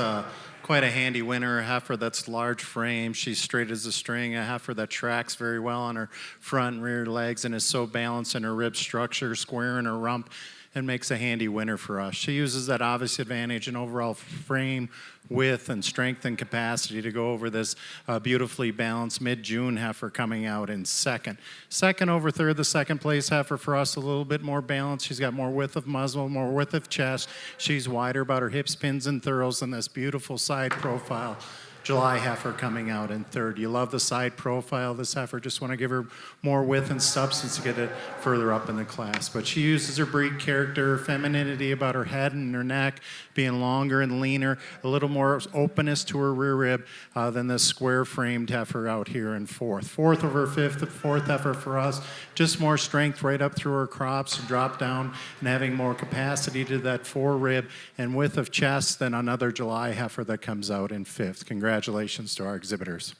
quite a handy winner. A heifer that's large frame. She's straight as a string. A heifer that tracks very well on her front and rear legs and is so balanced in her rib structure, square in her rump, and makes a handy winner for us. She uses that obvious advantage in overall frame, width, and strength and capacity to go over this beautifully balanced mid-June heifer coming out in second. Second over third, the second place heifer for us, a little bit more balanced. She's got more width of muzzle, more width of chest. She's wider about her hips, pins, and thurls than this beautiful side profile July heifer coming out in third. You love the side profile of this heifer, just want to give her more width and substance to get it further up in the class. But she uses her breed character, femininity about her head and her neck, being longer and leaner, a little more openness to her rear rib than this square-framed heifer out here in fourth. Fourth over fifth, the fourth heifer for us, just more strength right up through her crops, drop down, and having more capacity to that fore-rib and width of chest than another July heifer that comes out in fifth. Congratulations to our exhibitors.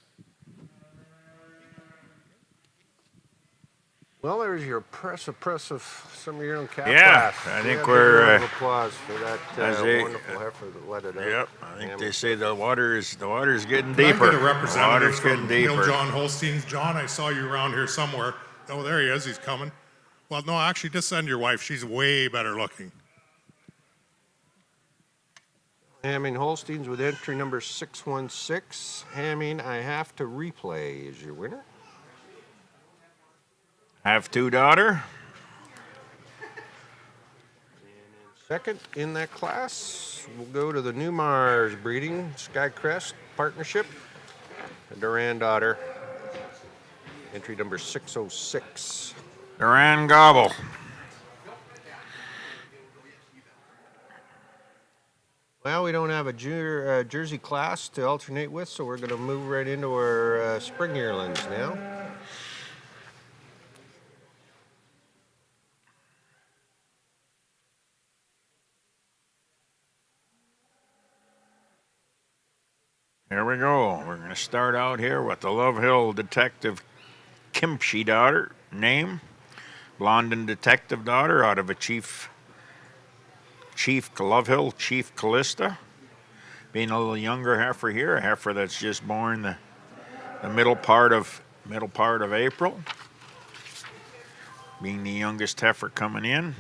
Well, there's your impressive summer yearling calf Yeah, class. I think Give we're, a round of applause for that wonderful heifer that let it out. Yep, I think they say the water is getting Can I deeper. get a representative Water's from getting Bill deeper. John Holstein? John, I saw you around here somewhere. Oh, there he is. He's coming. Well, no, actually, just send your wife. She's way better looking. Hamming Holsteins with entry number 616. Hamming, I have to replay is your winner. Have to, daughter. Second in that class, we'll go to the New Mars Breeding Skycrest Partnership. Duran daughter, entry number 606. Duran Gobble. Well, we don't have a Jersey class to alternate with, so we're going to move right into our spring yearlings now. Here we go. We're going to start out here with the Love Hill Detective Kimchi daughter name. Blondin Detective daughter out of a Chief Love Hill, Chief Callista. Being a little younger heifer here, a heifer that's just born the middle part of April. Being the youngest heifer coming in.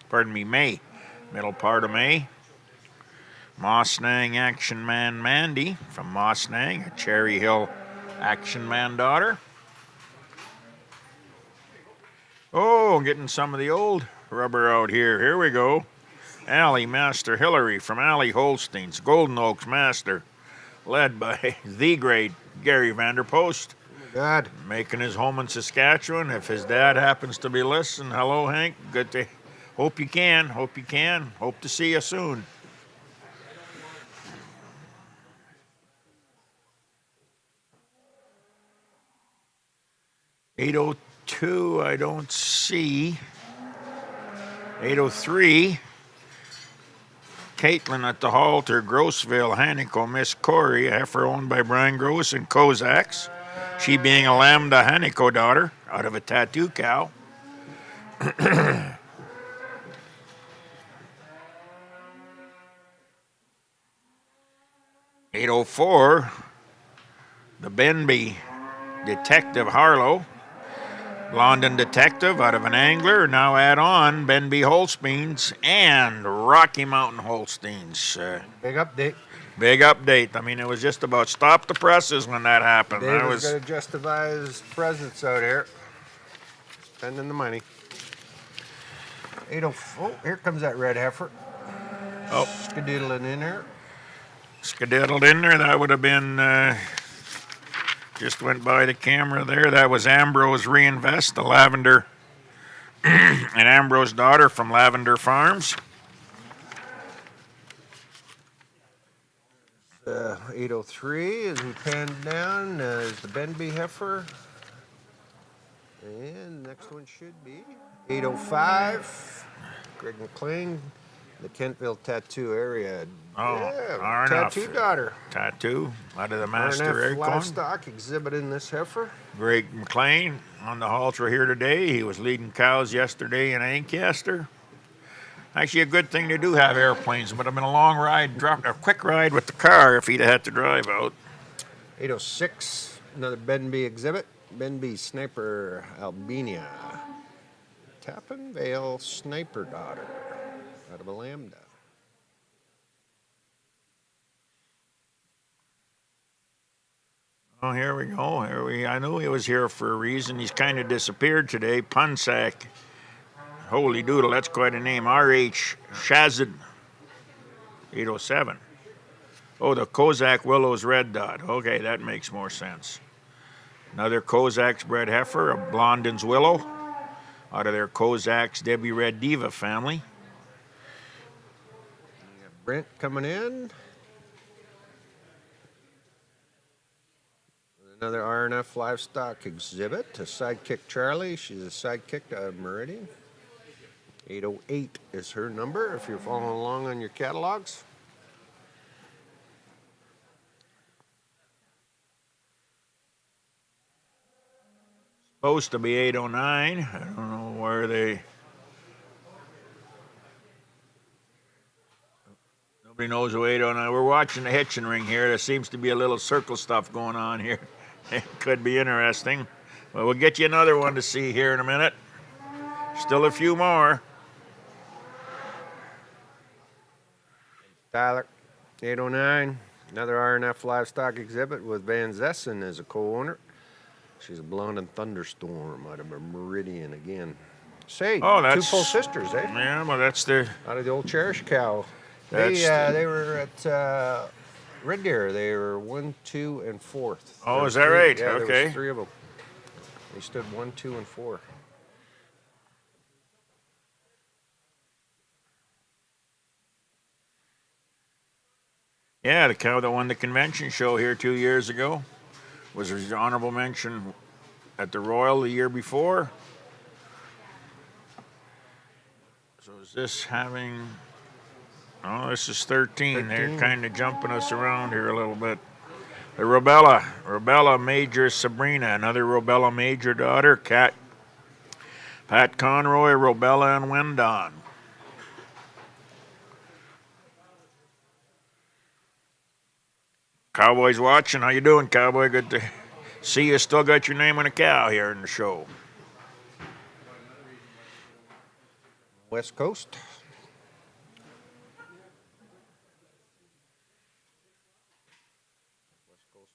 Pardon me, May. Middle part of May. Mossnang Action Man Mandy from Mossnang, a Cherry Hill Action Man daughter. Oh, getting some of the old rubber out here. Here we go. Alley Master Hillary from Alley Holsteins, Golden Oaks Master, led by the great Gary Vanderpost. God. Making his home in Saskatchewan. If his dad happens to be listening, hello, Hank. Good to, hope you can. Hope to see you soon. 802, I don't see. 803. Caitlin at the halter, Grossville, Hanico, Miss Corey, a heifer owned by Brian Gross and Kozaks. She being a Lambda Hanico daughter out of a tattoo cow. 804, the Benby Detective Harlow. London Detective out of an angler. Now add on Benby Holsteins and Rocky Mountain Holsteins. Big update. Big update. I mean, it was just about stop the presses when that happened. David's got to justify his presence out here. Spending the money. 804. Oh, here comes that red heifer. Oh. Skedoodling in there. Skedaddled in there. That would have been, just went by the camera there. That was Ambrose Reinvest, the Lavender, and Ambrose daughter from Lavender Farms. 803 as we pan down is the Benby heifer. And next one should be 805. Greg McLean, the Kentville tattoo area. Oh, yeah, tattoo daughter. Tattoo out of the Master RNF Aircon. livestock exhibiting this heifer. Greg McLean on the halter here today. He was leading cows yesterday in Ancaster. Actually, a good thing to do have airplanes. It would have been a long ride, a quick ride with the car if he'd had to drive out. 806, another Benby exhibit. Benby Sniper Albania. Tappan Vale Sniper daughter out of a Lambda. Oh, here we go. I knew he was here for a reason. He's kind of disappeared today. Punsack. Holy doodle, that's quite a name. R.H. Shazid. 807. Oh, the Kozak Willows Red Dot. Okay, that makes more sense. Another Kozak's bred heifer, a Blondin's Willow, out of their Kozak's Debbie Red Diva family. Brent coming in. Another RNF livestock exhibit, a Sidekick Charlie. She's a sidekick to Meridian. 808 is her number if you're following along on your catalogs. Supposed to be 809. I don't know where they... Nobody knows who 809. We're watching the hitching ring here. There seems to be a little circle stuff going on here. It could be interesting. Well, we'll get you another one to see here in a minute. Still a few more. Tyler, 809. Another RNF livestock exhibit with Van Zessen as a co-owner. She's a Blonde and Thunderstorm out of a Meridian again. Say, two full sisters, eh? Yeah, well, that's the... Out of the old Cherish cow. They were at Red Deer. They were 1, 2, and 4th. Oh, is that right? Yeah, okay. there was 3 of them. They stood 1, 2, and 4. Yeah, the cow that won the convention show here 2 years ago was an honorable mention at the Royal the year before. So is this having... Oh, this is 13. They're kind of jumping us around here a little bit. The Robella Major Sabrina, another Robella Major daughter, Pat Conroy, Robella, and Wendon. Cowboys watching. How you doing, Cowboy? Good to see you. Still got your name on a cow here in the show. West Coast.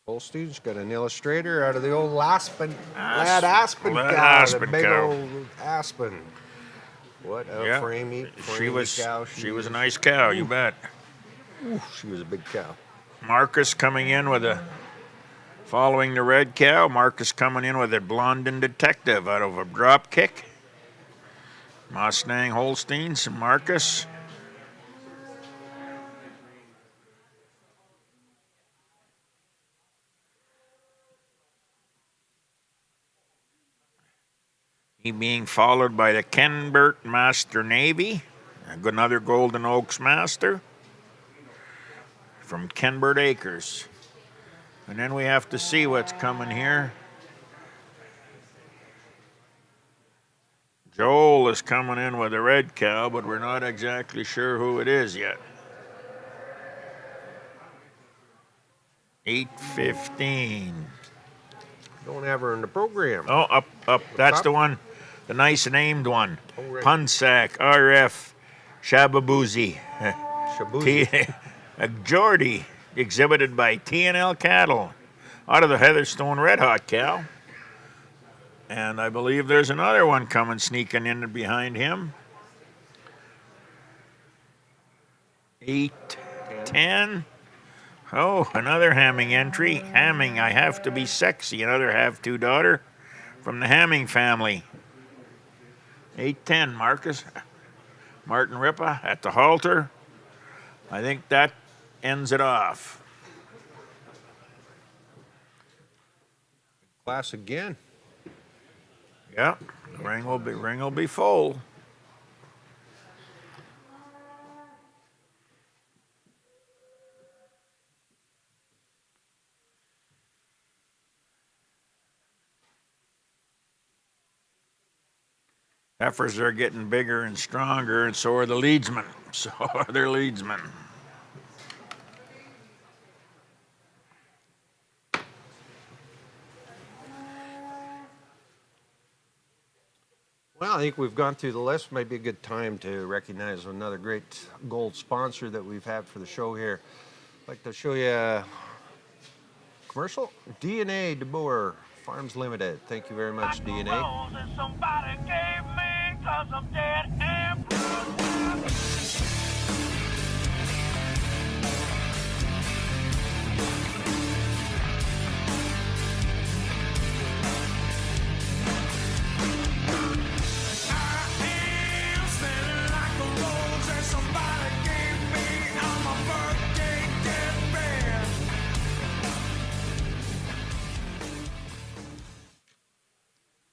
Holstein's got an illustrator out of the old Aspen cow, the big old Aspen. What a framey cow she was a nice cow, you bet. Ooh, she was a big cow. Marcus coming in with following the red cow. Marcus coming in with a Blondin Detective out of a drop kick. Mustang Holsteins and Marcus. being followed by the Kenbert Master Navy, another Golden Oaks Master from Kenbert Acres. And then we have to see what's coming here. Joel is coming in with a red cow, but we're not exactly sure who it is yet. 8:15. Don't have her in the program. Oh, up. That's the one, the nice named one. Oh, right. Punsac RF Shababuzi. Shabuzi. A Geordie exhibited by T&L Cattle out of the Heatherstone Red Hot cow. And I believe there's another one coming sneaking in behind him. 8:10. Oh, another Hamming entry. Hamming, I have to be sexy. Another have-to daughter from the Hamming family. 8:10, Marcus. Martin Ripa at the halter. I think that ends it off. Class again. Yeah, the ring will be full. Heifers are getting bigger and stronger, and so are the leadsmen. So are their leadsmen. Well, I think we've gone through the list. Maybe a good time to recognize another great gold sponsor that we've had for the show here. I'd like to show you a commercial. DNA de Boer Farms Limited. Thank you very much, DNA.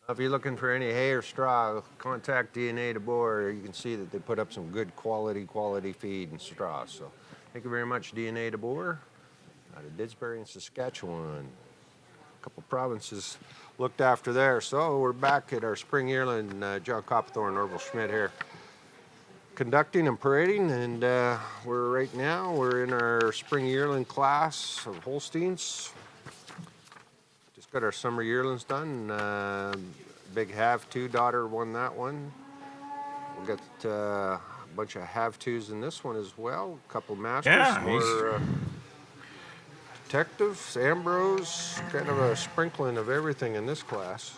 If you're looking for any hay or straw, contact DNA de Boer. You can see that they put up some good quality feed and straw. So thank you very much, DNA de Boer, out of Didsbury in Saskatchewan. A couple provinces looked after there. So we're back at our spring yearling. John Copthorne, Orville Schmidt here, conducting and parading. And we're in our spring yearling class of Holsteins. Got our summer yearlings done. Big have-to daughter won that one. We've got a bunch of have-tos in this one as well. A couple masters. Yeah, More detectives, Ambrose, kind of a sprinkling of everything in this class.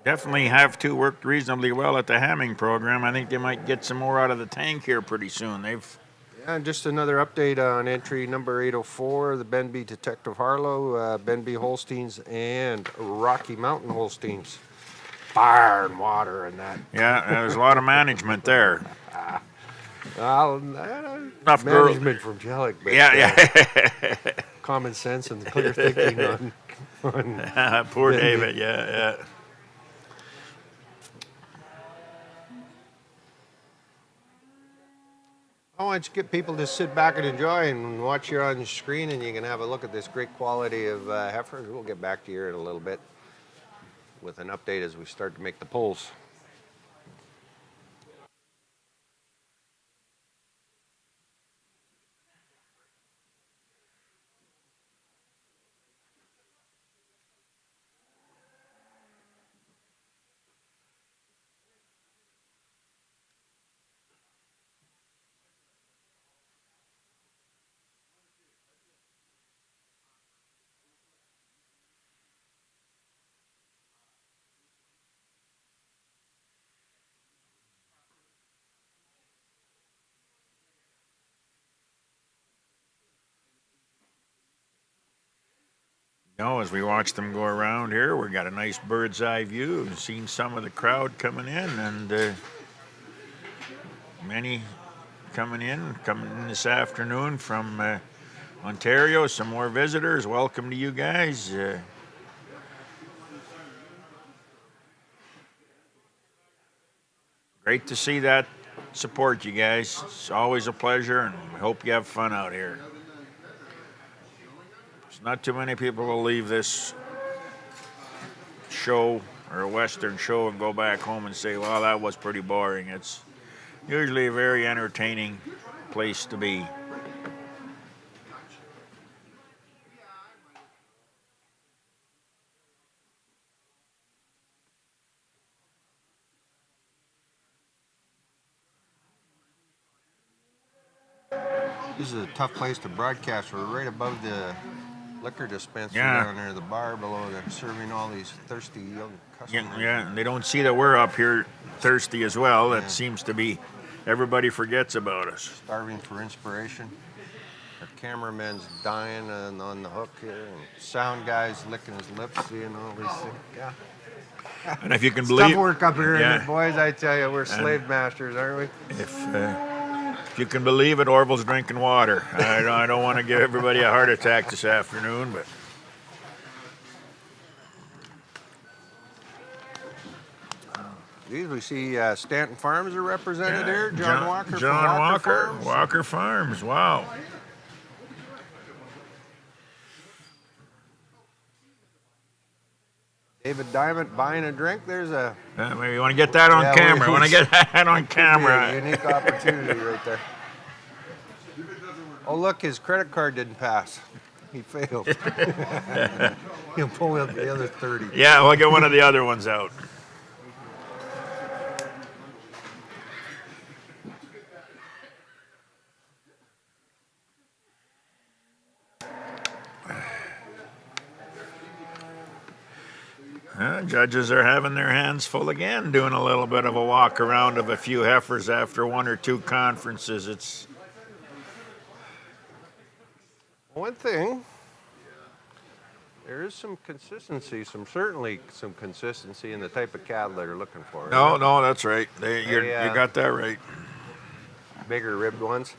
Definitely have-to worked reasonably well at the Hamming program. I think they might get some more out of the tank here pretty soon. And just another update on entry number 804, the Benby Detective Harlow, Benby Holsteins, and Rocky Mountain Holsteins. Fire and water and that. Yeah, there's a lot of management there. Enough management from Jellic, but yeah. Common sense and clear thinking on Poor Benby. David, yeah. I want you to get people to sit back and enjoy and watch you on your screen, and you can have a look at this great quality of heifers. We'll get back to you in a little bit with an update as we start to make the polls. As we watch them go around here, we got a nice bird's eye view. We've seen some of the crowd coming in, and many coming in this afternoon from Ontario. Some more visitors. Welcome to you guys. great to see that support, you guys. It's always a pleasure, and we hope you have fun out here. There's not too many people will leave this show or a Western show and go back home and say, well, that was pretty boring. It's usually a very entertaining place to be. This is a tough place to broadcast. We're right above the liquor dispenser Yeah. down there, the bar below. They're serving all these thirsty young customers. Yeah, and they don't see that we're up here thirsty as well. That seems to be, everybody forgets about us. Starving for inspiration. Our cameraman's dying on the hook here, and sound guy's licking his lips, seeing all these things. Yeah. And if you can It's believe, tough work up here, Yeah. isn't it, boys? I tell you, we're slave masters, aren't we? if you can believe it, Orville's drinking water. I don't want to give everybody a heart attack this afternoon, but Geez, we see Stanton Farms are represented here. John Walker from John Walker Farms. Walker Farms. Wow. David Diamond buying a drink. There's a Maybe you want to get that on camera. Want to get that on camera. unique opportunity right there. Oh, look, his credit card didn't pass. He failed. He'll pull out the other 30. Yeah, we'll get one of the other ones out. Judges are having their hands full again, doing a little bit of a walk around of a few heifers after one or two conferences. It's One thing, there is some consistency, certainly some consistency in the type of cattle that are looking for. no, that's right. You got that right. Bigger ribbed ones.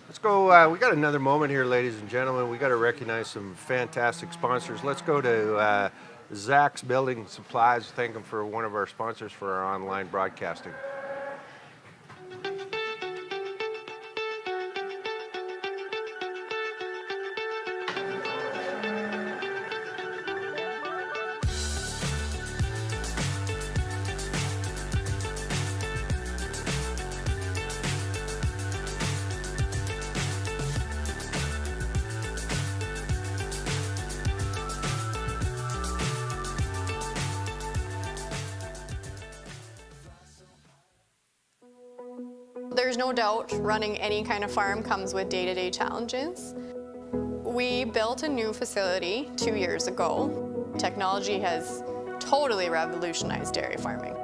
Let's go. We got another moment here, ladies and gentlemen. We got to recognize some fantastic sponsors. Let's go to Zach's Building Supplies. Thank them for one of our sponsors for our online broadcasting. There's no doubt running any kind of farm comes with day-to-day challenges. We built a new facility 2 years ago. Technology has totally revolutionized dairy farming.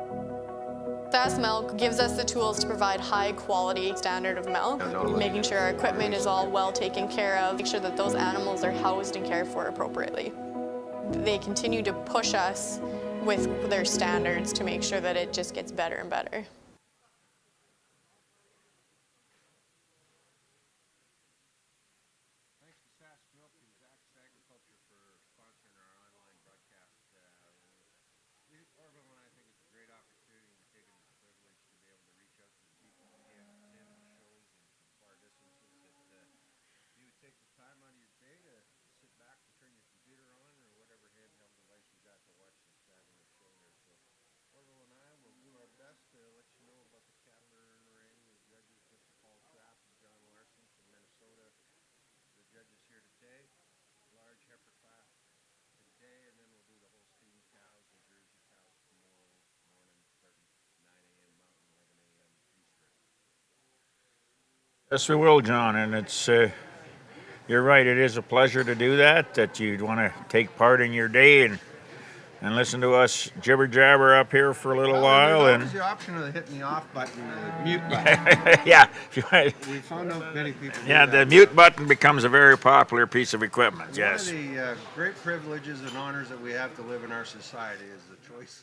SAS Milk gives us the tools to provide high quality standard of milk, making sure our equipment is all well taken care of, make sure that those animals are housed and cared for appropriately. They continue to push us with their standards to make sure that it just gets better and better. Yes, we will, John, and it's, you're right, it is a pleasure to do that you'd want to take part in your day and listen to us jibber-jabber up here for a little while. There's And always the option of hitting the off button, the mute button. yeah, We found out many people do yeah, that. the mute button becomes a very popular piece of equipment, yes. One of the great privileges and honors that we have to live in our society is the choice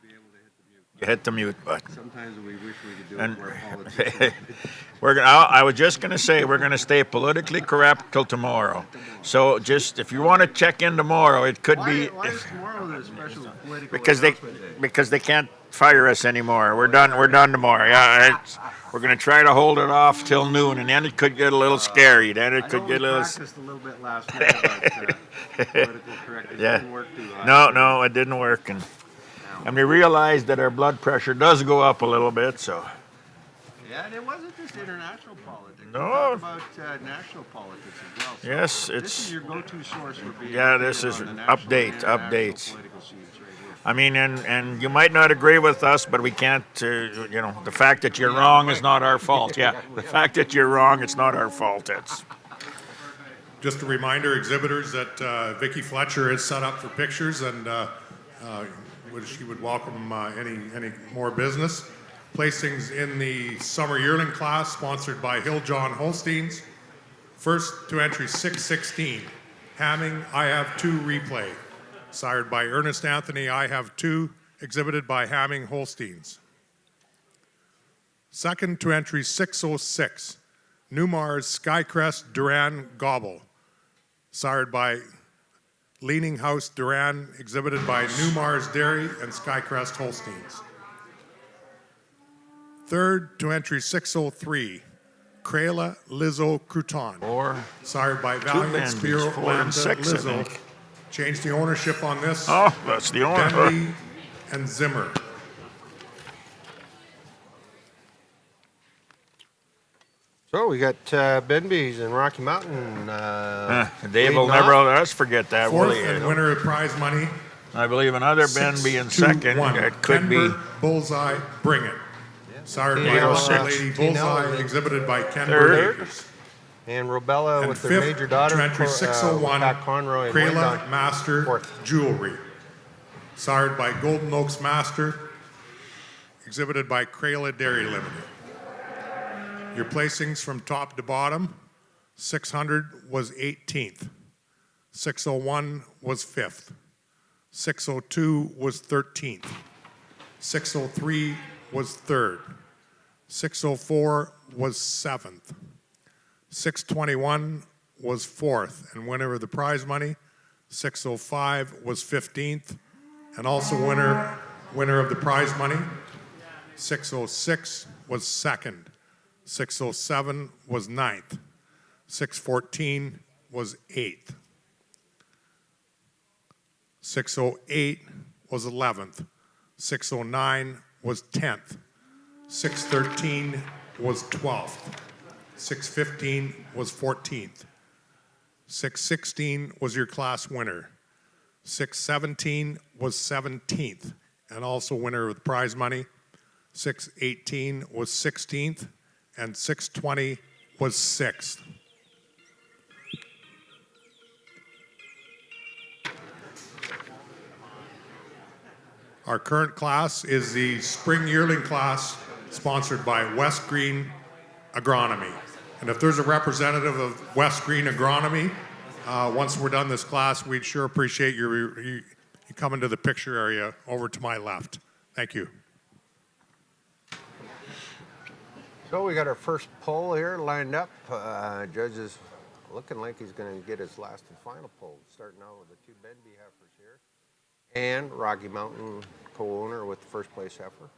to be able to hit the mute button. You hit the mute button. Sometimes we wish we could do And it for our politicians. I was just going to say we're going to stay politically correct till tomorrow. So just if you want to check in tomorrow, it could be Why is tomorrow the special political because announcement day? they can't fire us anymore. We're done. We're done tomorrow. Yeah, we're going to try to hold it off till noon, and then it could get a little scary. Then it could get a little. Practiced a little bit last night, but political correctness didn't work too well. No, it didn't work, and we realized that our blood pressure does go up a little bit. So. Yeah, and it wasn't just international politics. No. We talked about national politics as well. So Yes, this is your go-to source for being. Yeah, this is on the national and updates. international political scenes right here. I mean, and you might not agree with us, but we can't, the fact that you're wrong is not our fault. Yeah, the fact that you're wrong, it's not our fault. It's Just a reminder, exhibitors, that Vicki Fletcher is set up for pictures, and she would welcome any more business. Placings in the summer yearling class, sponsored by Hill John Holsteins. First to entry 616, Hamming, I Have Two replay. Sired by Ernest Anthony, I Have Two, exhibited by Hamming Holsteins. Second to entry 606, Newmar's Skycrest Duran Gobble. Sired by Leaning House Duran, exhibited by Newmar's Dairy and Skycrest Holsteins. Third to entry 603, Crayla Lizzo Crouton. or Sired by two Valiant Benbys, Spiro 4 and Lambda 6, I Lizzo. think. Changed the ownership on this. Oh, that's the owner. Benby and Zimmer. So we got Benby's and Rocky Mountain. Dave will leading never off. let us forget that, Fourth will he? and winner of prize money. I believe another Benby in second. 6-2-1. It could be. Denver Bullseye, Bring It. Sired by Yeah, Lucky well, Lady Tina Bullseye, was exhibited by Ken third. Burgers. And Robella And with their fifth major daughter, to entry 601, Pat Conroy and Crayla Wendell. Master Fourth. Jewelry. Sired by Golden Oaks Master, exhibited by Crayla Dairy Limited. Your placings from top to bottom, 600 was 18th, 601 was 5th, 602 was 13th, 603 was 3rd, 604 was 7th, 621 was 4th, and winner of the prize money, 605 was 15th, and also winner of the prize money, 606 was 2nd, 607 was 9th, 614 was 8th, 608 was 11th, 609 was 10th, 613 was 12th, 615 was 14th, 616 was your class winner, 617 was 17th, and also winner of the prize money, 618 was 16th, and 620 was 6th. Our current class is the spring yearling class sponsored by West Green Agronomy. And if there's a representative of West Green Agronomy, once we're done this class, we'd sure appreciate you coming to the picture area over to my left. Thank you. So we got our first poll here lined up. Judge is looking like he's going to get his last and final poll, starting out with the two Benby heifers here, and Rocky Mountain co-owner with the first place heifer.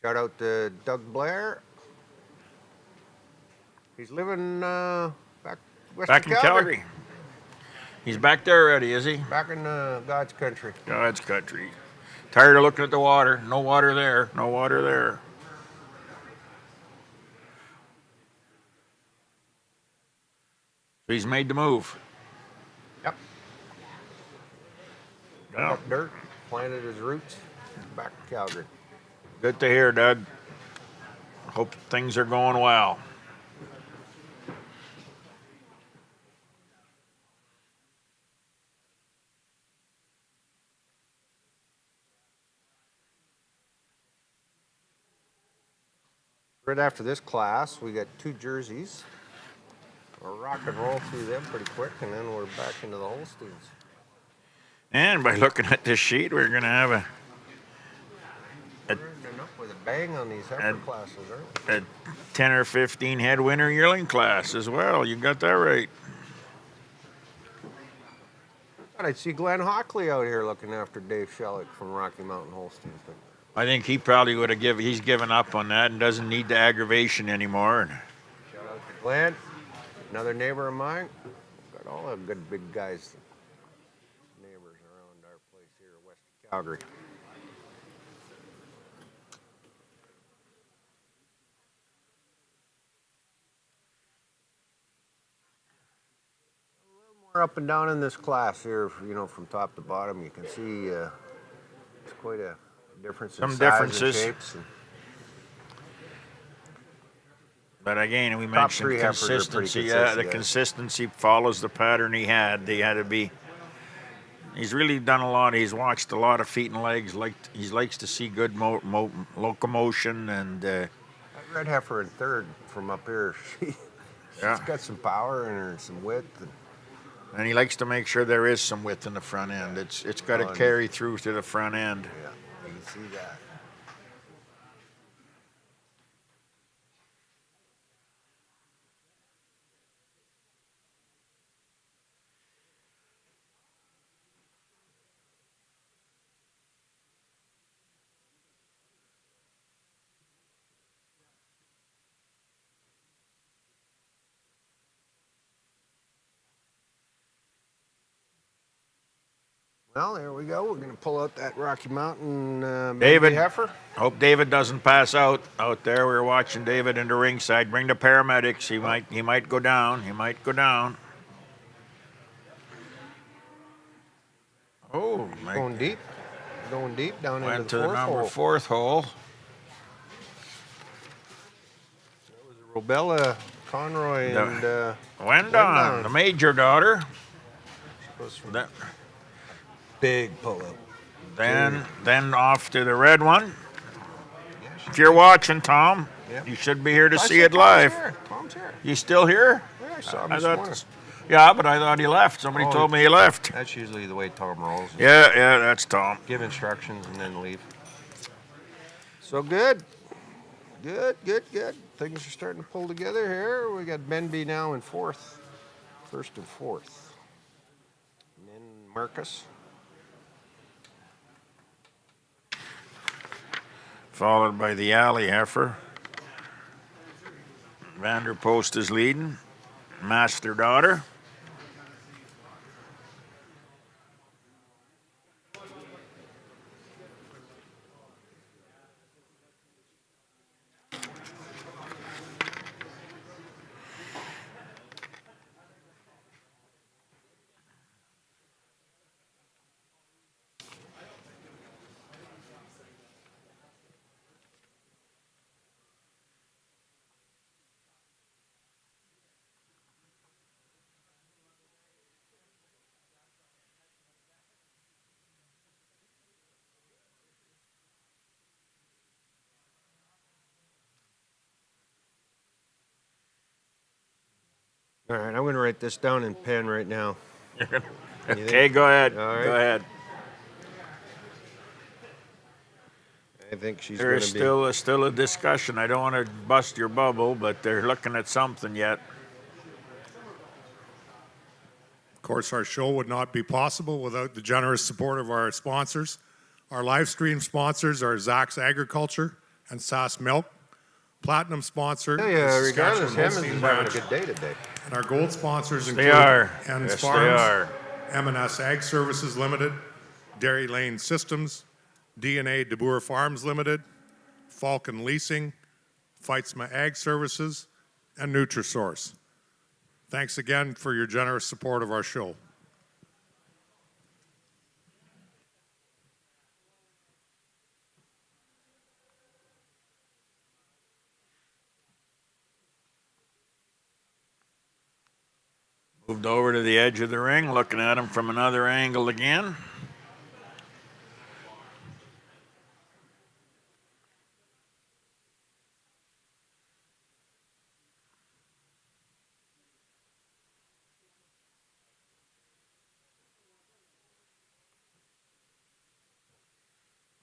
Shout out to Doug Blair. He's living back in Calgary. He's back there already, is he? Back in God's country. God's country. Tired of looking at the water. No water there. No water there. So he's made the move. Yep. Yeah. Up dirt, planted his roots, back to Calgary. Good to hear, Doug. Hope things are going well. Right after this class, we got two jerseys. We'll rock and roll through them pretty quick, and then we're back into the Holsteins. And by looking at this sheet, we're going to have We're ending up with a bang on these heifer classes, aren't we? a 10 or 15 head winter yearling class as well. You got that right. I see Glenn Hockley out here looking after Dave Shellick from Rocky Mountain Holsteins. I think he probably would have he's given up on that and doesn't need the aggravation anymore. Shout out to Glenn, another neighbor of mine. Got all the good big guys, neighbors around our place here west of Calgary. More up and down in this class here, you know, from top to bottom. You can see it's quite a difference in Some size differences. and shapes. But again, we Top three mentioned heifers are pretty consistency. Yeah, consistent, the yeah. consistency follows the pattern he had. They had to be. He's really done a lot. He's watched a lot of feet and legs. He likes to see good locomotion and. That red heifer in third from up here, she's got some power in her, some width. And he likes to make sure there is some width in the front end. It's got to carry through to the front end. Yeah, you can see that. Well, there we go. We're going to pull out that Rocky Mountain David heifer. Hope David doesn't pass out there. We were watching David in the ringside. Bring the paramedics. He might go down. He might go down. Oh, my. Going deep. Going deep down Went into to the the fourth number hole. 4th hole. That was Robella Conroy and Wendon, the major daughter. That, big pull-up. then off to the red one. If you're watching, Tom, you should be here to see it live. Tom's here. You still here? Yeah, I saw him I this thought, morning. yeah, but I thought he left. Somebody Oh, told me he left. That's usually the way Tom rolls. Yeah, that's Tom. Give instructions and then leave. So good. Good. Things are starting to pull together here. We got Benby now in fourth. First and fourth. And then Marcus. Followed by the alley heifer. Vanderpost is leading. Master daughter. All right, I'm going to write this down in pen right now. Okay, go ahead. All right. Go ahead. I think she's There going is to be... still a discussion. I don't want to bust your bubble, but they're looking at something yet. Of course, our show would not be possible without the generous support of our sponsors. Our live stream sponsors are Zach's Agriculture and Sass Milk. Platinum sponsor is regardless, Saskatchewan Hammond's Holstein having a Ranch. good day today. And our gold sponsors They include are. Hens Yes, they Farms, are. M&S Ag Services Limited, Dairy Lane Systems, DNA DeBoer Farms Limited, Falcon Leasing, Feitzma Ag Services, and Nutrisource. Thanks again for your generous support of our show. Moved over to the edge of the ring, looking at him from another angle again.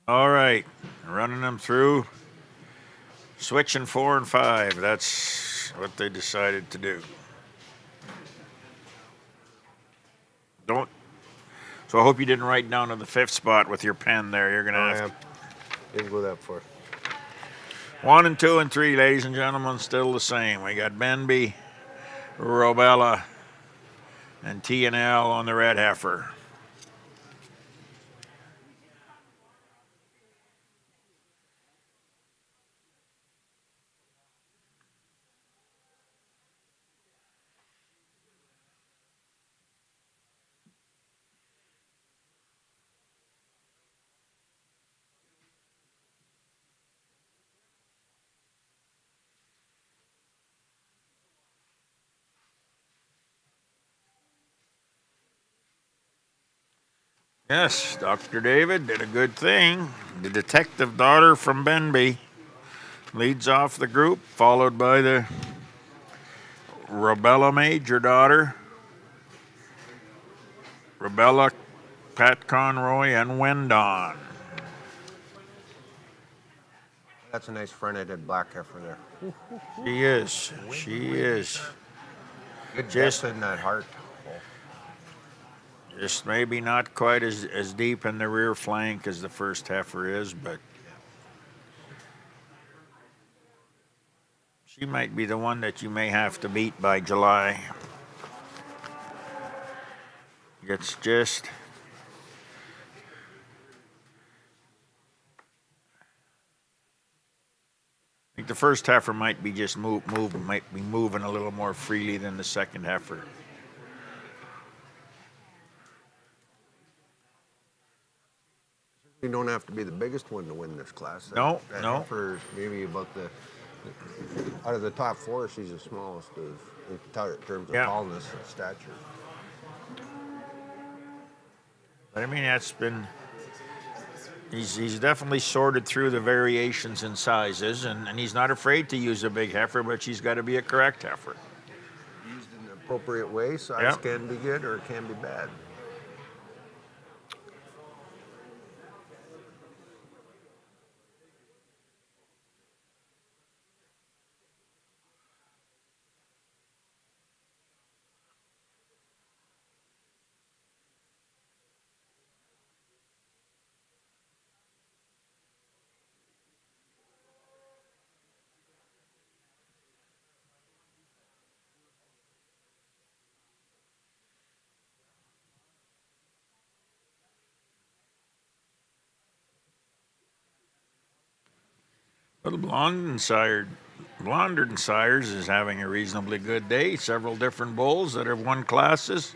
All right, running them through, switching 4 and 5. That's what they decided to do. So I hope you didn't write down to the 5th spot with your pen there. You're gonna have Didn't go that far. 1 and 2 and 3, ladies and gentlemen, still the same. We got Benby, Robella, and T&L on the red heifer. Yes, Dr. David did a good thing. The detective daughter from Benby leads off the group, followed by the Robella Major daughter, Robella, Pat Conroy, and Wendon. That's a nice front-ended black heifer there. She is. She is. Good Just- depth in that heart. Just maybe not quite as deep in the rear flank as the first heifer is, but she might be the one that you may have to beat by July. It's just... I think the first heifer might be just might be moving a little more freely than the second heifer. You don't have to be the biggest one to win this class. No, that no. heifer is maybe about out of the top 4, she's the smallest in terms of tallness and stature. But I mean, that's been... He's definitely sorted through the variations in sizes, and he's not afraid to use a big heifer, but she's got to be a correct heifer. Used in an appropriate way, size can be good or it can be bad. Little Blondard and Sires is having a reasonably good day. Several different bulls that have won classes.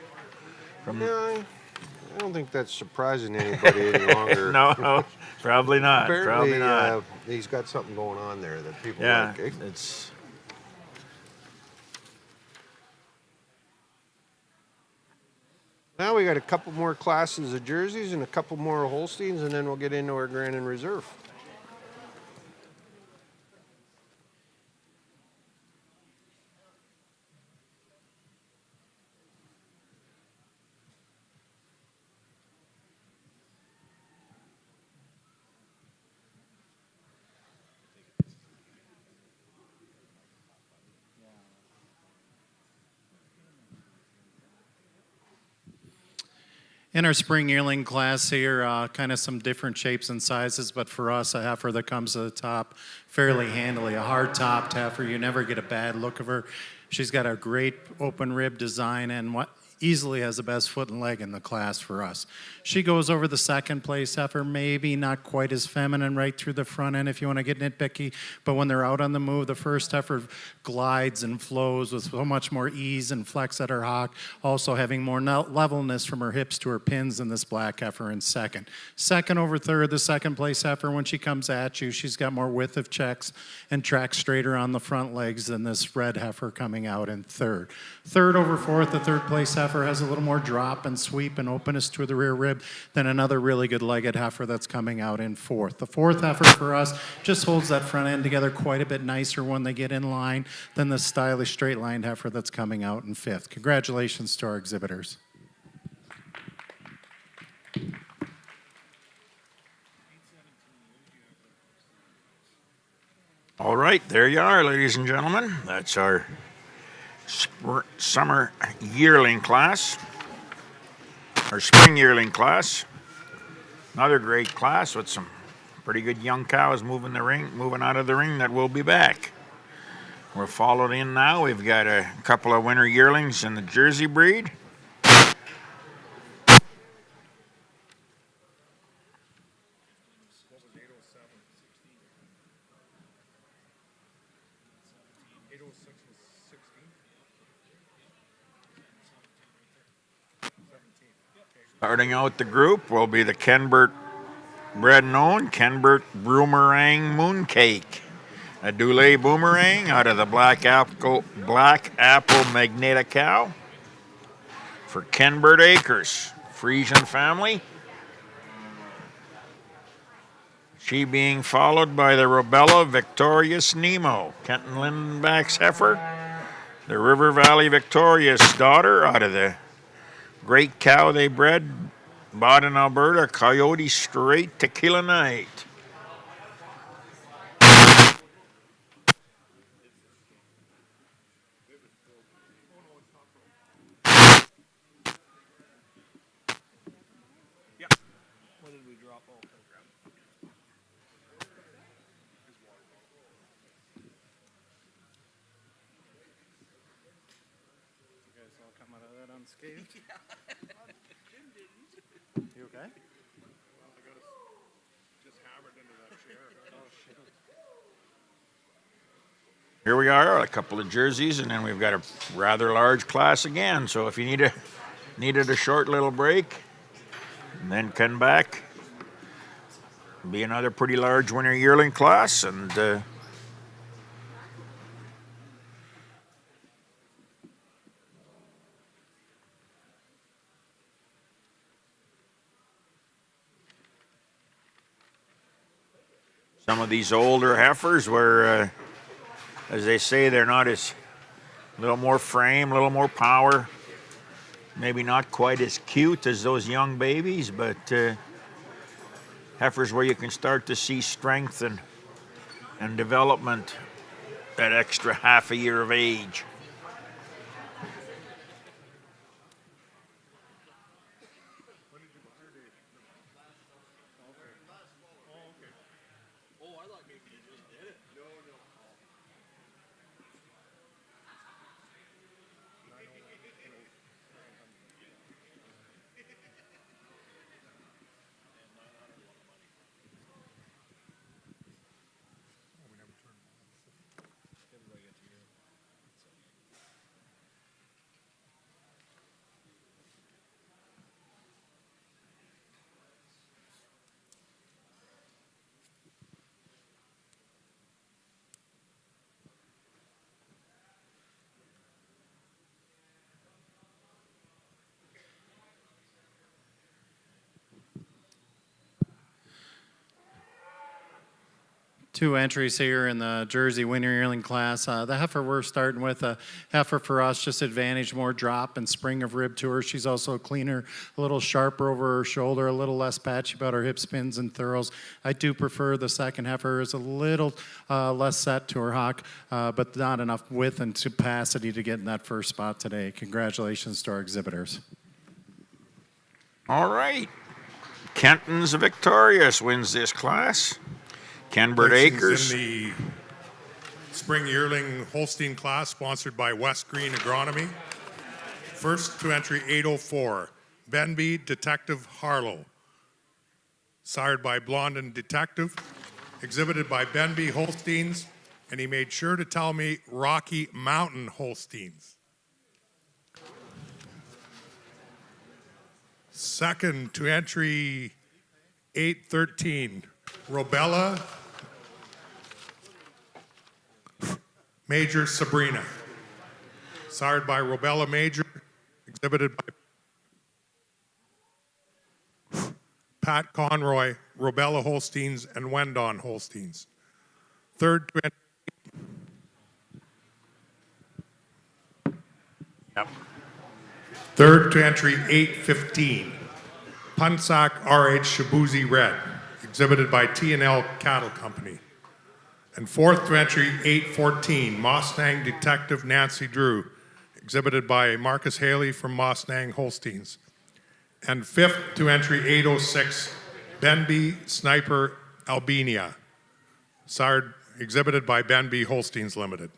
I don't think that's surprising anybody any longer. No, probably not. Apparently, Probably not. he's got something going on there that people Yeah, like. it's... Now we got a couple more classes of jerseys and a couple more Holsteins, and then we'll get into our Grand and Reserve. In our spring yearling class here, kind of some different shapes and sizes, but for us, a heifer that comes to the top fairly handily, a hard-topped heifer. You never get a bad look of her. She's got a great open rib design and what easily has the best foot and leg in the class for us. She goes over the second place heifer, maybe not quite as feminine right through the front end if you want to get nitpicky, but when they're out on the move, the first heifer glides and flows with so much more ease and flex at her hock, also having more levelness from her hips to her pins than this black heifer in second. Second over third, the second place heifer, when she comes at you, she's got more width of checks and tracks straighter on the front legs than this red heifer coming out in third. Third over fourth, the third place heifer has a little more drop and sweep and openness to the rear rib than another really good legged heifer that's coming out in fourth. The fourth heifer for us just holds that front end together quite a bit nicer when they get in line than the stylish straight line heifer that's coming out in fifth. Congratulations to our exhibitors. All right, there you are, ladies and gentlemen. That's our summer yearling class. our spring yearling class. Another great class with some pretty good young cows moving out of the ring that will be back. We're followed in now. We've got a couple of winter yearlings in the Jersey breed. Starting out the group will be the Kenbert bred and owned Kenbert Boomerang Mooncake. A Dulé Boomerang out of the Black Apple Magnetic cow for Kenbert Acres, Frisian family. She being followed by the Robella Victorious Nemo, Kenton Lindenbach's heifer. The River Valley Victorious daughter out of the great cow they bred, bought in Alberta, Coyote Straight Tequila Night. You okay? Here we are, a couple of jerseys, and then we've got a rather large class again. So if you needed a short little break, and then come back, be another pretty large winter yearling class, and some of these older heifers were, as they say, they're not as, a little more frame, a little more power, maybe not quite as cute as those young babies, but heifers where you can start to see strength and development that extra half a year of age. Two entries here in the Jersey winter yearling class. The heifer we're starting with, a heifer for us, just advantage more drop and spring of rib to her. She's also cleaner, a little sharper over her shoulder, a little less patchy about her hip spins and thurls. I do prefer the second heifer is a little less set to her hock, but not enough width and capacity to get in that first spot today. Congratulations to our exhibitors. All right. Kenton's Victorious wins this class. Kenbert Acres. In the spring yearling Holstein class, sponsored by West Green Agronomy. First to entry 804, Benby Detective Harlow. Sired by Blondin Detective, exhibited by Benby Holsteins, and he made sure to tell me Rocky Mountain Holsteins. Second to entry 813, Robella Major Sabrina. Sired by Robella Major, exhibited by Pat Conroy, Robella Holsteins, and Wendon Holsteins. Third to entry 815, Punsac RH Shabuzi Red, exhibited by T&L Cattle Company. And fourth to entry 814, Mustang Detective Nancy Drew, exhibited by Marcus Haley from Mustang Holsteins. And fifth to entry 806, Benby Sniper Albania. Sired, exhibited by Benby Holsteins Limited.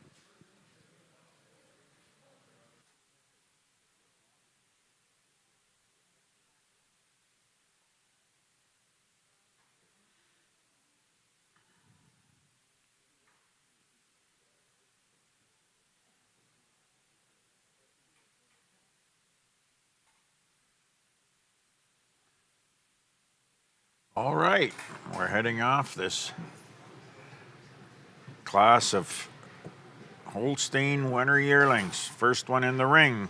All right, we're heading off this class of Holstein winter yearlings. First one in the ring,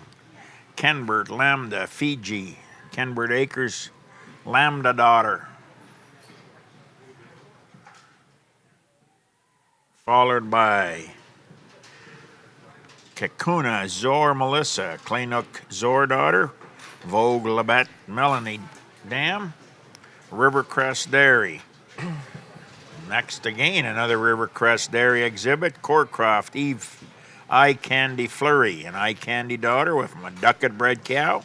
Kenbert Lambda, Fiji. Kenbert Acres, Lambda daughter. Followed by Kakuna Zor Melissa, Kleinuk Zor daughter. Vogue Labat Melanie Dam. Rivercrest Dairy. Next again, another Rivercrest Dairy exhibit. Corecroft Eve Eye Candy Flurry, an eye candy daughter with a ducket bred cow.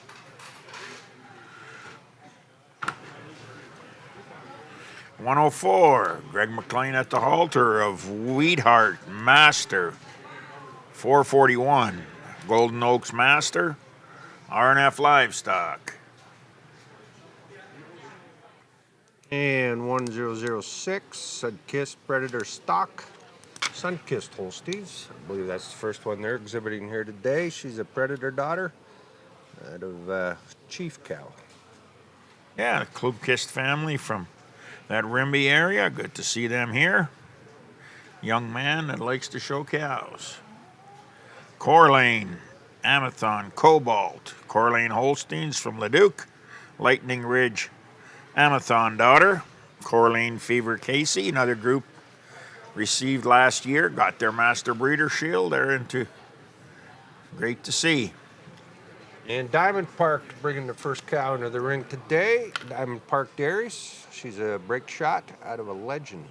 (104) Greg McLean at the halter of Wheatheart Master. 441 Golden Oaks Master. RNF Livestock. And 1006, Sunkissed Predator Stock, Sunkissed Holsteins. I believe that's the first one they're exhibiting here today. She's a Predator daughter out of Chief Cow. Yeah, the Klubkist family from that Rimby area. Good to see them here. Young man that likes to show cows. Corlane, Amathon, Cobalt. Corlane Holsteins from Leduc. Lightning Ridge, Amathon daughter. Corlane Fever Casey, another group received last year, got their Master Breeder Shield. They're into great to see. And Diamond Park bringing the first cow into the ring today. Diamond Park Dairies. She's a break shot out of a Legend.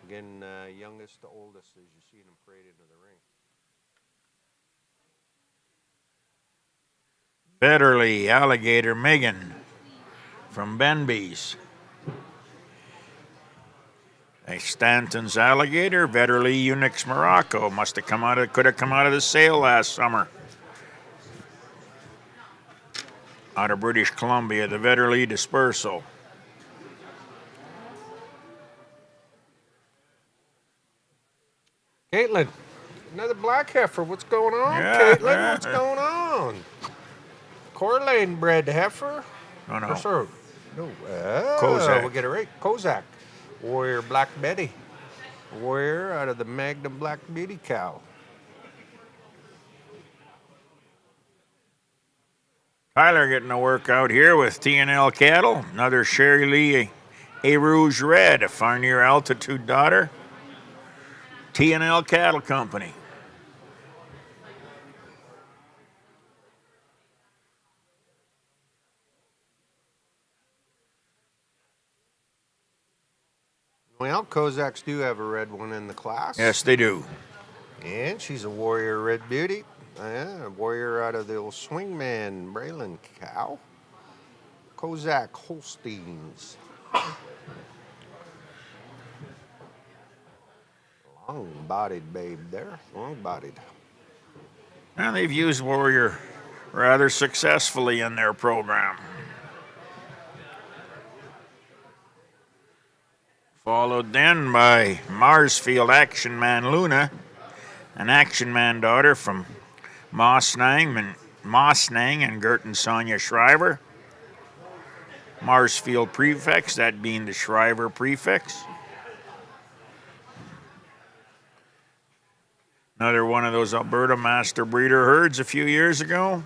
Again, youngest to oldest as you see them parade into the ring. Betterly Alligator Megan from Benby's. A Stanton's Alligator, Betterly Unix Morocco. Could have come out of the sale last summer. Out of British Columbia, the Betterly Dispersal. Caitlin, another black heifer. What's going on, Yeah, Caitlin? yeah. What's going on? Corlane bred heifer. No, no. Or sorry, no. Kozak. We'll get it right. Kozak. Warrior Black Betty. Warrior out of the Magnum Black Beauty cow. Tyler getting a workout here with T&L Cattle. Another Sherry Lee A Rouge Red, a Farnier Altitude daughter. T&L Cattle Company. Well, Kozaks do have a red one in the class. Yes, they do. And she's a Warrior Red Beauty. A warrior out of the old Swingman Braylon cow. Kozak Holsteins. Long-bodied babe there. Long-bodied. And they've used Warrior rather successfully in their program. Followed then by Marsfield Action Man Luna, an Action Man daughter from Mossnang and Gerton Sonia Shriver. Marsfield prefix, that being the Shriver prefix. Another one of those Alberta Master Breeder herds a few years ago.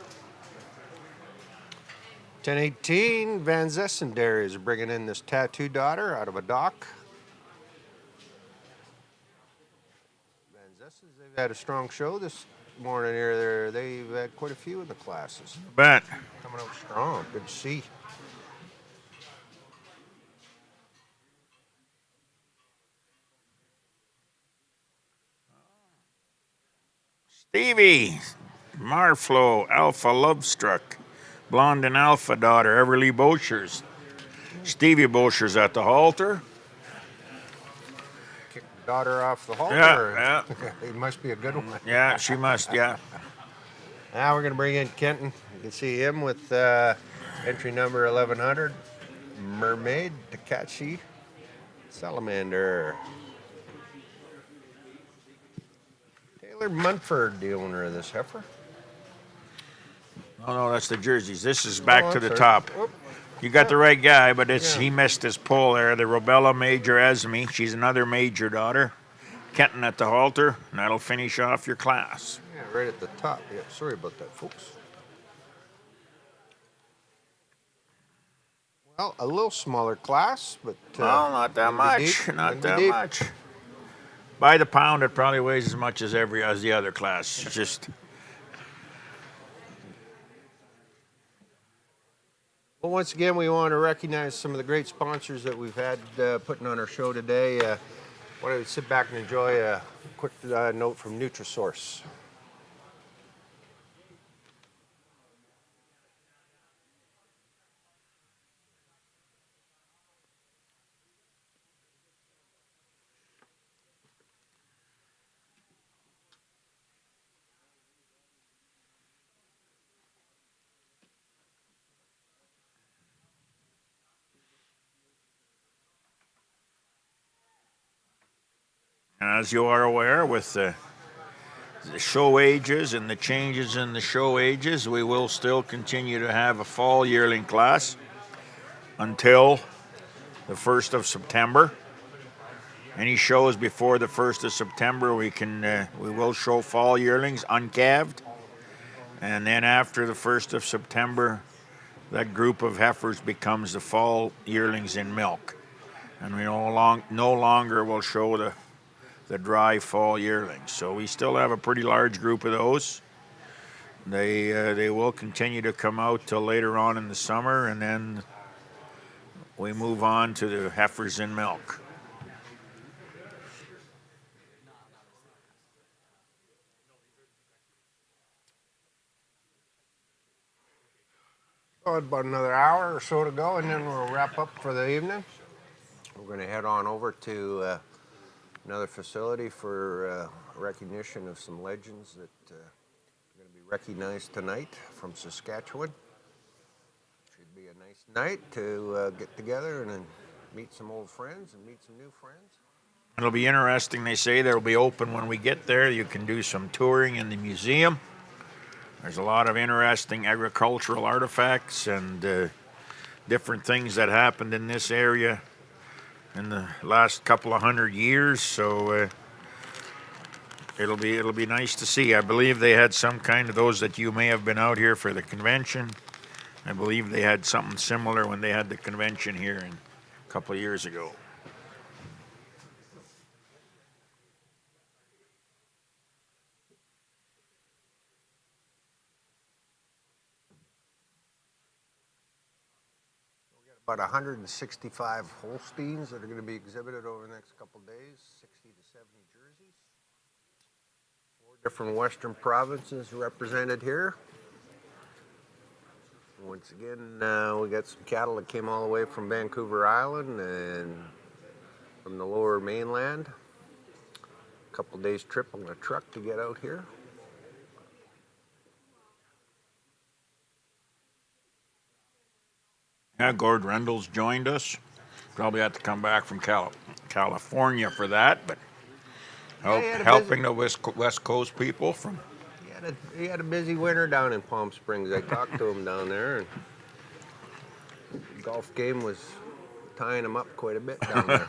1018, Van Zessen Dairies are bringing in this tattoo daughter out of a dock. Van Zessens, they've had a strong show this morning here. They've had quite a few in the classes. Bet. Coming out strong. Good to see. Stevie, Marflow, Alpha Lovestruck, Blonde and Alpha daughter, Everly Bochers. Stevie Bochers at the halter. Kick the daughter off the halter. Yeah, It must be a good one. yeah, she must, yeah. Now we're going to bring in Kenton. You can see him with entry number 1100, Mermaid, Takachi, Salamander. Taylor Munford, the owner of this heifer. Oh no, that's the jerseys. This is back Oh, to I'm the sorry. top. Oop. You got the right guy, but Yeah. he missed his pull there. The Robella Major Esme. She's another major daughter. Kenton at the halter, and that'll finish off your class. Yeah, right at the top. Yeah, sorry about that, folks. Well, a little smaller class, but Well, not that gonna be much. deep, Not gonna be that deep. much. By the pound, it probably weighs as much as the other class. It's just Well, once again, we want to recognize some of the great sponsors that we've had putting on our show today. Why don't we sit back and enjoy a quick note from Nutrisource. as you are aware, with the show ages and the changes in the show ages, we will still continue to have a fall yearling class until the 1st of September. Any shows before the 1st of September, we will show fall yearlings uncalved, and then after the 1st of September, that group of heifers becomes the fall yearlings in milk, and we no longer will show the dry fall yearlings. So we still have a pretty large group of those. They will continue to come out till later on in the summer, and then we move on to the heifers in milk. Oh, about another hour or so to go, and then we'll wrap up for the evening. We're going to head on over to another facility for recognition of some legends that are going to be recognized tonight from Saskatchewan. Should be a nice night to get together and then meet some old friends and meet some new friends. It'll be interesting. They say they'll be open when we get there. You can do some touring in the museum. There's a lot of interesting agricultural artifacts and different things that happened in this area in the last couple of 100 years. So it'll be nice to see. I believe they had some kind of those that you may have been out here for the convention. I believe they had something similar when they had the convention here a couple of years ago. About 165 Holsteins that are going to be exhibited over the next couple of days, 60 to 70 jerseys. 4 different western provinces represented here. Once again, we got some cattle that came all the way from Vancouver Island and from the lower mainland. A couple of days trip on a truck to get out here. Yeah, Gord Rendell's joined us. Probably have to come back from California for that, but helping the West Coast people from. He had a busy winter down in Palm Springs. I talked to him down there, and the golf game was tying him up quite a bit down there.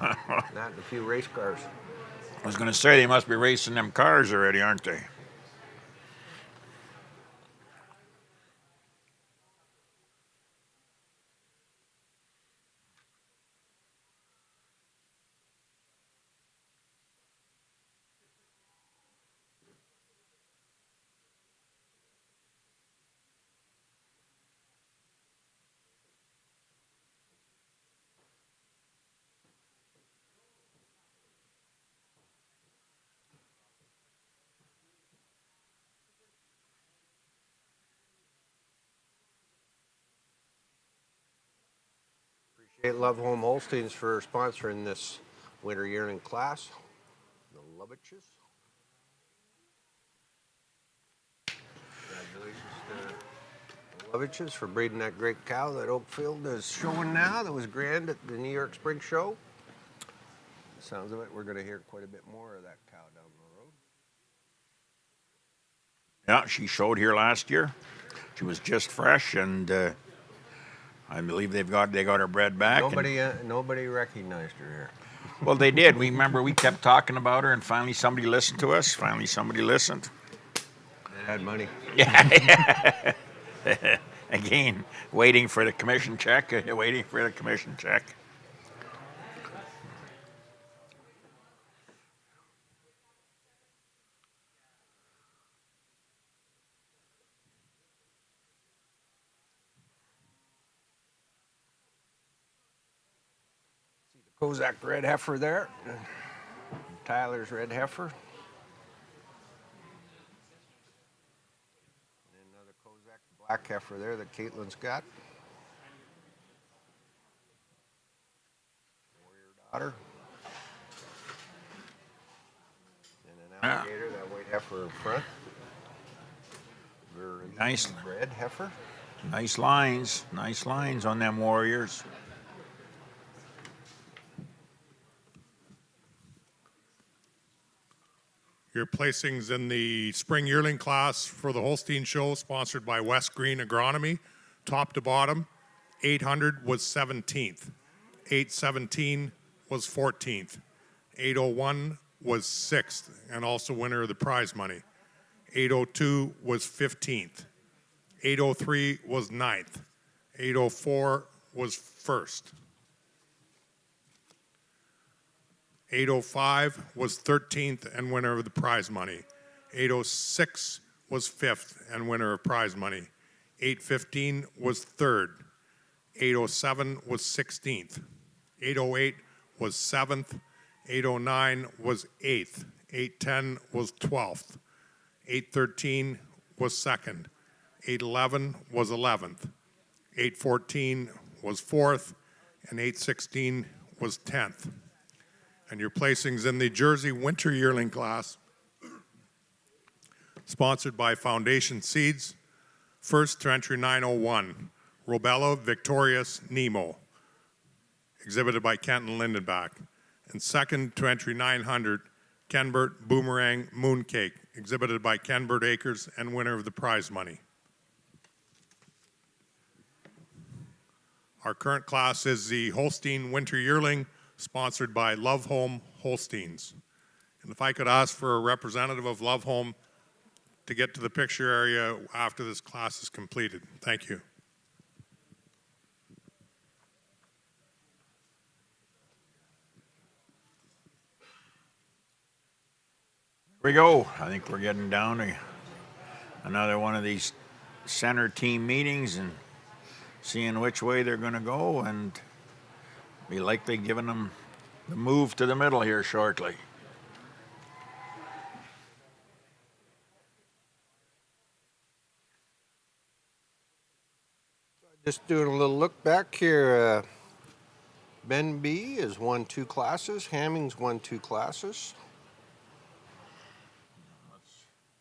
That and a few race cars. I was going to say they must be racing them cars already, aren't they? Appreciate Love Home Holsteins for sponsoring this winter yearling class. The Loviches. Congratulations to the Loviches for breeding that great cow that Oakfield is showing now. That was grand at the New York Spring Show. Sounds of it, we're going to hear quite a bit more of that cow down the road. Yeah, she showed here last year. She was just fresh, and I believe they got her bred back. Nobody recognized her here. Well, they did. We remember we kept talking about her, and finally somebody listened to us. Finally somebody listened. They had money. Yeah. Again, waiting for the commission check. Kozak red heifer there. Tyler's red heifer. And another Kozak black heifer there that Caitlin's got. Warrior daughter. And an alligator, that white heifer in front. Very Nice. red heifer. Nice lines on them warriors. Your placings in the spring yearling class for the Holstein Show, sponsored by West Green Agronomy, top to bottom. 800 was 17th. 817 was 14th. 801 was 6th, and also winner of the prize money. 802 was 15th. 803 was 9th. 804 was 1st. 805 was 13th and winner of the prize money. 806 was 5th and winner of prize money. 815 was 3rd. 807 was 16th. 808 was 7th. 809 was 8th. 810 was 12th. 813 was 2nd. 811 was 11th. 814 was 4th. And 816 was 10th. And your placings in the Jersey Winter Yearling class, sponsored by Foundation Seeds. First to entry 901, Robella Victorious Nemo, exhibited by Kenton Lindenbach. And second to entry 900, Kenbert Boomerang Mooncake, exhibited by Kenbert Acres and winner of the prize money. Our current class is the Holstein Winter Yearling, sponsored by Love Home Holsteins. And if I could ask for a representative of Love Home to get to the picture area after this class is completed. Thank you. Here we go. I think we're getting down to another one of these center team meetings and seeing which way they're going to go, and be likely giving them the move to the middle here shortly. Just doing a little look back here. Ben B has won 2 classes. Hamming's won 2 classes.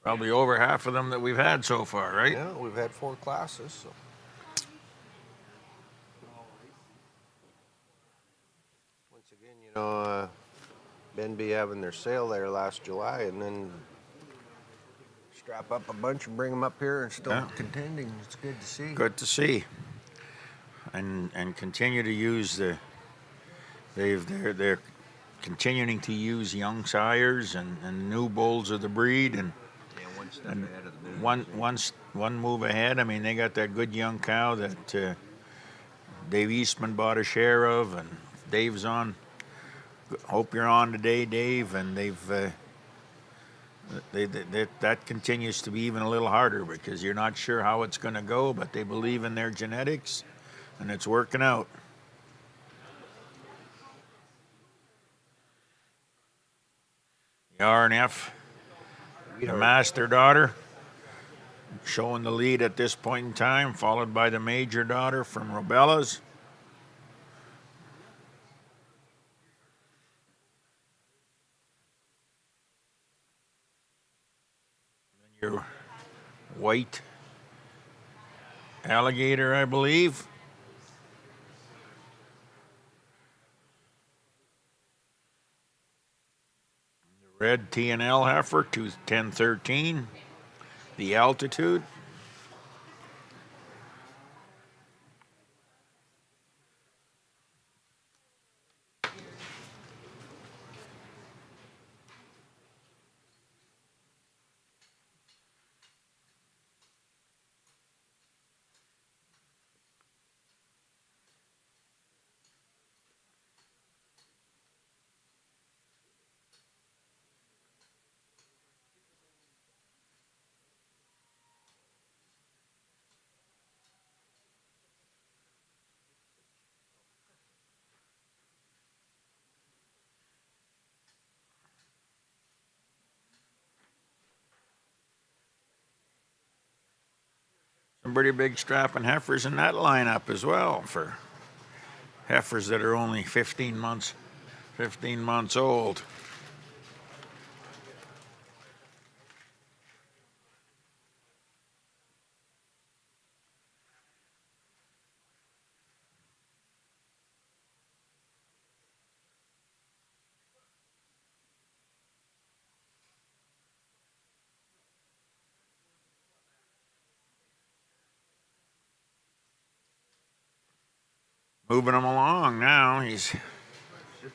Probably over half of them that we've had so far, right? Yeah, we've had 4 classes. So. Once again, you know, Ben B having their sale there last July, and then strap up a bunch and bring them up here and still contending. It's good to see. Good to see. And continue to use they're continuing to use young sires and new bulls of the breed, and one step ahead of the one move ahead. I mean, they got that good young cow that Dave Eastman bought a share of, and Dave's on. Hope you're on today, Dave. And that continues to be even a little harder because you're not sure how it's going to go, but they believe in their genetics, and it's working out. The RNF, the master daughter, showing the lead at this point in time, followed by the major daughter from Robella's. Your white alligator, I believe. The red T&L heifer, 1013. The altitude. Some pretty big strapping heifers in that lineup as well for heifers that are only 15 months old. Moving him along now. He's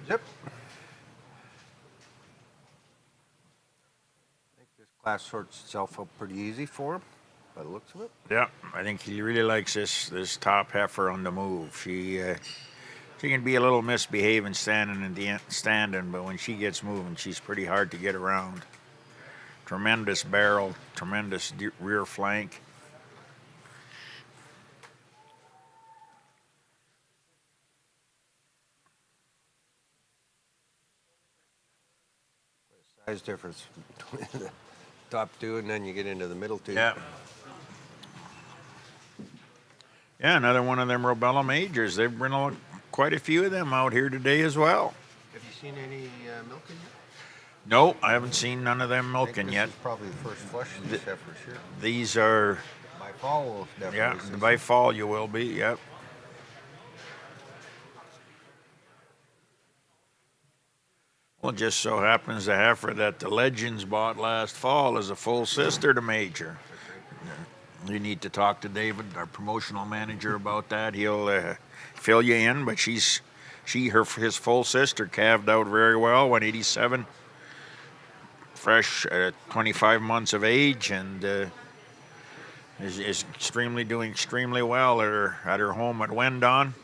Zip. I think this class sorts itself up pretty easy for him, by the looks of it. yeah. I think he really likes this top heifer on the move. She can be a little misbehaving standing, but when she gets moving, she's pretty hard to get around. Tremendous barrel, tremendous rear flank. Size difference between the top two and then you get into the middle two. Yeah. Yeah, another one of them Robella Majors. They've been quite a few of them out here today as well. Have you seen any milking yet? No, I haven't seen none of them milking this yet. is probably the first flush of these heifers here. These are, By fall, we'll definitely see by fall you will be, yep. Well, it just so happens the heifer that the Legends bought last fall is a full sister to Major. You need to talk to David, our promotional manager, about that. He'll fill you in, but his full sister calved out very well, 187, fresh, 25 months of age, and is doing extremely well at her home at Wendon.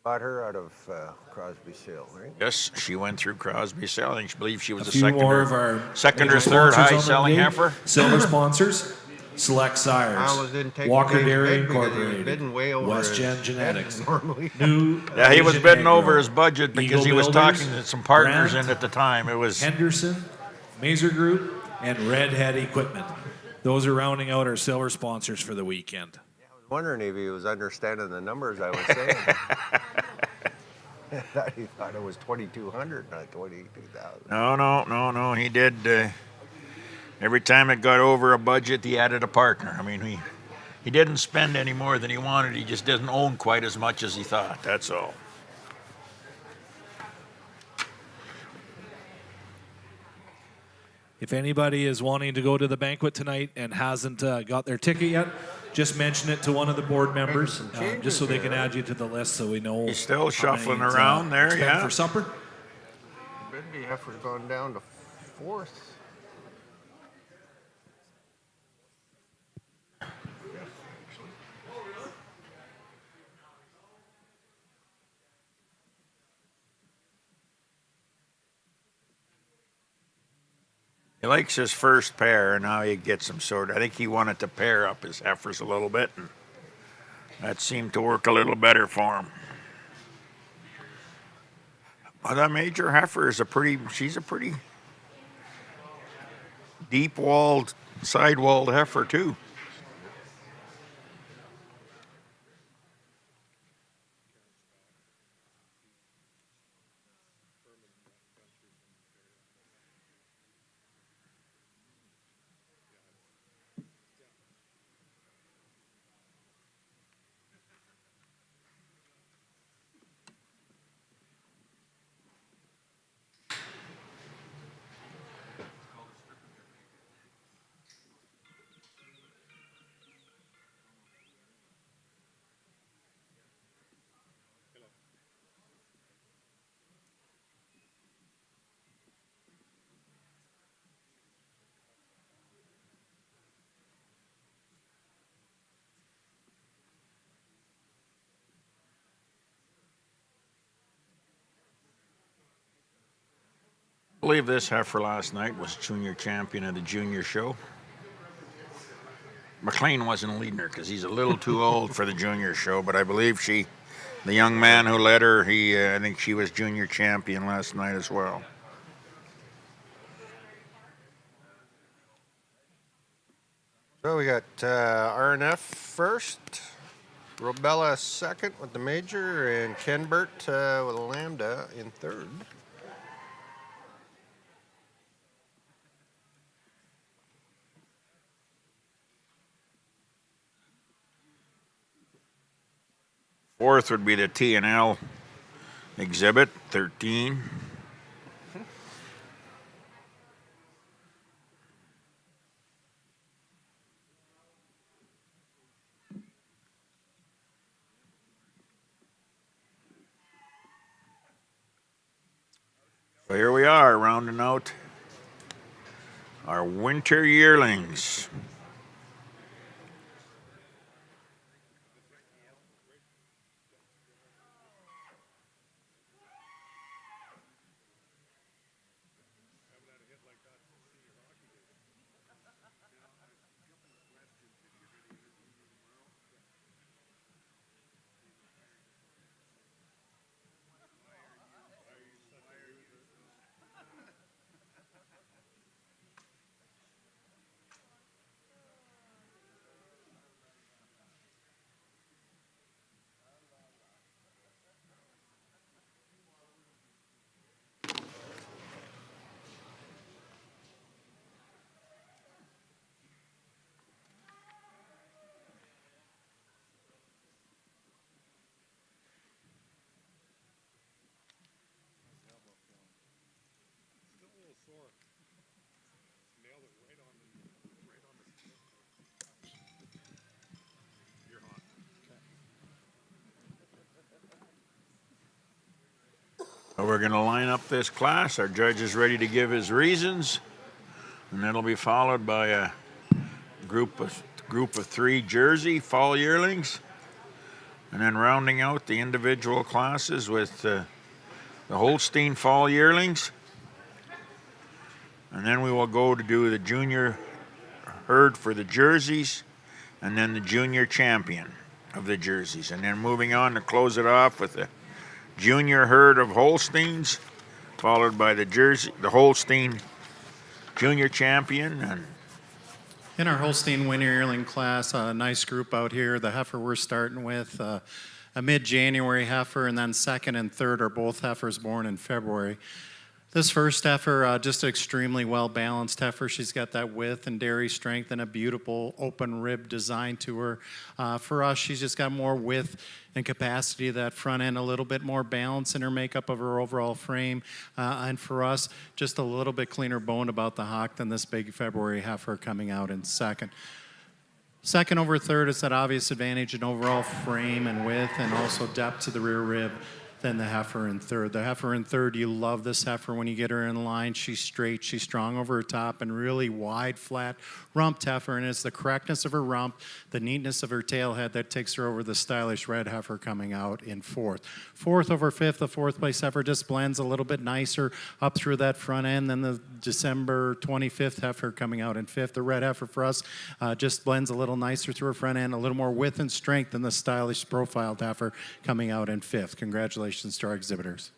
Bought her out of Crosby Sale, right? Yes, she went through Crosby Sale. I believe she was A the few more of our second or major third sponsors on the high-selling day. heifer. Silver sponsors: Select Sires, didn't take Walker the Dairy bid because he was Incorporated, bidding way over West his Gen head Genetics, normally. New. Yeah, he was Vision bidding Agro, over his budget because Eagle he was Builders, talking to some partners Brandt, in at the time. It was Henderson, Mazer Group, and Redhead Equipment. Those are rounding out our silver sponsors for the weekend. I was wondering if he was understanding the numbers I was saying. He thought it was 2,200, not 22,000. No. He did. Every time it got over a budget, he added a partner. I mean, he didn't spend any more than he wanted. He just didn't own quite as much as he thought. That's all. If anybody is wanting to go to the banquet tonight and hasn't got their ticket yet, just mention it to one of the board members, just so they can add you to the list, so we know. He's still how shuffling many to around there, expect yeah. for supper. Bidby heifer's gone down to fourth. He likes his first pair, and now he gets them sorted. I think he wanted to pair up his heifers a little bit, and that seemed to work a little better for him. Well, that Major heifer is she's a pretty deep-walled, side-walled heifer, too. I believe this heifer last night was junior champion of the junior show. McLean wasn't leading her because he's a little too old for the junior show, but I believe the young man who led her, I think she was junior champion last night as well. So we got RNF first, Robella second with the major, and Kenbert with a lambda in third. Fourth would be the T&L exhibit, 13. So here we are, rounding out our winter yearlings. So we're going to line up this class. Our judge is ready to give his reasons, and that'll be followed by a group of 3 Jersey fall yearlings, and then rounding out the individual classes with the Holstein fall yearlings. And then we will go to do the junior herd for the Jerseys, and then the junior champion of the Jerseys. And then moving on to close it off with the junior herd of Holsteins, followed by the Holstein junior champion. And in our Holstein winter yearling class, a nice group out here. The heifer we're starting with, a mid-January heifer, and then second and third are both heifers born in February. This first heifer, just an extremely well-balanced heifer. She's got that width and dairy strength and a beautiful open rib design to her. For us, she's just got more width and capacity of that front end, a little bit more balance in her makeup of her overall frame. And for us, just a little bit cleaner bone about the hock than this big February heifer coming out in second. Second over third is that obvious advantage in overall frame and width and also depth to the rear rib than the heifer in third. The heifer in third, you love this heifer when you get her in line. She's straight, she's strong over her top, and really wide, flat rumped heifer. And it's the correctness of her rump, the neatness of her tail head that takes her over the stylish red heifer coming out in fourth. Fourth over fifth, the fourth place heifer just blends a little bit nicer up through that front end than the December 25th heifer coming out in fifth. The red heifer for us just blends a little nicer through her front end, a little more width and strength than the stylish profiled heifer coming out in fifth. Congratulations to our exhibitors.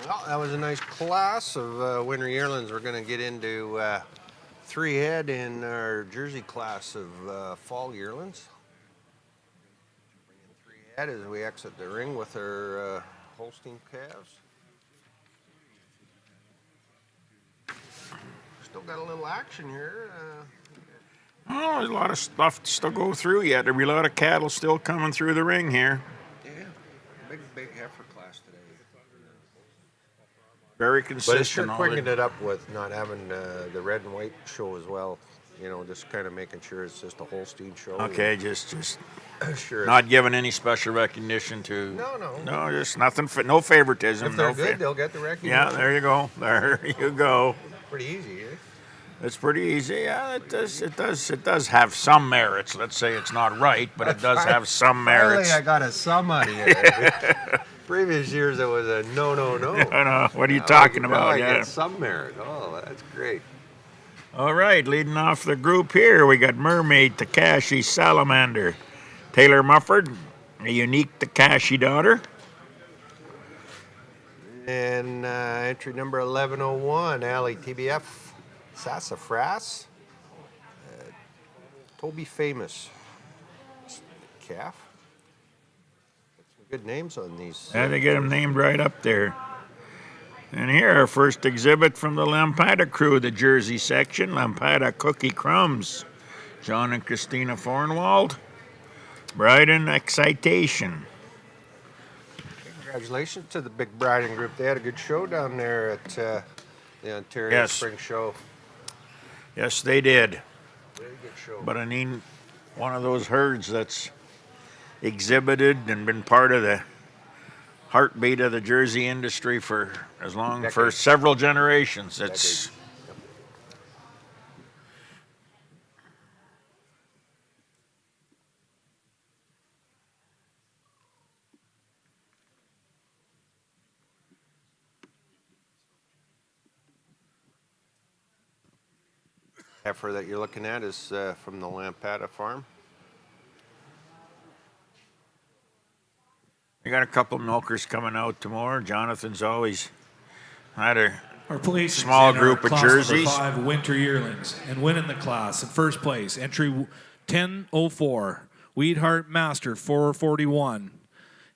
Well, that was a nice class of winter yearlings. We're going to get into 3 head in our Jersey class of fall yearlings. Bring in 3 head as we exit the ring with our Holstein calves. Still got a little action here. oh, there's a lot of stuff to still go through yet. There'll be a lot of cattle still coming through the ring here. Yeah, big heifer class today. Very But it's consistent. sure quickened it up with not having the red and white show as well. You know, just kind of making sure it's just a Holstein show. Okay, just Sure. not giving any special recognition to. No, just nothing. No favoritism. If they're no good, they'll get the recognition. Yeah, there you go. There you go. Pretty easy, eh? It's pretty easy. Yeah, it does have some merits. Let's say it's not right, but it does have some merits. Finally, I got a sum out of you. Previous years, it was a no. No. What are you talking about? I Yeah. get some merit. Oh, that's great. All right, leading off the group here, we got Mermaid, Takashi, Salamander, Taylor Mufford, a unique Takashi daughter. And entry number 1101, Alley TBF, Sassafras, Toby Famous, calf. Some good names on these. Yeah, they get them named right up there. And here, our first exhibit from the Lampada crew, the Jersey section, Lampada Cookie Crumbs. John and Christina Fornwald, Bride and Excitation. Congratulations to the Big Briding Group. They had a good show down there at the Ontario Spring Show. Yes, they did. Very good show. But I mean, one of those herds that's exhibited and been part of the heartbeat of the Jersey industry for for several generations. It's heifer that you're looking at is from the Lampada farm. We got a couple milkers coming out tomorrow. Jonathan's always had a small group of jerseys. 5 winter yearlings and winning the class in first place. Entry 1004, Weedheart Master 441,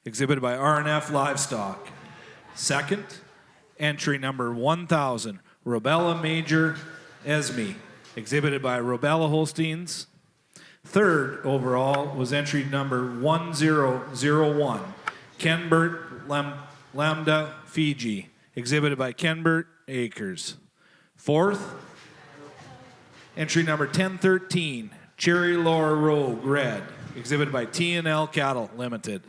exhibited by R&F Livestock. Second, entry number 1000, Robella Major Esme, exhibited by Robella Holsteins. Third overall was entry number 1001, Kenbert Lambda Fiji, exhibited by Kenbert Acres. Fourth, entry number 1013, Cherry Laura Rogue Red, exhibited by T&L Cattle Limited.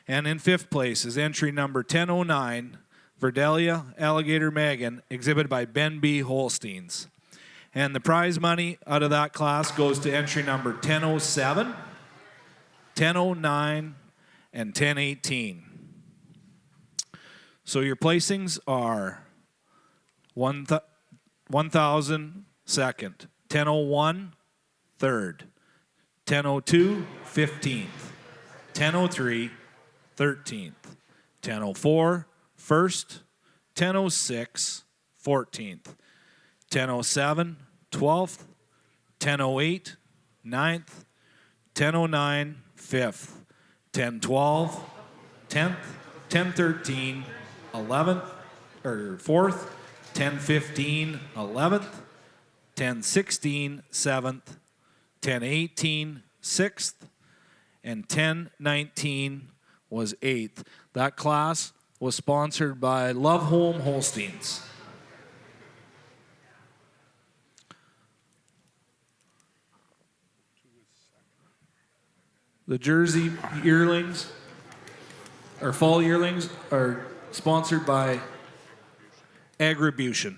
And in fifth place is entry number 1009, Verdelia Alligator Megan, exhibited by Ben B. Holsteins. And the prize money out of that class goes to entry number 1007, 1009, and 1018. So your placings are 1,000 second, 1001 third, 1002 15th, 1003 13th, 1004 first, 1006 14th, 1007 12th, 1008 9th, 1009 5th, 1012 10th, 1013 11th or 4th, 1015 11th, 1016 7th, 1018 6th, and 1019 was 8th. That class was sponsored by Love Home Holsteins. The Jersey yearlings, or fall yearlings, are sponsored by Agribution.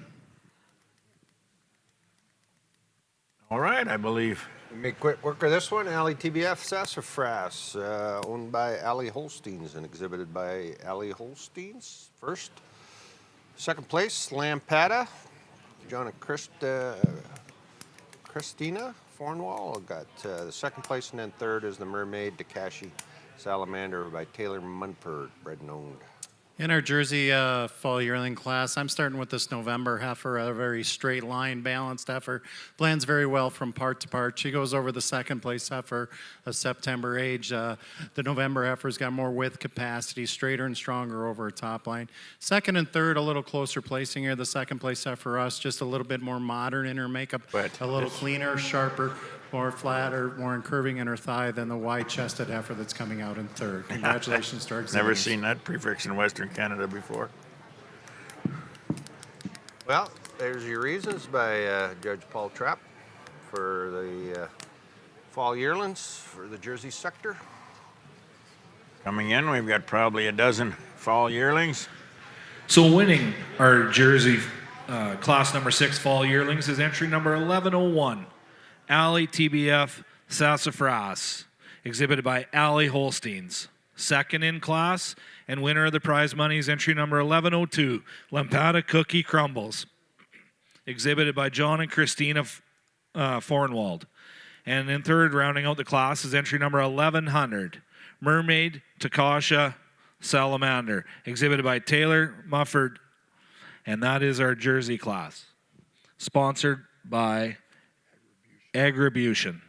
all right, I believe. We make quick work of this one. Alley TBF Sassafras, owned by Alley Holsteins and exhibited by Alley Holsteins. First. Second place, Lampada. John and Christina Fornwall got the second place, and then third is the Mermaid Takashi Salamander by Taylor Munford, bred and owned. In our Jersey fall yearling class, I'm starting with this November heifer, a very straight line, balanced heifer. Blends very well from part to part. She goes over the second place heifer of September age. The November heifer's got more width capacity, straighter and stronger over her top line. Second and third, a little closer placing here. The second place heifer, us, just a little bit more modern in her makeup, a little cleaner, sharper, more flatter, more curving in her thigh than the wide-chested heifer that's coming out in third. Congratulations to our exhibitors. Never seen that prefix in Western Canada before. Well, there's your reasons by Judge Paul Trapp for the fall yearlings for the Jersey sector. Coming in, we've got probably a dozen fall yearlings. So winning our Jersey Class number 6 fall yearlings is entry number 1101. Alley TBF Sassafras, exhibited by Alley Holsteins. Second in class and winner of the prize money is entry number 1102, Lampada Cookie Crumbles, exhibited by John and Christina Fornwald. And in third, rounding out the class, is entry number 1100, Mermaid Takasha Salamander, exhibited by Taylor Mufford. And that is our jersey class, sponsored by Agribution.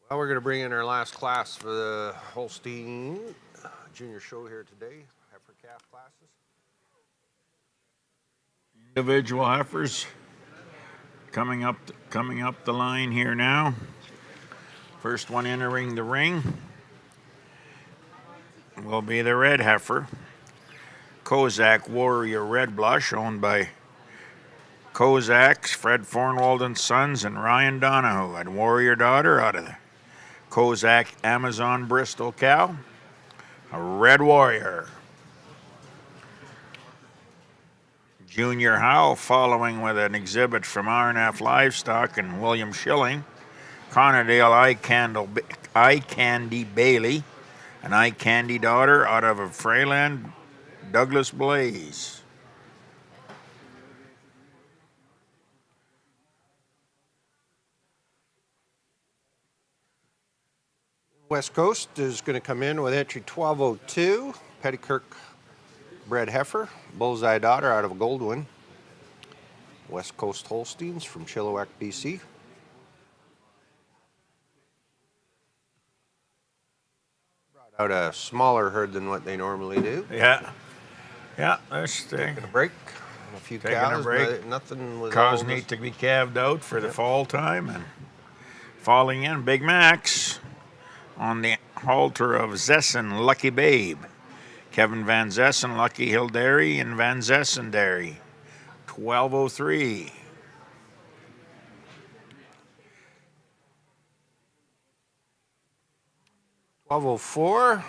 Well, we're going to bring in our last class for the Holstein Junior Show here today, heifer calf classes. Individual heifers coming up the line here now. First one entering the ring will be the red heifer, Kozak Warrior Red Blush, owned by Kozaks, Fred Fornwald and Sons, and Ryan Donahoe, and Warrior Daughter out of the Kozak Amazon Bristol cow, a Red Warrior. Junior Howe following with an exhibit from RNF Livestock and William Schilling, Conradale Eye Candy Bailey, an Eye Candy Daughter out of a Freyland Douglas Blaze. West Coast is going to come in with entry 1202, Pettikirk bred heifer, Bullseye Daughter out of a Goldwyn. West Coast Holsteins from Chilliwack, BC. Brought out a smaller herd than what they normally do. Yeah, that's Taking a break. A few taking cows, a break. but nothing was Cows all need this- to be calved out for the fall time, and falling in Big Max on the halter of Zessen Lucky Babe, Kevin Van Zessen Lucky Hill Dairy and Van Zessen Dairy, 1203. $12.04,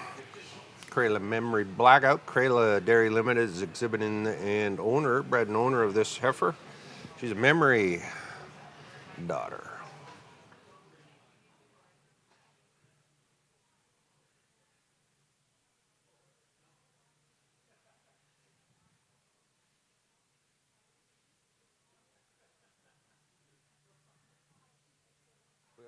Crayla Memory Blackout. Crayla Dairy Limited is exhibiting and owner, bred and owner of this heifer. She's a Memory Daughter.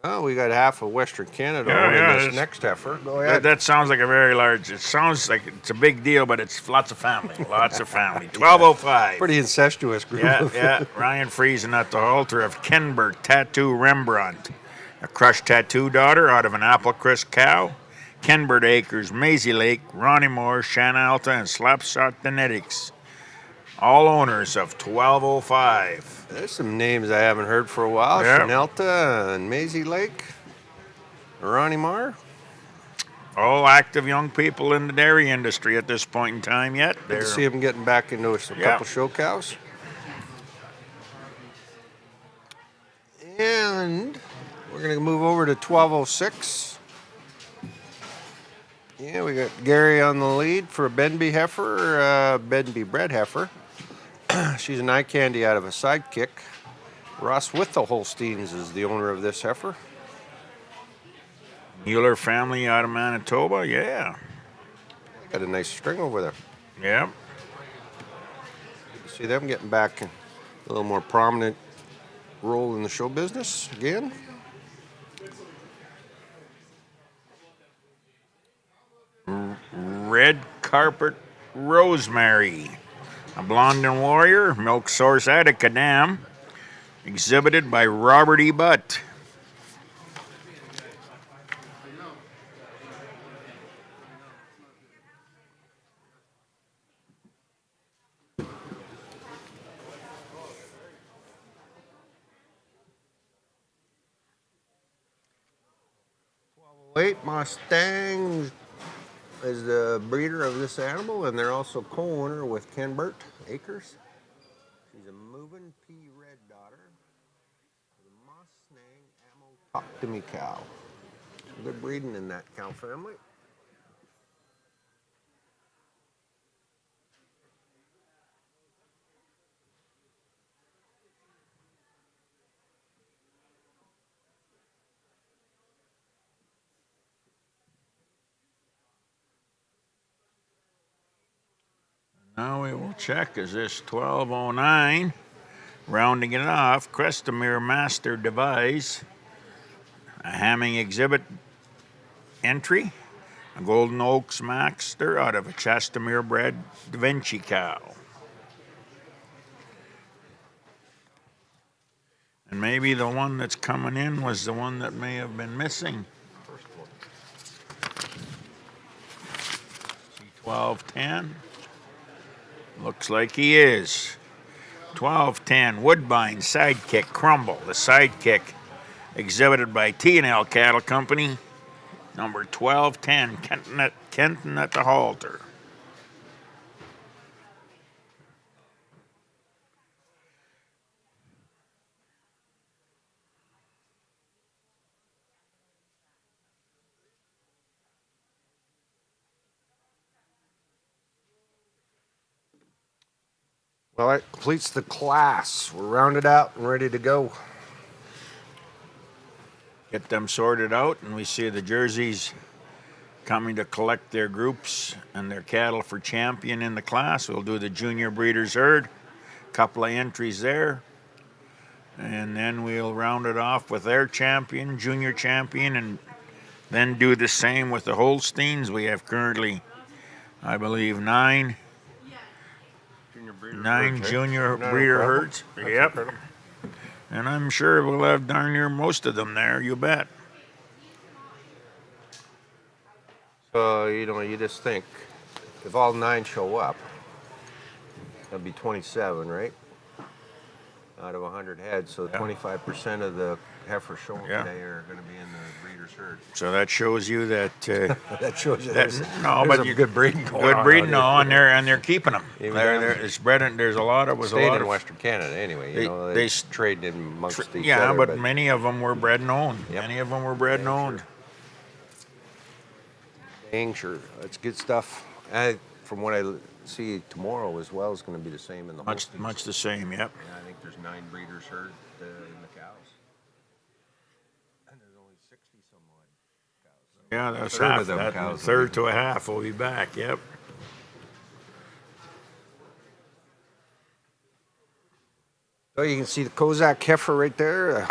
Oh, we got half of Western Canada in this next heifer. Go ahead. That sounds like a very large, it sounds like it's a big deal, but it's lots of family, lots of family. 1205. Pretty incestuous group. Yeah. Ryan Friesen at the halter of Kenberg Tattoo Rembrandt, a crushed tattoo daughter out of an Applecrest cow, Kenbert Acres, Maisie Lake, Ronnie Moore, Shanna Alta, and Slapshot Genetics. All owners of 1205. There's some names I haven't heard for a while. Yep. Chanelta and Maisie Lake. Ronnie Marr. All active young people in the dairy industry at this point in time yet. Good to see them getting back into a couple show cows. And we're going to move over to 1206. Yeah, we got Gary on the lead for a Benby heifer, Benby bred heifer. She's an eye candy out of a Sidekick. Ross with the Holsteins is the owner of this heifer. Mueller family out of Manitoba, yeah. Got a nice string over there. Yep. See them getting back in a little more prominent role in the show business again. Red Carpet Rosemary, a blonde and warrior, milk source Attica Dam, exhibited by Robert E. Butt. Wait, Mustang is the breeder of this animal, and they're also co-owner with Kenbert Acres. She's a moving P red daughter of the Mustang Ammo Talk to Me cow. Good breeding in that cow family. Now we will check. Is this 1209? Rounding it off, Crestamere Master Device, a Hamming Exhibit entry, a Golden Oaks Master out of a Chastamere bred Da Vinci cow. And maybe the one that's coming in was the one that may have been missing. 1210. Looks like he is. 1210 Woodbine Sidekick Crumble. The Sidekick exhibited by T&L Cattle Company. Number 1210, Kenton at the halter. Well, that completes the class. We're rounded out and ready to go. Get them sorted out, and we see the jerseys coming to collect their groups and their cattle for champion in the class. We'll do the junior breeders herd, couple of entries there, and then we'll round it off with their champion, junior champion, and then do the same with the Holsteins. We have currently, I believe, nine junior breeder herds. Yep. And I'm sure we'll have darn near most of them there, you bet. So, you just think, if all 9 show up, that'd be 27, right? Out of 100 heads, so 25% of the heifers shown today are going to be in the breeder's herd. So that shows you that. That shows you that, there's you good breeding going on. Good breeding, out here. and they're keeping them. It's bred. There's a lot of in Western Canada anyway. They trade in amongst each other. Yeah, but many of them were bred and owned. Yep. Many of them were bred and owned. Dang sure, that's good stuff. From what I see, tomorrow as well is going to be the same in the Holsteins. Much the same. Yep. Yeah, I think there's 9 breeders herd in the cows. And there's only 60 some odd cows. Yeah, that's third half. of them That cows third to a half will be back. Yep. So you can see the Kozak heifer right there,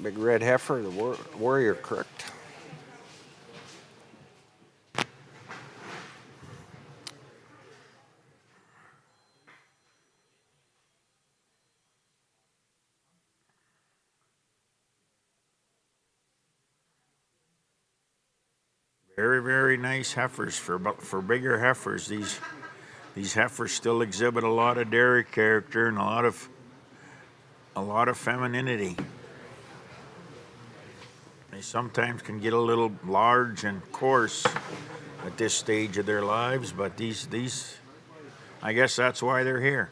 big red heifer, the warrior crooked. Very, very nice heifers for bigger heifers. These heifers still exhibit a lot of dairy character and a lot of femininity. They sometimes can get a little large and coarse at this stage of their lives, but these I guess that's why they're here.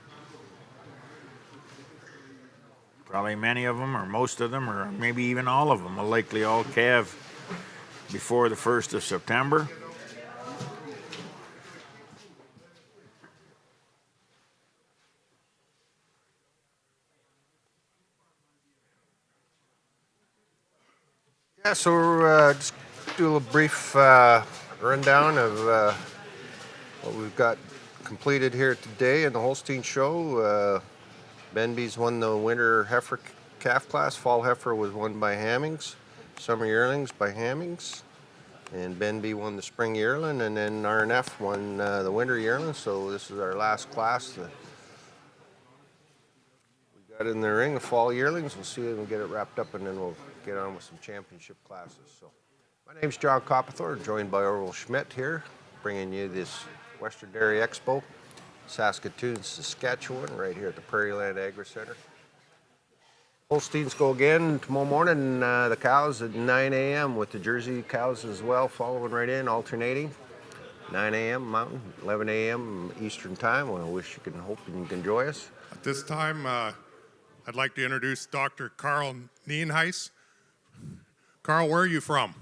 Probably many of them, or most of them, or maybe even all of them will likely all calve before the 1st of September. Yeah, so we're just do a little brief rundown of what we've got completed here today in the Holstein show. Benby's won the winter heifer calf class. Fall heifer was won by Hammings. Summer yearlings by Hammings. And Benby won the spring yearling, and then RNF won the winter yearling. So this is our last class. We got in the ring of fall yearlings. We'll see if we can get it wrapped up, and then we'll get on with some championship classes. So my name's John Copperthorne, joined by Orville Schmidt here, bringing you this Western Dairy Expo, Saskatoon, Saskatchewan, right here at the Prairie Land Agri Center. Holsteins go again tomorrow morning, the cows at 9 a.m. with the Jersey cows as well, following right in, alternating. 9 a.m. Mountain, 11 a.m. Eastern Time. Well, I wish you can hope and you can enjoy us. At this time, I'd like to introduce Dr. Carl Nienhuis. Carl, where are you from?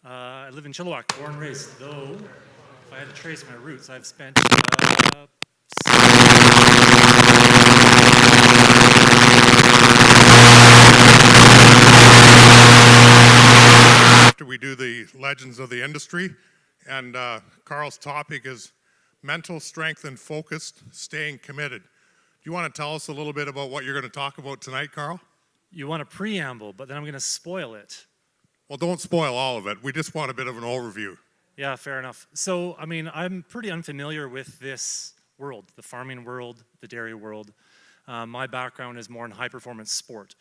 I live in Chilliwack, born and raised, though if I had to trace my roots, I've spent after we do the legends of the industry, and Carl's topic is mental strength and focused, staying committed. Do you want to tell us a little bit about what you're going to talk about tonight, Carl? You want a preamble, but then I'm going to spoil it. Well, don't spoil all of it. We just want a bit of an overview. Yeah, fair enough. So, I mean, I'm pretty unfamiliar with this world, the farming world, the dairy world. My background is more in high-performance sport.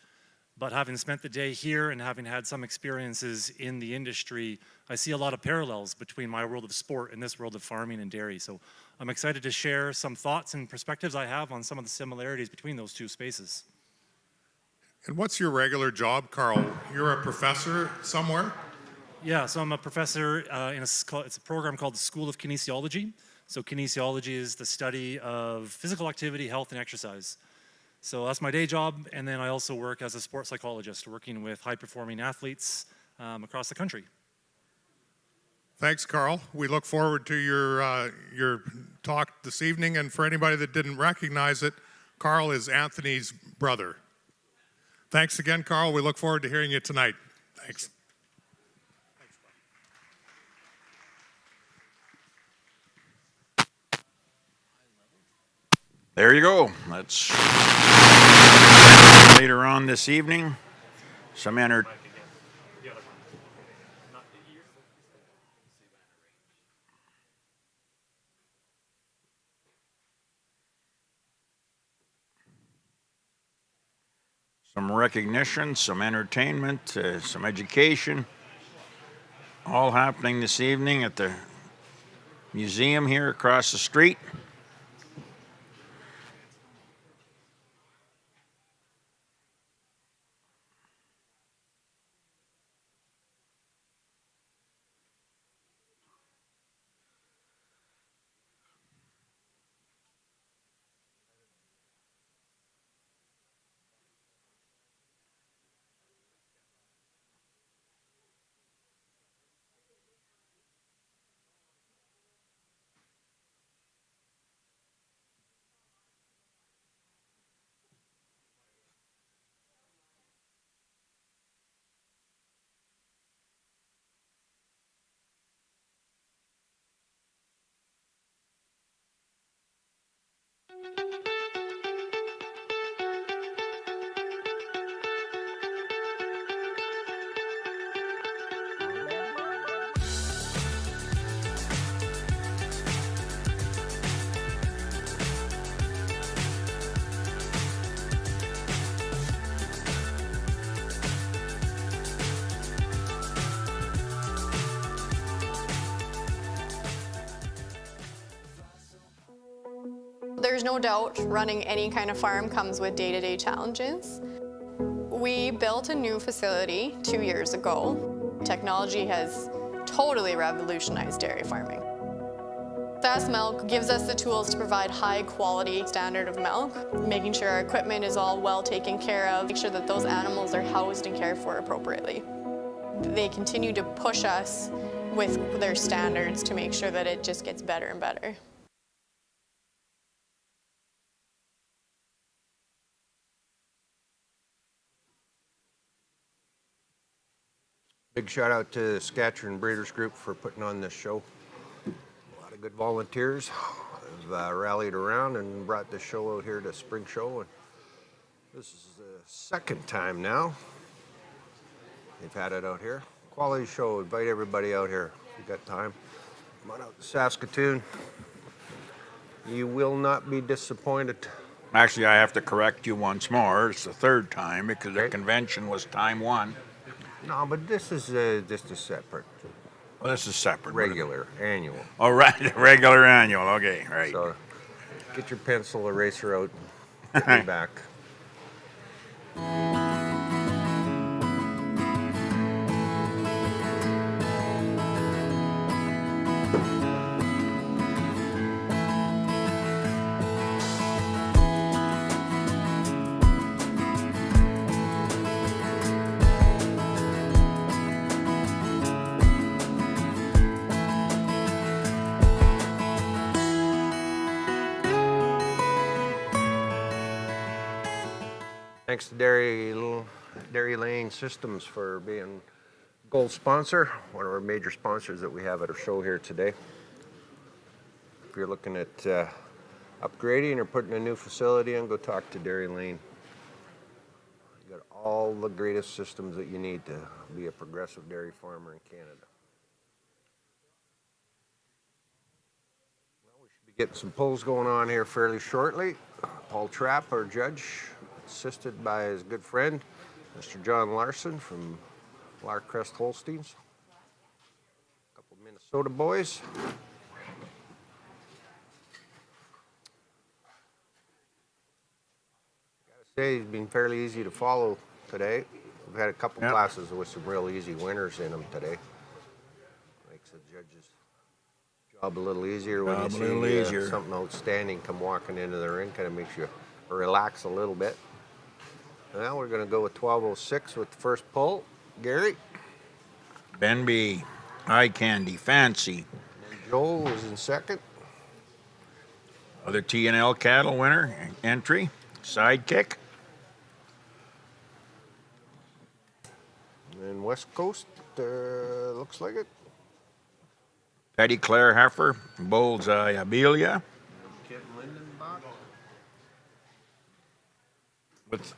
But having spent the day here and having had some experiences in the industry, I see a lot of parallels between my world of sport and this world of farming and dairy. So I'm excited to share some thoughts and perspectives I have on some of the similarities between those two spaces. And what's your regular job, Carl? You're a professor somewhere? Yeah, so I'm a professor it's a program called the School of Kinesiology. So kinesiology is the study of physical activity, health, and exercise. So that's my day job, and then I also work as a sports psychologist, working with high-performing athletes across the country. Thanks, Carl. We look forward to your talk this evening, and for anybody that didn't recognize it, Carl is Anthony's brother. Thanks again, Carl. We look forward to hearing you tonight. Thanks. There you go. Let's later on this evening, some recognition, some entertainment, some education, all happening this evening at the museum here across the street. There's no doubt running any kind of farm comes with day-to-day challenges. We built a new facility 2 years ago. Technology has totally revolutionized dairy farming. Fast Milk gives us the tools to provide high quality standard of milk, making sure our equipment is all well taken care of, make sure that those animals are housed and cared for appropriately. They continue to push us with their standards to make sure that it just gets better and better. Big shout out to the Saskatchewan Breeders Group for putting on this show. A lot of good volunteers have rallied around and brought this show out here to Spring Show. And this is the second time now they've had it out here. Quality show. Invite everybody out here if you got time. Come on out to Saskatoon. You will not be disappointed. Actually, I have to correct you once more. It's the third time because the convention was time one. No, but this is just a separate. Well, this is separate. Regular, annual. Oh, right, regular annual. Okay, right. So get your pencil eraser out and get me back. Thanks to Dairy Lane Systems for being gold sponsor, one of our major sponsors that we have at our show here today. If you're looking at upgrading or putting a new facility in, go talk to Dairy Lane. You got all the greatest systems that you need to be a progressive dairy farmer in Canada. Well, we should be getting some polls going on here fairly shortly. Paul Trapp, our judge, assisted by his good friend, Mr. John Larson from Larcrest Holsteins. A couple of Minnesota boys. Say he's been fairly easy to follow today. We've had a couple classes with some real easy winners in them today. Makes the judge's job a little easier when you see something outstanding come walking into the ring. Kind of makes you relax a little bit. Now we're going to go with 12:06 with the first pull. Gary. Benby, Eye Candy, Fancy. And Joel was in second. Other T&L cattle winner entry, Sidekick. And West Coast, looks like it. Petty Clare Heifer, Bullseye Abelia. Kid Lindenbach. With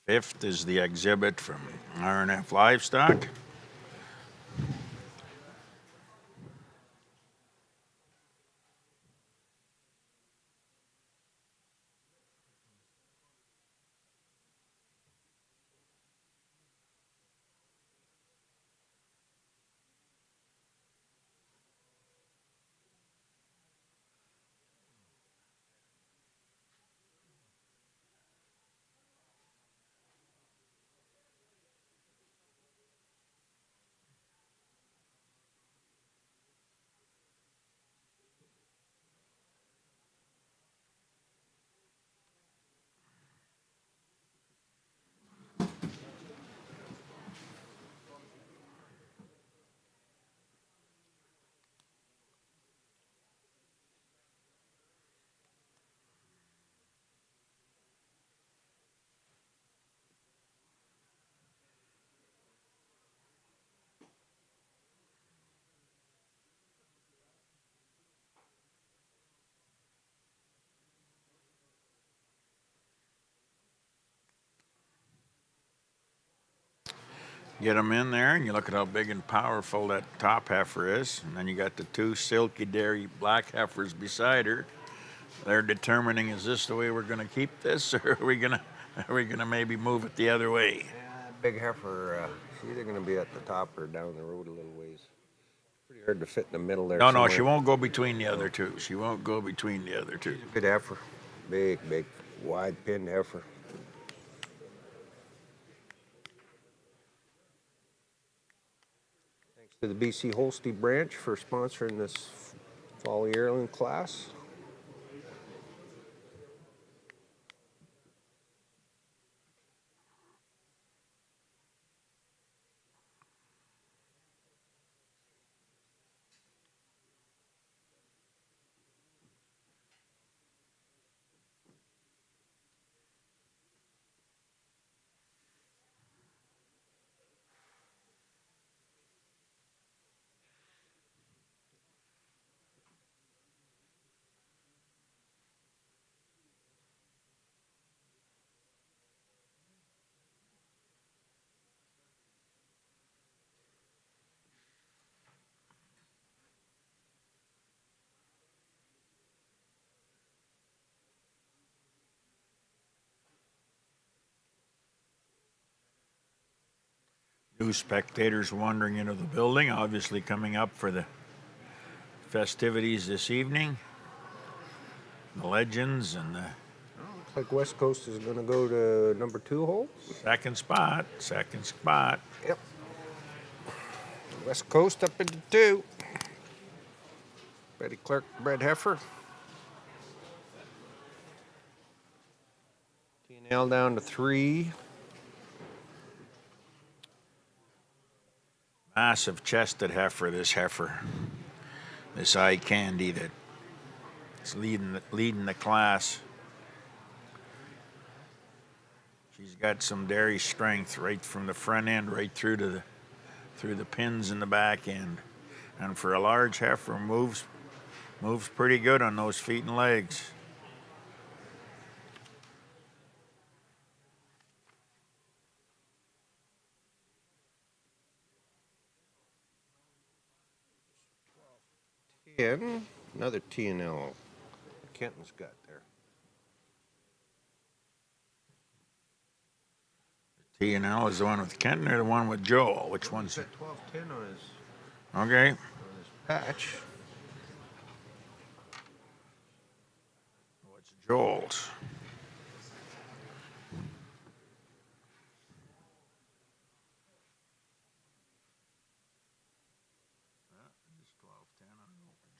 fifth is the exhibit from RNF Livestock. Get them in there, and you look at how big and powerful that top heifer is. And then you got the two silky dairy black heifers beside her. They're determining, is this the way we're going to keep this, or are we gonna maybe move it the other way? Yeah, big heifer, she's either going to be at the top or down the road a little ways. Pretty hard to fit in the middle there. No, she won't go between the other two. She won't go between the other two. Good heifer. Big, wide pinned heifer. Thanks to the BC Holstein branch for sponsoring this fall yearling class. New spectators wandering into the building, obviously coming up for the festivities this evening. The legends and the Looks like West Coast is going to go to number 2 hole. second spot. Yep. West Coast up into 2. Betty Clark, Brad Heifer. T&L down to 3. Massive chested heifer, this heifer. This eye candy that is leading the class. She's got some dairy strength right from the front end right through the pins in the back end. And for a large heifer, moves pretty good on those feet and legs. And another T&L. Kenton's got there. T&L is the one with Kenton or the one with Joel? Which one's it? 1210 on his Okay. patch. What's Joel's?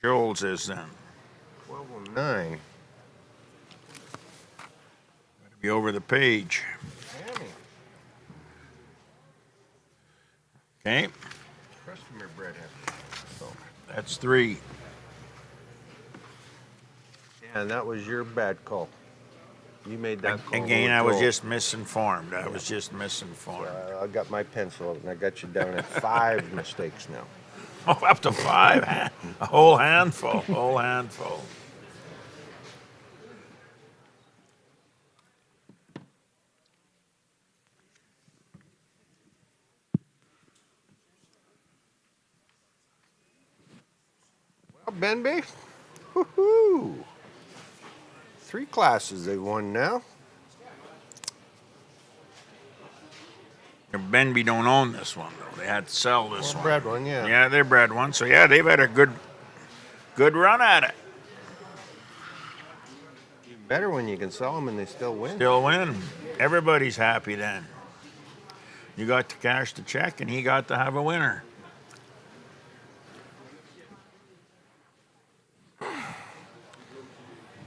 Joel's is then. 1209. Gotta be over the page. Okay. Customer Brad Heifer. So, That's 3. yeah, and that was your bad call. You made that call. Again, I was Joel. just misinformed. So, I got my pencil and I got you down at 5 mistakes now. Oh, up to 5. A whole handful. Well, Benby, woohoo! 3 classes they won now. Benby don't own this one though. They had to sell this one. Brad one, yeah. Yeah, they're bred one. So yeah, they've had a good run at it. Better when you can sell them and they still win. Still win. Everybody's happy then. You got to cash the check and he got to have a winner.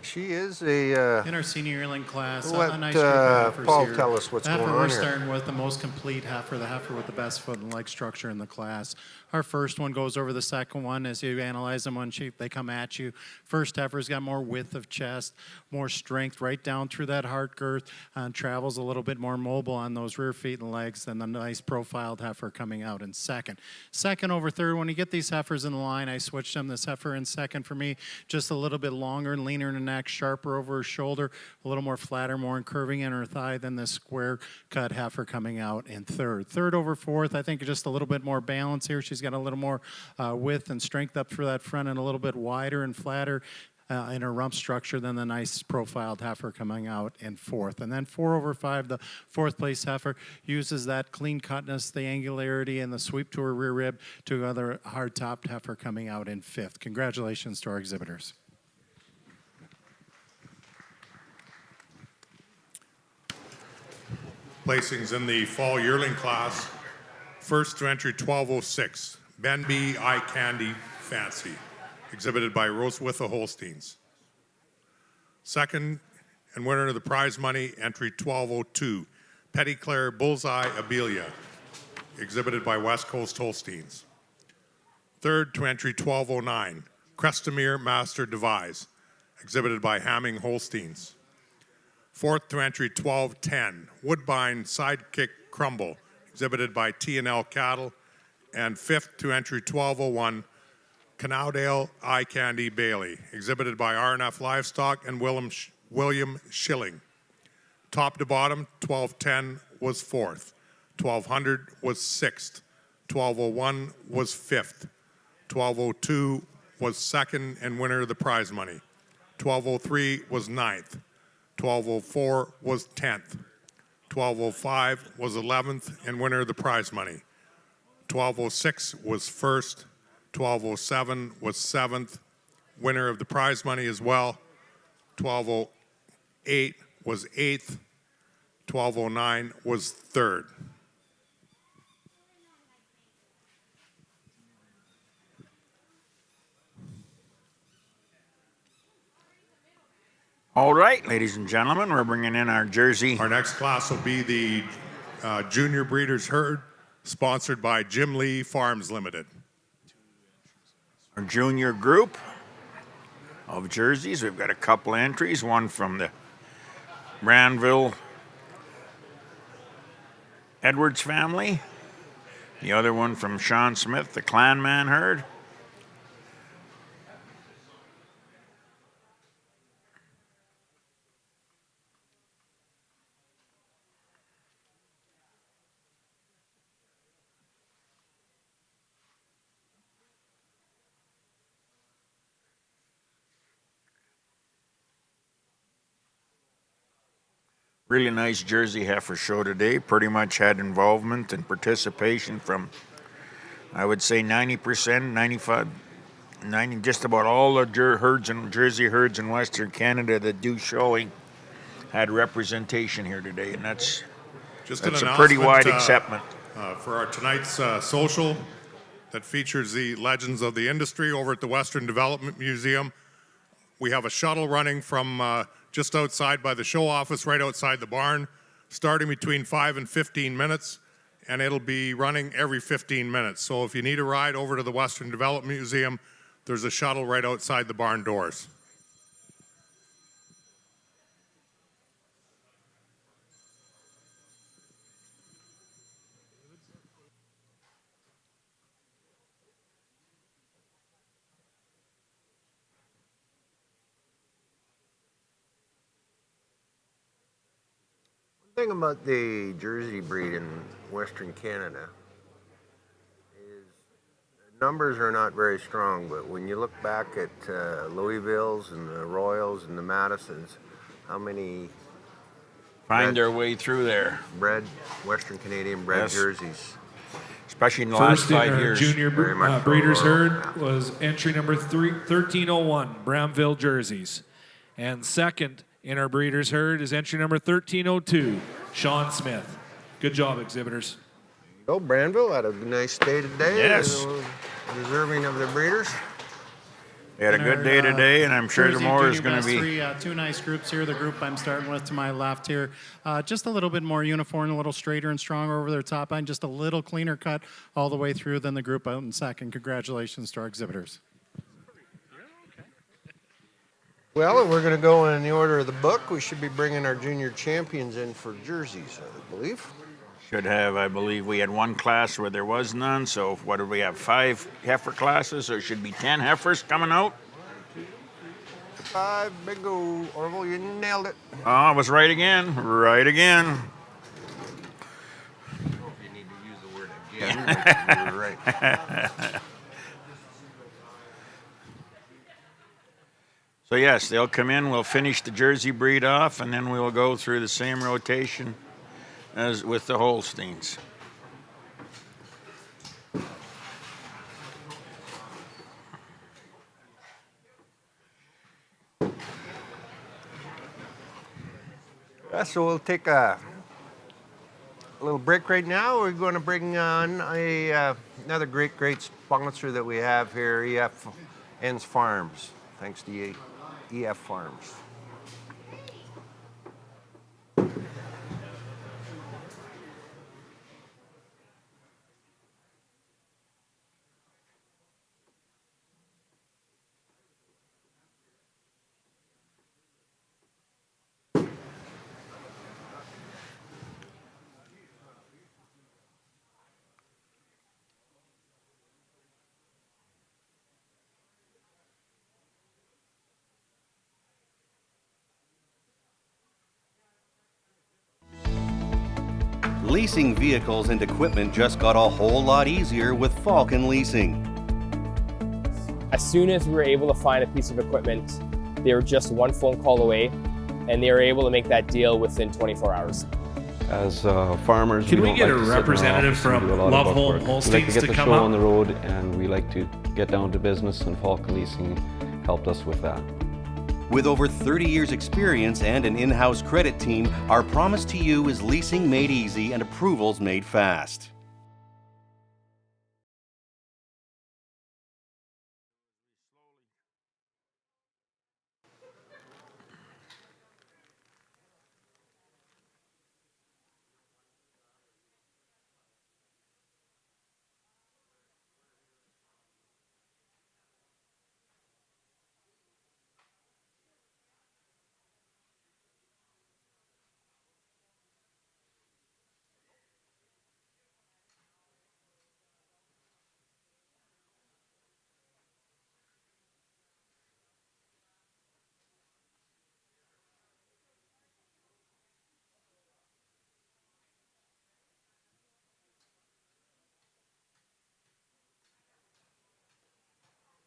She is a. In our senior yearling class, Let a nice group of heifers Paul here. tell us what's The heifer going on we're here. starting with the most complete heifer, the heifer with the best foot and leg structure in the class. Our first one goes over the second one. As you analyze them on sheep, they come at you. First heifer's got more width of chest, more strength right down through that heart girth, and travels a little bit more mobile on those rear feet and legs than the nice profiled heifer coming out in second. Second over third, when you get these heifers in the line, I switched them. This heifer in second for me, just a little bit longer and leaner in the neck, sharper over her shoulder, a little more flatter, more curving in her thigh than this square cut heifer coming out in third. Third over fourth, I think just a little bit more balance here. She's got a little more width and strength up through that front and a little bit wider and flatter in her rump structure than the nice profiled heifer coming out in fourth. And then 4 over 5, the fourth place heifer uses that clean cutness, the angularity, and the sweep to her rear rib to other hard-topped heifer coming out in fifth. Congratulations to our exhibitors. Placings in the fall yearling class. First to entry 1206, Benby Eye Candy Fancy, exhibited by Rosewitha Holsteins. Second and winner of the prize money, entry 1202, Petty Claire Bullseye Abelia, exhibited by West Coast Holsteins. Third to entry 1209, Crestamere Master Devise, exhibited by Hamming Holsteins. Fourth to entry 1210, Woodbine Sidekick Crumble, exhibited by T&L Cattle. And fifth to entry 1201, Canoudale Eye Candy Bailey, exhibited by RNF Livestock and William Schilling. Top to bottom, 1210 was fourth, 1200 was sixth, 1201 was fifth, 1202 was second and winner of the prize money, 1203 was ninth, 1204 was 10th, 1205 was 11th and winner of the prize money, 1206 was first, 1207 was 7th. Winner of the prize money as well. 1208 was 8th. 1209 was 3rd. All right, ladies and gentlemen, we're bringing in our Jersey. Our next class will be the Junior Breeders' Herd, sponsored by Jim Lee Farms Limited. Our junior group of jerseys. We've got a couple entries, one from the Brandville Edwards family, the other one from Sean Smith, the Clanman herd. Really nice Jersey heifer show today. Pretty much had involvement and participation from, I would say, 90%, 95, 90, just about all the herds and Jersey herds in Western Canada that do showing had representation here today, and that's a pretty wide acceptance. For our tonight's social that features the legends of the industry over at the Western Development Museum. We have a shuttle running from just outside by the show office, right outside the barn, starting between 5 and 15 minutes, and it'll be running every 15 minutes. So if you need a ride over to the Western Development Museum, there's a shuttle right outside the barn doors. The thing about the Jersey breed in Western Canada is the numbers are not very strong, but when you look back at Louisville's and the Royals and the Madisons, how many find their way through there? Bred, Western Canadian bred jerseys. Especially in the last 5 years. Junior Breeders' Herd was entry number 1301, Bramville jerseys. And second in our Breeders' Herd is entry number 1302, Sean Smith. Good job, exhibitors. Go, Brandville had a nice day today. Yes. Deserving of the breeders. They had a good day today, and I'm sure tomorrow is going to be. Two nice groups here. The group I'm starting with to my left here, just a little bit more uniform, a little straighter and stronger over their top end, just a little cleaner cut all the way through than the group out in second. Congratulations to our exhibitors. Well, we're going to go in the order of the book. We should be bringing our junior champions in for jerseys, I believe. Should have, I believe. We had one class where there was none, so what did we have, 5 heifer classes? So it should be 10 heifers coming out. 5, bingo, Orville, you nailed it. Oh, I was right again, right again. I don't know if you need to use the word again, but you were right. So yes, they'll come in, we'll finish the Jersey breed off, and then we will go through the same rotation as with the Holsteins. So we'll take a little break right now. We're going to bring on another great sponsor that we have here, EF's Farms. Thanks to EF Farms. Leasing vehicles and equipment just got a whole lot easier with Falcon Leasing. As soon as we were able to find a piece of equipment, they were just one phone call away, and they were able to make that deal within 24 hours. As farmers, Can we don't get like a to sit in our representative office and from do a lot of Love buck Home work. Holsteins We like to get to the come show up? on the road, and we like to get down to business, and Falcon Leasing helped us with that. With over 30 years experience and an in-house credit team, our promise to you is leasing made easy and approvals made fast.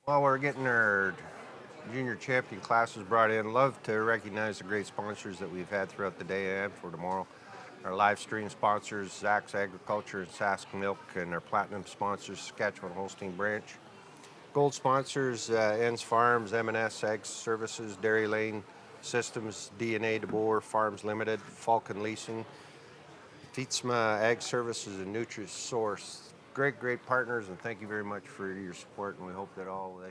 While we're getting our junior champion classes brought in, love to recognize the great sponsors that we've had throughout the day and for tomorrow. Our live stream sponsors, Zach's Agriculture and Sask Milk, and our platinum sponsors, Saskatchewan Holstein Branch. Gold sponsors, Ends Farms, M&S Ag Services, Dairy Lane Systems, DNA DeBoer Farms Limited, Falcon Leasing, Fietsma Ag Services, and Nutrisource. Great partners, and thank you very much for your support, and we hope that all the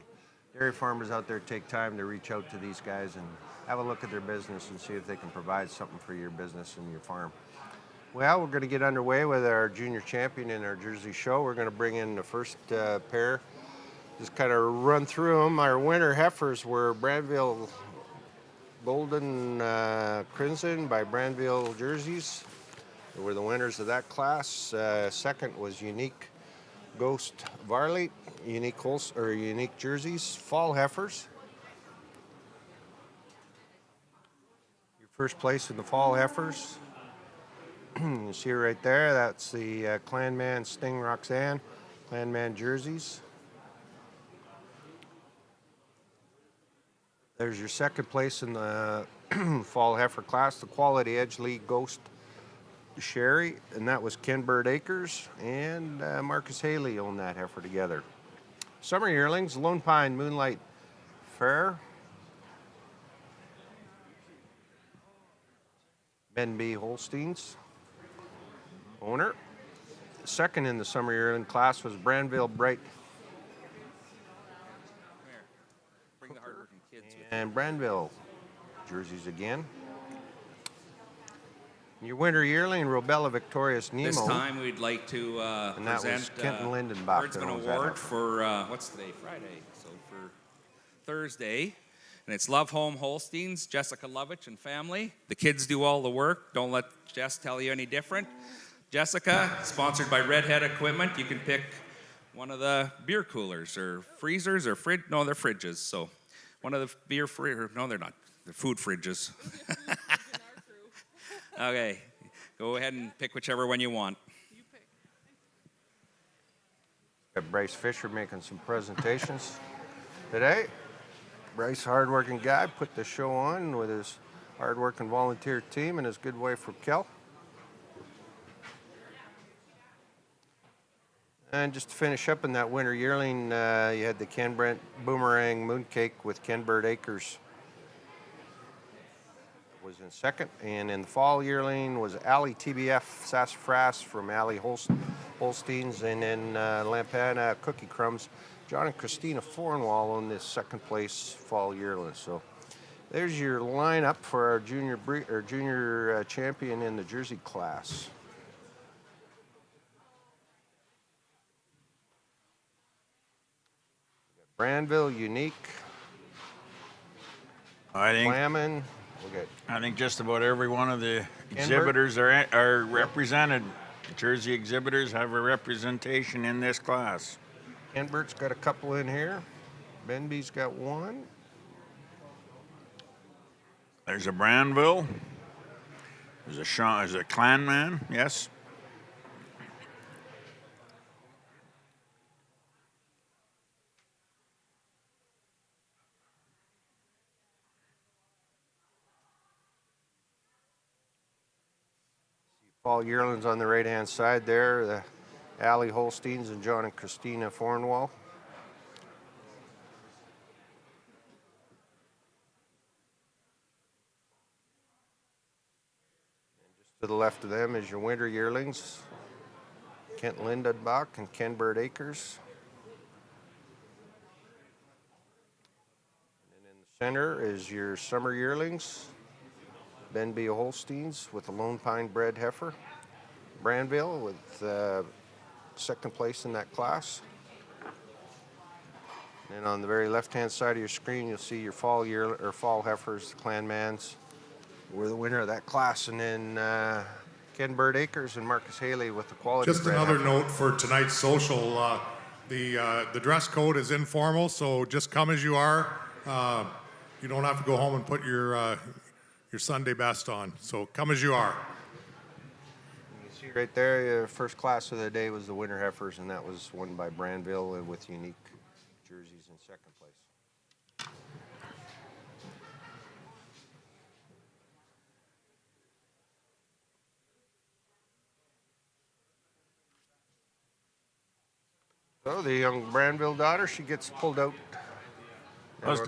dairy farmers out there take time to reach out to these guys and have a look at their business and see if they can provide something for your business and your farm. Well, we're going to get underway with our junior champion in our Jersey show. We're going to bring in the first pair, just kind of run through them. Our winter heifers were Brandville Golden Crimson by Brandville Jerseys. They were the winners of that class. Second was Unique Ghost Varley, Unique Jerseys, Fall Heifers. Your first place in the Fall Heifers. You see right there, that's the Clanman Sting Roxanne, Clanman Jerseys. There's your second place in the Fall Heifer class, the Quality Edge League Ghost Sherry, and that was Ken Bird Acres and Marcus Haley owned that heifer together. Summer yearlings, Lone Pine Moonlight Fair, Ben B. Holsteins owner. Second in the summer yearling class was Brandville Bright Bring the hardworking kids with and Brandville jerseys again. Your winter yearling, Robella Victorious Nemo. This time we'd like to and that present was Kenton Lindenbach. Herdsman Award for, what's today, Friday, so for Thursday. And it's Love Home Holsteins, Jessica Lovich and family. The kids do all the work. Don't let Jess tell you any different. Jessica, sponsored by Redhead Equipment. You can pick one of the beer coolers or freezers or fridge. No, they're fridges. So one of the beer no, they're not. They're food fridges. Okay, go ahead and pick whichever one you want. Got Bryce Fisher making some presentations today. Bryce, hardworking guy, put the show on with his hardworking volunteer team and his good wife Raquel. And just to finish up in that winter yearling, you had the Ken Brent Boomerang Mooncake with Ken Bird Acres was in second, and in the fall yearling was Alley TBF Sassafras from Alley Holsteins, and then Lampana Cookie Crumbs. John and Christina Fornwall on this second place fall yearling. So there's your lineup for our junior champion in the Jersey class. Brandville Unique. Clammin. I think just about every one of the exhibitors are represented. Jersey exhibitors have a representation in this class. Kenbert's got a couple in here. Benby's got one. There's a Brandville. There's a Clanman, yes. Paul Yearling's on the right-hand side there, the Alley Holsteins and John and Christina Fornwall. To the left of them is your winter yearlings, Kent Lindenbach and Kenbird Acres. And in the center is your summer yearlings, Benby Holsteins with the Lone Pine bred heifer, Branville with second place in that class. And on the very left-hand side of your screen, you'll see your fall heifers, the Clanmans, were the winner of that class, and then Ken Bird Acres and Marcus Haley with the quality. Just another note for tonight's social, the dress code is informal, so just come as you are. You don't have to go home and put your Sunday best on, so come as you are. You see right there, first class of the day was the winter heifers, and that was won by Branville with unique jerseys in second place. So the young Branville daughter, she gets pulled out. I was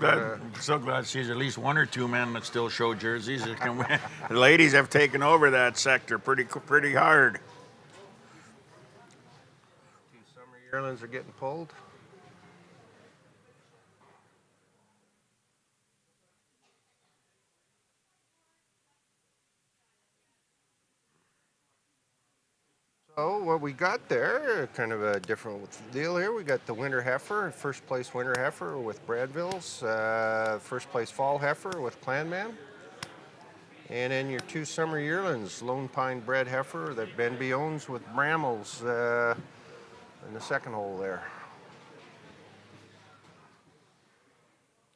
so glad she's at least one or two men that still show jerseys. The ladies have taken over that sector pretty hard. Two summer yearlings are getting pulled. So what we got there, kind of a different deal here. We got the winter heifer, first place winter heifer with Bradvilles, first place fall heifer with Clanman. And then your two summer yearlings, Lone Pine bred heifer that Benby owns with Brambles in the second hole there.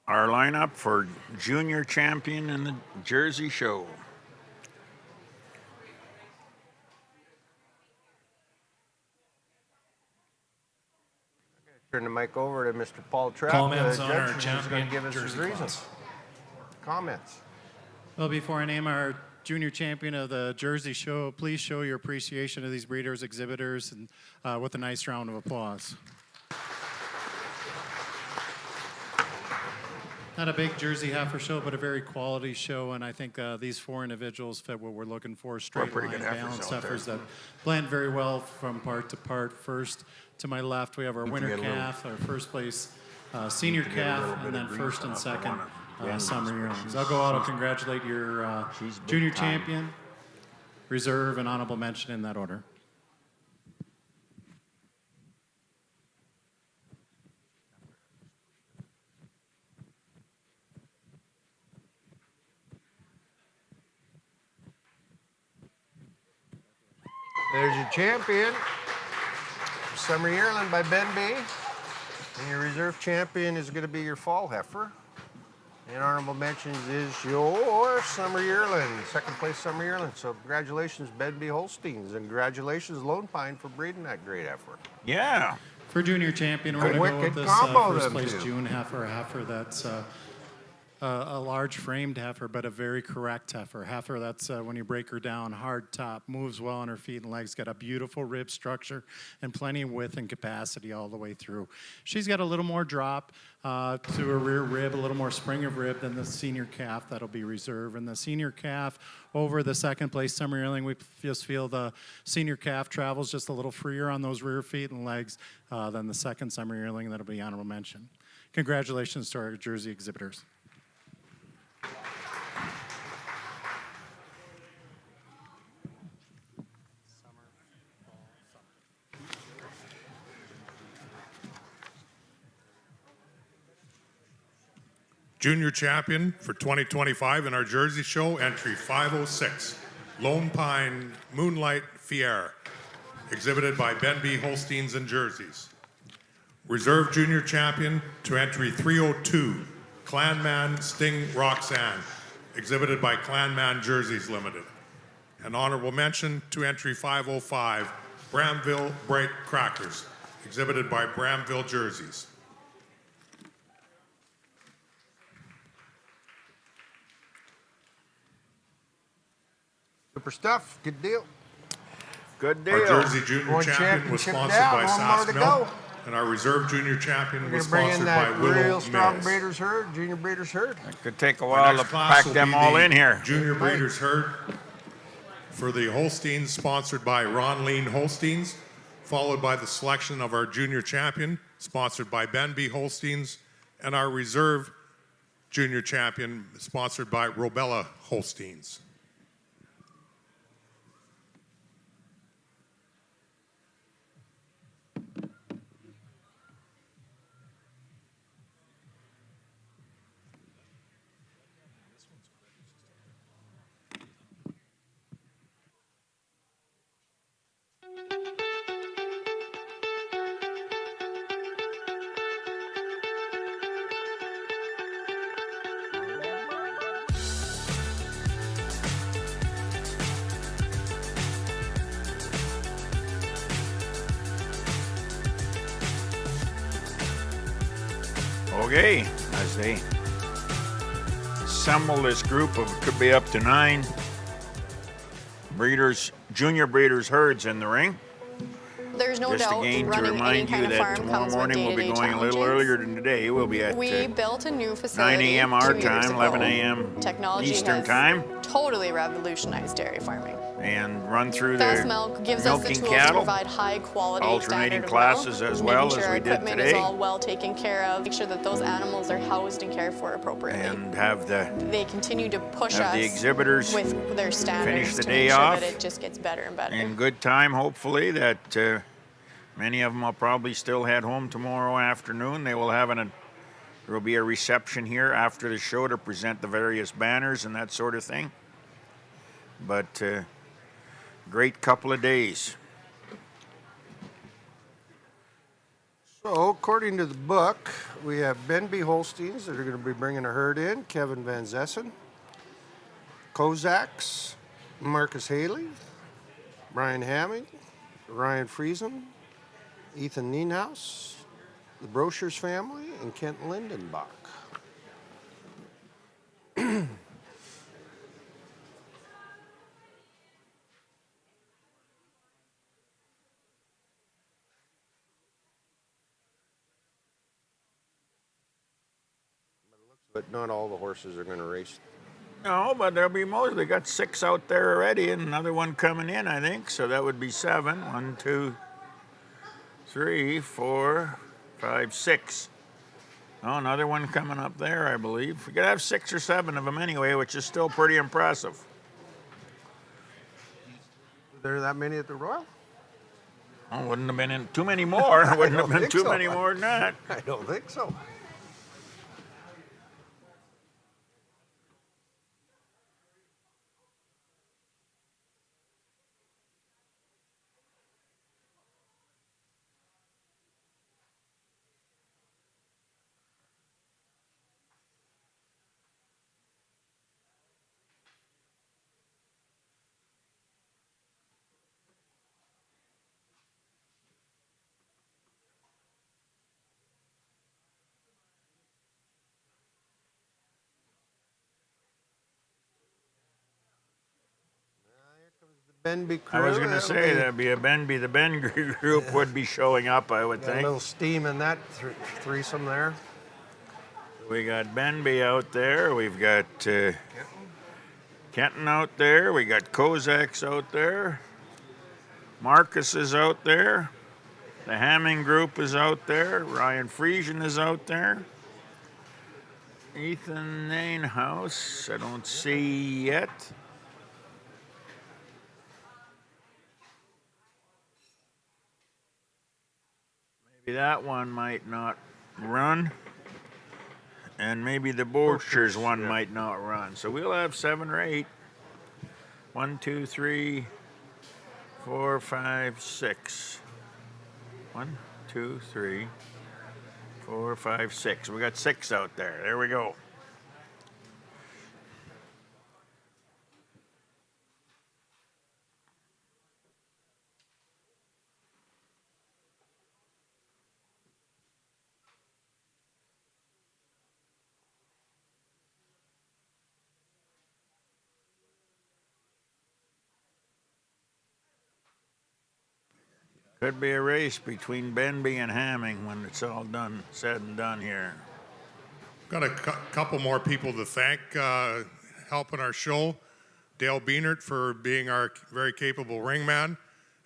Our lineup for junior champion in the Jersey Show. Turn the mic over to Mr. Paul Trapp. Comments on judge, our who's champion going to give us his jersey reasons. class. Comments. Well, before I name our junior champion of the Jersey Show, please show your appreciation of these breeders, exhibitors, and with a nice round of applause. Not a big Jersey heifer show, but a very quality show, and I think these four individuals fit what we're looking for: straight line, balanced heifers that blend very well from part to part. First, to my left, we have our winter calf, our first place senior calf, and then first and second summer yearlings. I'll go out and congratulate your junior champion, reserve, and honorable mention in that order. There's your champion, summer yearling by Benby. And your reserve champion is going to be your fall heifer. And honorable mentions is your summer yearling, second place summer yearling. So congratulations, Benby Holsteins, and congratulations, Lone Pine, for breeding that great heifer. Yeah. For junior champion, we're going to go with this first place June heifer that's a large framed heifer, but a very correct heifer. Heifer that's, when you break her down, hard top, moves well on her feet and legs, got a beautiful rib structure and plenty of width and capacity all the way through. She's got a little more drop to her rear rib, a little more spring of rib than the senior calf that'll be reserve. And the senior calf over the second place summer yearling, we just feel the senior calf travels just a little freer on those rear feet and legs than the second summer yearling that'll be honorable mention. Congratulations to our Jersey exhibitors. Junior champion for 2025 in our Jersey Show, entry 506, Lone Pine Moonlight Fier, exhibited by Benby Holsteins and Jerseys. Reserve junior champion to entry 302, Clanman Sting Roxanne, exhibited by Clanman Jerseys Limited. An honorable mention to entry 505, Bramville Bright Crackers, exhibited by Bramville Jerseys. Super stuff. Good deal. Good deal. Our Jersey Junior champion was sponsored by Sask Milk, and our reserve junior champion was sponsored by Willow real strong Mills. breeders herd, junior breeders herd. It could take a while to pack them all in here. Junior breeders herd, for the Holsteins, sponsored by Ron Lean Holsteins, followed by the selection of our junior champion, sponsored by Benby Holsteins, and our reserve junior champion, sponsored by Robella Holsteins. Okay, as they assemble this group of, could be up to 9 breeders, junior breeders herds in the ring. There's no Just doubt again to running any remind kind you of that farm tomorrow comes with morning we'll be day-to-day going a little challenges. earlier than today. We'll be at We built a new facility 9 a.m. our 2 years time, 11 ago. a.m. Technology Eastern has time, totally revolutionized dairy farming. and run through Fast the milk gives us the milking tools to cattle, provide high quality alternating standard classes milk, as well making as sure we our did equipment is today. all well taken care of, make sure that those animals are housed and cared for appropriately. and have the They continue to push have us the exhibitors with their standards the to day make sure off that it just gets better and better. in good time, hopefully, that many of them will probably still head home tomorrow afternoon. They will have there will be a reception here after the show to present the various banners and that sort of thing. But great couple of days. So, according to the book, we have Benby Holsteins that are going to be bringing a herd in. Kevin Van Zessen, Kozaks, Marcus Haley, Brian Hamming, Ryan Friesen, Ethan Nienhaus, the Brochures family, and Kent Lindenbach. But not all the horses are going to race. No, but there'll be most. They got 6 out there already, and another one coming in, I think. So that would be 7. 1, 2, 3, 4, 5, 6. Oh, another one coming up there, I believe. We could have 6 or 7 of them anyway, which is still pretty impressive. There are that many at the Royal? Oh, wouldn't have been in too many more. Wouldn't have been too many more than that. I don't think so. Benby crew. I was going to say that'd be a Benby. The Ben group would be showing up, I would A think. little steam in that threesome there. We got Benby out there. We've got Kenton out there. We got Kozaks out there. Marcus is out there. The Hamming group is out there. Ryan Friesen is out there. Ethan Nienhaus, I don't see yet. Maybe that one might not run. And maybe the Brochures one might not run. So we'll have 7 or 8. 1, 2, 3, 4, 5, 6. 1, 2, 3, 4, 5, 6. We got 6 out there. There we go. Could be a race between Benby and Hamming when it's all done, said and done here. Got a couple more people to thank helping our show. Dale Beanert for being our very capable ringman,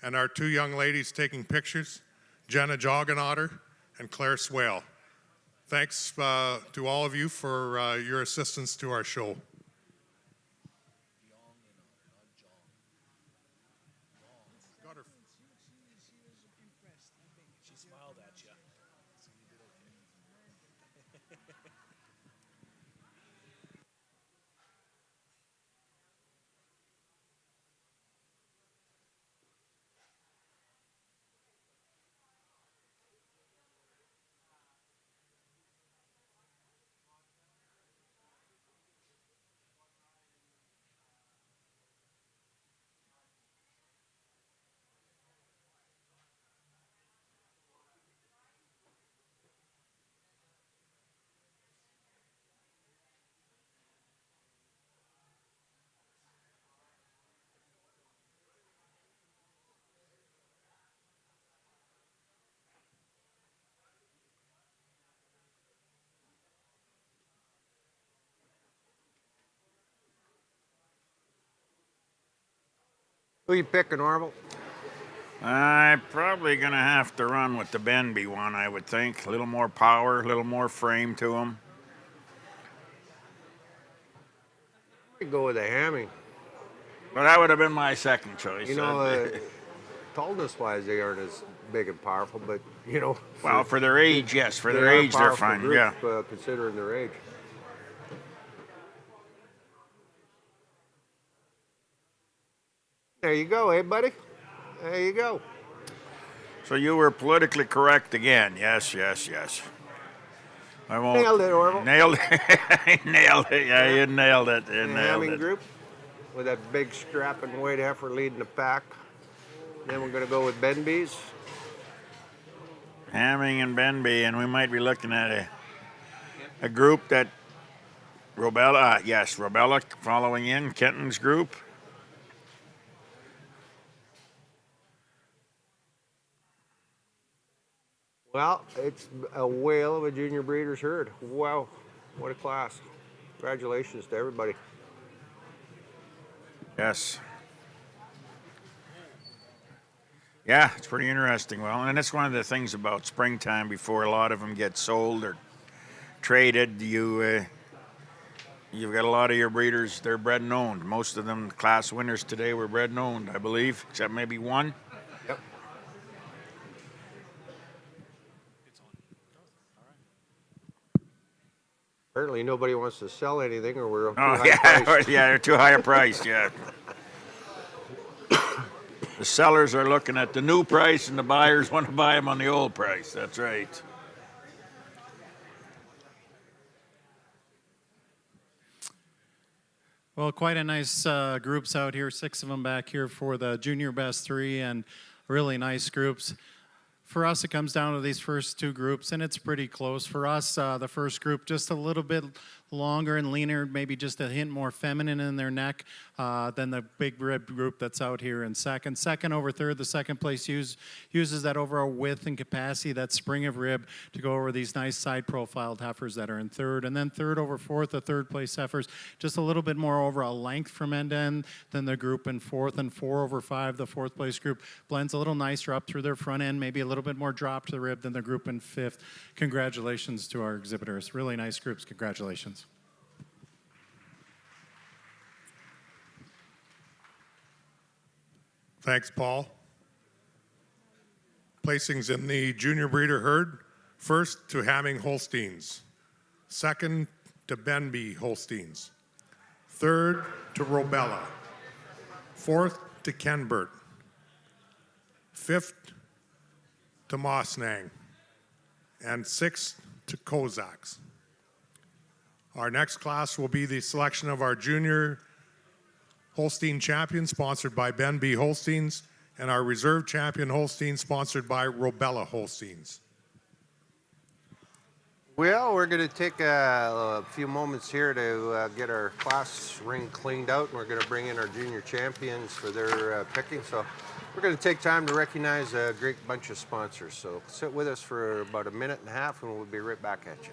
and our 2 young ladies taking pictures, Jenna Joggenatter and Claire Swale. Thanks to all of you for your assistance to our show. Who you picking, Orville? I'm probably going to have to run with the Benby one, I would think. A little more power, a little more frame to him. I'd go with the Hamming. But that would have been my second choice. You know, tallness-wise, they aren't as big and powerful, but, you know. Well, for their age, yes. For their age, they're fine, group, yeah. Considering their age. There you go, eh, buddy? There you go. So you were politically correct again. Yes, yes, yes. I won't. Nailed it, Orville. Nailed it. Nailed it. Yeah, you nailed it. You The nailed Hamming it. group with that big strapping white heifer leading the pack. Then we're going to go with Benby's. Hamming and Benby, and we might be looking at a group that Robella, yes, Robella following in, Kenton's group. Well, it's a whale of a junior breeder's herd. Wow, what a class. Congratulations to everybody. Yes. Yeah, it's pretty interesting. Well, and that's one of the things about springtime before a lot of them get sold or traded. You've got a lot of your breeders, they're bred and owned. Most of them, class winners today, were bred and owned, I believe, except maybe one. Yep. Apparently nobody wants to sell anything or we're too high priced. Yeah, they're too high a price, yeah. The sellers are looking at the new price and the buyers want to buy them on the old price. That's right. Well, quite a nice groups out here, 6 of them back here for the junior best 3, and really nice groups. For us, it comes down to these first 2 groups, and it's pretty close. For us, the first group just a little bit longer and leaner, maybe just a hint more feminine in their neck than the big rib group that's out here in second. Second over third, the second place uses that overall width and capacity, that spring of rib, to go over these nice side profiled heifers that are in third. And then third over fourth, the third place heifers, just a little bit more overall length from end to end than the group in fourth. And 4 over 5, the fourth place group, blends a little nicer up through their front end, maybe a little bit more drop to the rib than the group in fifth. Congratulations to our exhibitors. Really nice groups. Congratulations. Thanks, Paul. Placings in the junior breeder herd. First to Hamming Holsteins. Second to Benby Holsteins. Third to Robella. Fourth to Kenbert. Fifth to Mossnang. And sixth to Kozaks. Our next class will be the selection of our junior Holstein champion, sponsored by Benby Holsteins, and our reserve champion Holstein, sponsored by Robella Holsteins. Well, we're going to take a few moments here to get our class ring cleaned out, and we're going to bring in our junior champions for their picking. So we're going to take time to recognize a great bunch of sponsors. So sit with us for about a minute and a half, and we'll be right back at you.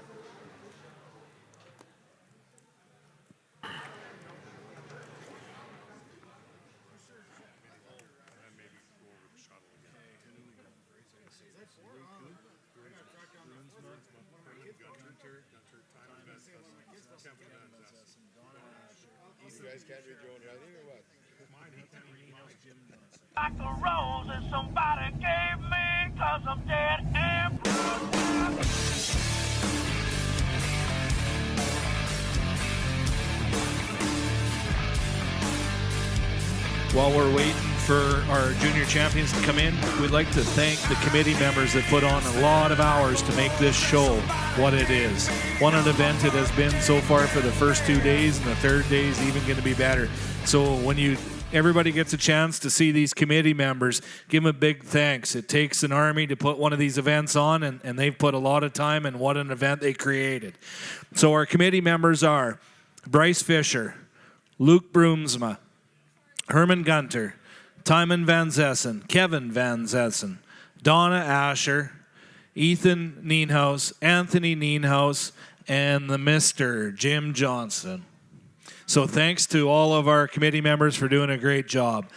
guys can't read your own writing or what? Like a rose that somebody gave me, 'cause I'm dead and blue. While we're waiting for our junior champions to come in, we'd like to thank the committee members that put on a lot of hours to make this show what it is. What an event it has been so far for the first 2 days, and the third day is even going to be better. So when everybody gets a chance to see these committee members, give them a big thanks. It takes an army to put one of these events on, and they've put a lot of time in what an event they created. So our committee members are Bryce Fisher, Luke Broomsma, Herman Gunter, Timon Van Zessen, Kevin Van Zessen, Donna Asher, Ethan Nienhuis, Anthony Nienhuis, and the Mr. Jim Johnson. So thanks to all of our committee members for doing a great job.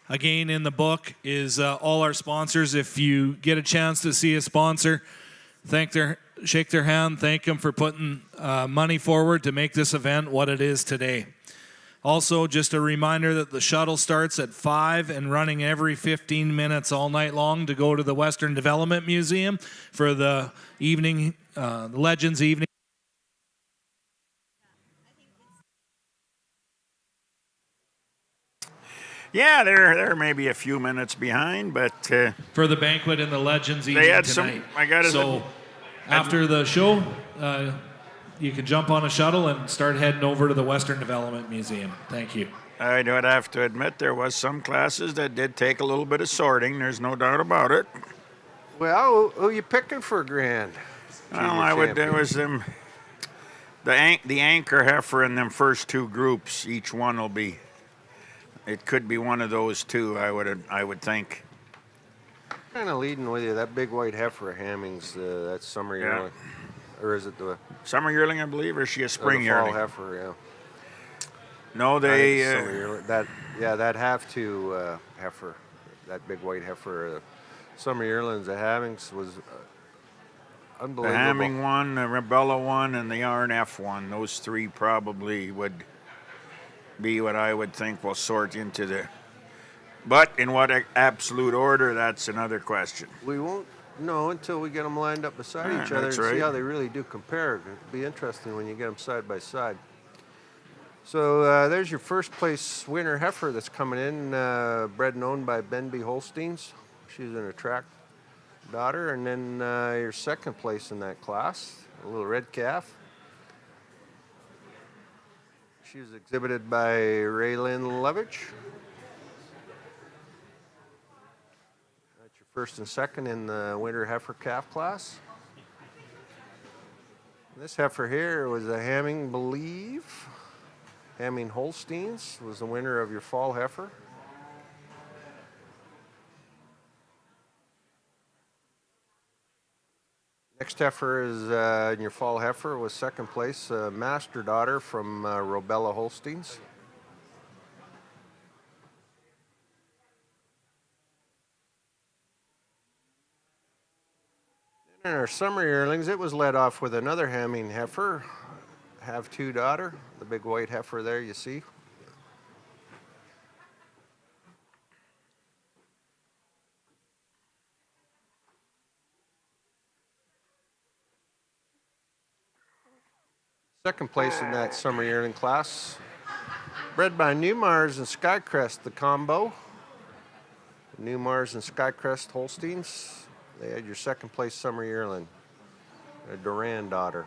Again, in the book is all our sponsors. If you get a chance to see a sponsor, shake their hand, thank them for putting money forward to make this event what it is today. Also, just a reminder that the shuttle starts at 5 and running every 15 minutes all night long to go to the Western Development Museum for the evening, Legends evening. Yeah, they're maybe a few minutes behind, but for the banquet and the Legends evening they had tonight. some. After the show, you can jump on a shuttle and start heading over to the Western Development Museum. Thank you. I would have to admit there was some classes that did take a little bit of sorting. There's no doubt about it. Well, who you picking for grand? Well, there was them. The anchor heifer in them first two groups. Each one will be. It could be one of those two. I would think. Kind of leading with you. That big white heifer of Hamming's. That's summer yearling, or is it the summer yearling? I believe, or is she a spring yearling? Fall heifer, yeah. No, they. That have to heifer, that big white heifer. Summer yearlings at Hamming's was unbelievable. The Hamming one, the Rebella one, and the RNF one. Those three probably would be what I would think will sort into the. But in what absolute order, that's another question. We won't know until we get them lined up beside each other and see how they really do compare. It'll be interesting when you get them side by side. So there's your first place winner heifer that's coming in, bred and owned by Benby Holsteins. She's an attract daughter. And then your second place in that class, a little red calf. She was exhibited by Raylyn Levitch. That's your first and second in the winter heifer calf class. This heifer here was a Hamming Believe. Hamming Holsteins was the winner of your fall heifer. Next heifer is in your fall heifer was second place, master daughter from Robella Holsteins. In our summer yearlings, it was led off with another Hamming heifer, have two daughter, the big white heifer there you see. Second place in that summer yearling class, bred by Newmars and Skycrest, the combo. Newmars and Skycrest Holsteins. They had your second place summer yearling, a Duran daughter.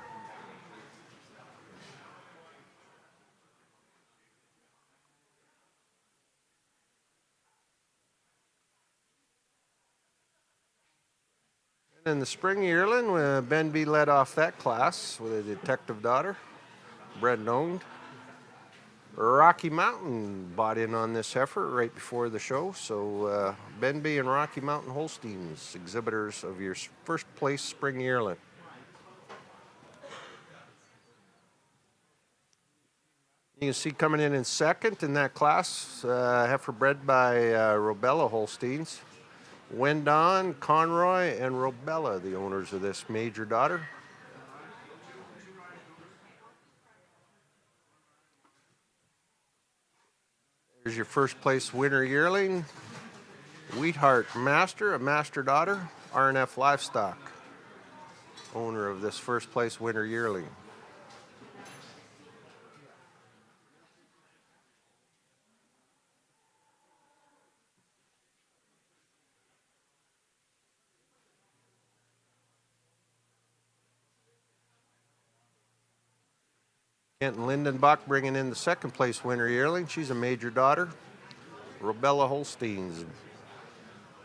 And in the spring yearling, Benby led off that class with a detective daughter, bred and owned. Rocky Mountain bought in on this heifer right before the show, so Benby and Rocky Mountain Holsteins, exhibitors of your first place spring yearling. You can see coming in second in that class, heifer bred by Robella Holsteins. Wendon, Conroy, and Robella, the owners of this major daughter. Here's your first place winner yearling, Wheatheart Master, a master daughter, RNF Livestock, owner of this first place winner yearling. Kenton Lindenbach bringing in the second place winner yearling. She's a major daughter, Robella Holsteins,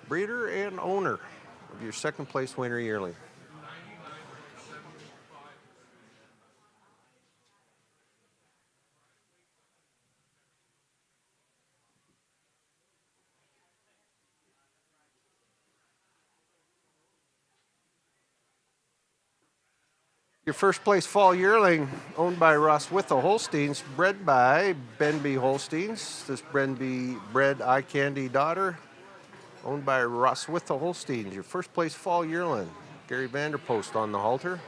breeder and owner of your second place winner yearling. Your first place fall yearling, owned by Ross Withel Holsteins, bred by Benby Holsteins. This Benby bred eye candy daughter, owned by Ross Withel Holsteins. Your first place fall yearling, Gary Vanderpost on the halter.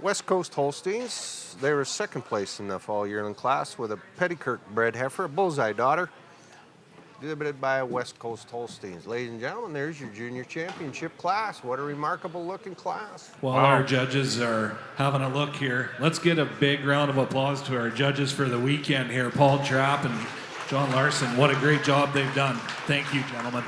West Coast Holsteins, they were second place in the fall yearling class with a Pettikirk bred heifer, a bullseye daughter, exhibited by West Coast Holsteins. Ladies and gentlemen, there's your junior championship class. What a remarkable looking class. While our judges are having a look here, let's get a big round of applause to our judges for the weekend here, Paul Trapp and John Larson. What a great job they've done. Thank you, gentlemen.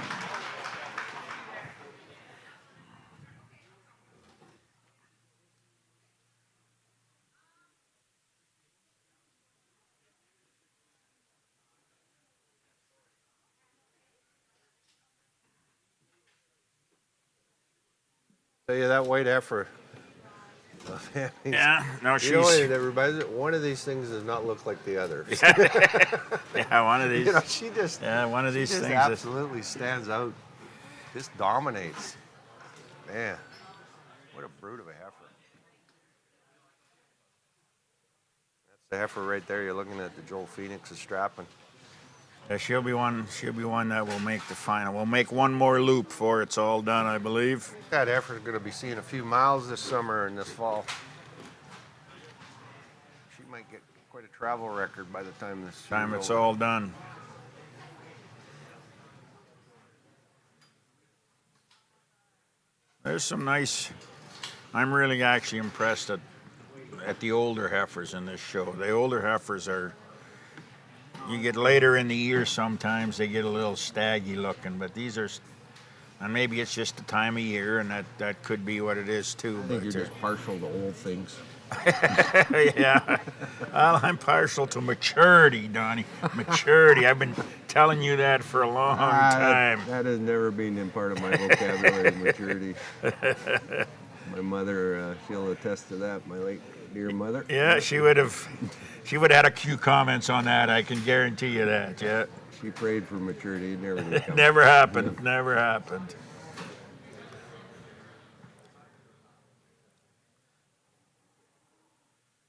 Tell you that white heifer. Yeah, no, she's. You know what it reminds me? One of these things does not look like the other. Yeah, one of these. You know, she just. Yeah, one of these she just things. absolutely stands out. Just dominates. Man, what a brute of a heifer. That's the heifer right there. You're looking at the Joel Phoenix is strapping. Yeah, she'll be one that will make the final. We'll make one more loop before it's all done, I believe. That heifer's going to be seeing a few miles this summer and this fall. She might get quite a travel record by the time this Time it's all done. There's some nice. I'm really actually impressed at the older heifers in this show. The older heifers are. You get later in the year sometimes they get a little staggy looking, but these are, and maybe it's just the time of year, and that could be what it is too. I think you're just partial to old things. Yeah, well, I'm partial to maturity, Donnie. Maturity. I've been telling you that for a long time. That has never been in part of my vocabulary, maturity. My mother, she'll attest to that, my late dear mother. Yeah, she would have had a few comments on that, I can guarantee you that, yeah. She prayed for maturity, it never did come. Never happened, never happened.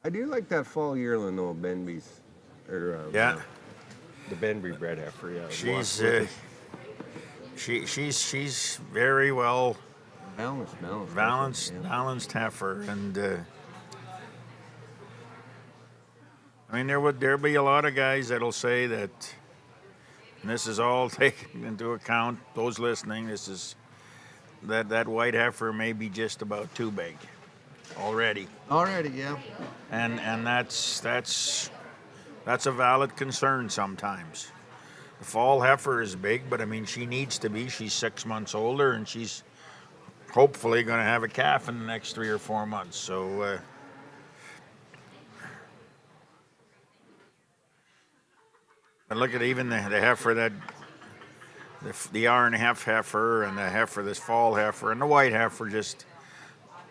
I do like that fall yearling though, Benby's. Yeah. The Benby bred heifer, yeah. She's very well balanced heifer, and I mean there'll be a lot of guys that'll say that, and this is all taken into account, those listening, this is that white heifer may be just about too big already. Already, yeah. And that's a valid concern sometimes. The fall heifer is big, but I mean she needs to be. She's 6 months older, and she's hopefully going to have a calf in the next 3 or 4 months. So but look at even the heifer that the hour and a half heifer and the heifer, this fall heifer and the white heifer, just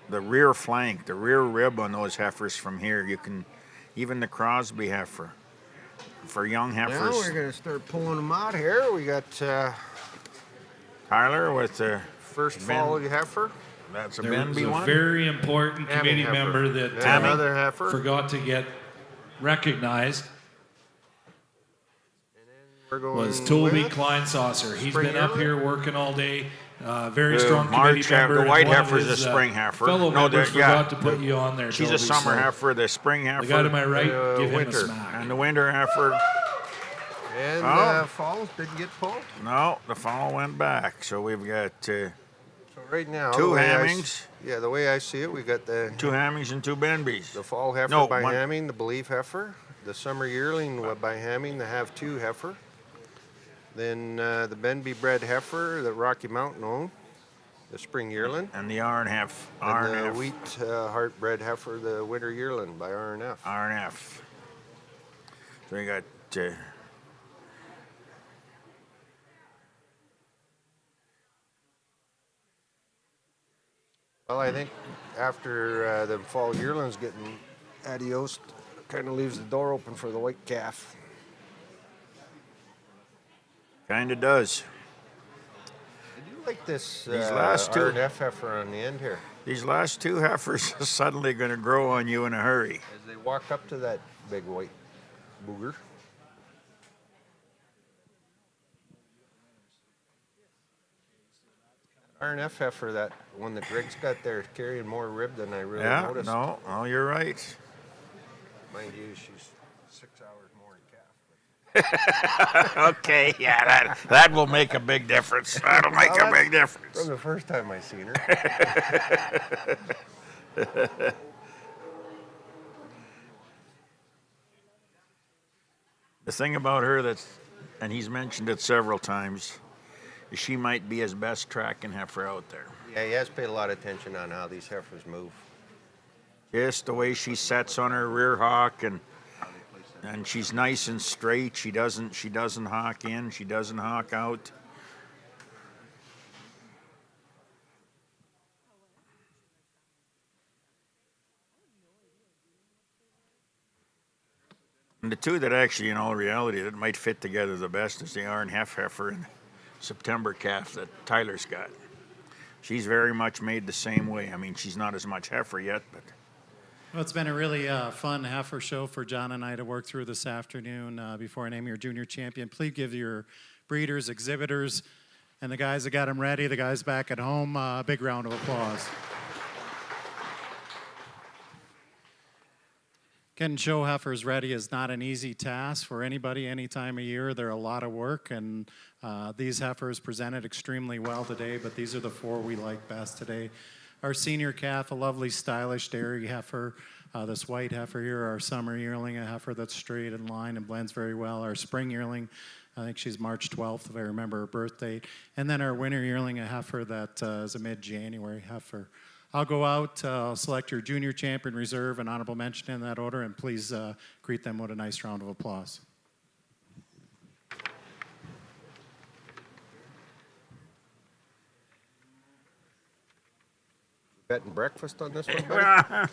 the rear flank, the rear rib on those heifers from here, you can, even the Crosby heifer, for young heifers. Now we're going to start pulling them out here. We got Tyler with the first fall heifer. That's a There was Benby a one. very important committee member that another heifer. forgot to get recognized. We're going Was Toby with Kleinsaucer. He's spring been up yearling? here working all day. Very strong March committee member. the and white one of heifer is a his, spring heifer. Fellow No, members they're- yeah, forgot to put you on there. She's Toby, a summer so heifer, the spring heifer. The guy to my right, give him winter. a smack. And the winter heifer. And Oh. falls didn't get pulled. No, the fall went back. So we've got So right now, two the way Hammings. Yeah, the way I see it, we got the Two Hammings and two Benbies. the fall heifer No, by one- Hamming, the Believe heifer, the summer yearling by Hamming, the Have Two heifer. Then the Benby bred heifer that Rocky Mountain owned, the spring yearling. And the R&F. And the wheat heart bred heifer, the winter yearling by R&F. R&F. So we got Well, I think after the fall yearlings getting adios, kind of leaves the door open for the white calf. kind of does. I do like this These last two- R&F heifer on the end here. These last two heifers are suddenly going to grow on you in a hurry. As they walk up to that big white booger. R&F heifer, that one that Greg's got there, is carrying more rib than I really Yeah, noticed. no, you're right. Mind you, she's 6 hours more than calf. Okay, yeah, that will make a big difference. That'll make Well, a big difference. From the first time I seen her. The thing about her and he's mentioned it several times, is she might be his best tracking heifer out there. Yeah, he has paid a lot of attention on how these heifers move. Just the way she sets on her rear hock and she's nice and straight. She doesn't hawk in, she doesn't hawk out. And the two that actually, in all reality, that might fit together the best is the R&F heifer and September calf that Tyler's got. She's very much made the same way. I mean, she's not as much heifer yet, but Well, it's been a really fun heifer show for John and I to work through this afternoon. Before I name your junior champion, please give your breeders, exhibitors, and the guys that got them ready, the guys back at home, a big round of applause. Getting show heifers ready is not an easy task for anybody any time of year. They're a lot of work, and these heifers presented extremely well today, but these are the four we like best today. Our senior calf, a lovely stylish dairy heifer. This white heifer here, our summer yearling, a heifer that's straight in line and blends very well. Our spring yearling, I think she's March 12th, if I remember her birth date. And then our winter yearling, a heifer that is a mid-January heifer. I'll go out, I'll select your junior champion, reserve, and honorable mention in that order, and please greet them with a nice round of applause. Betting breakfast on this one, buddy?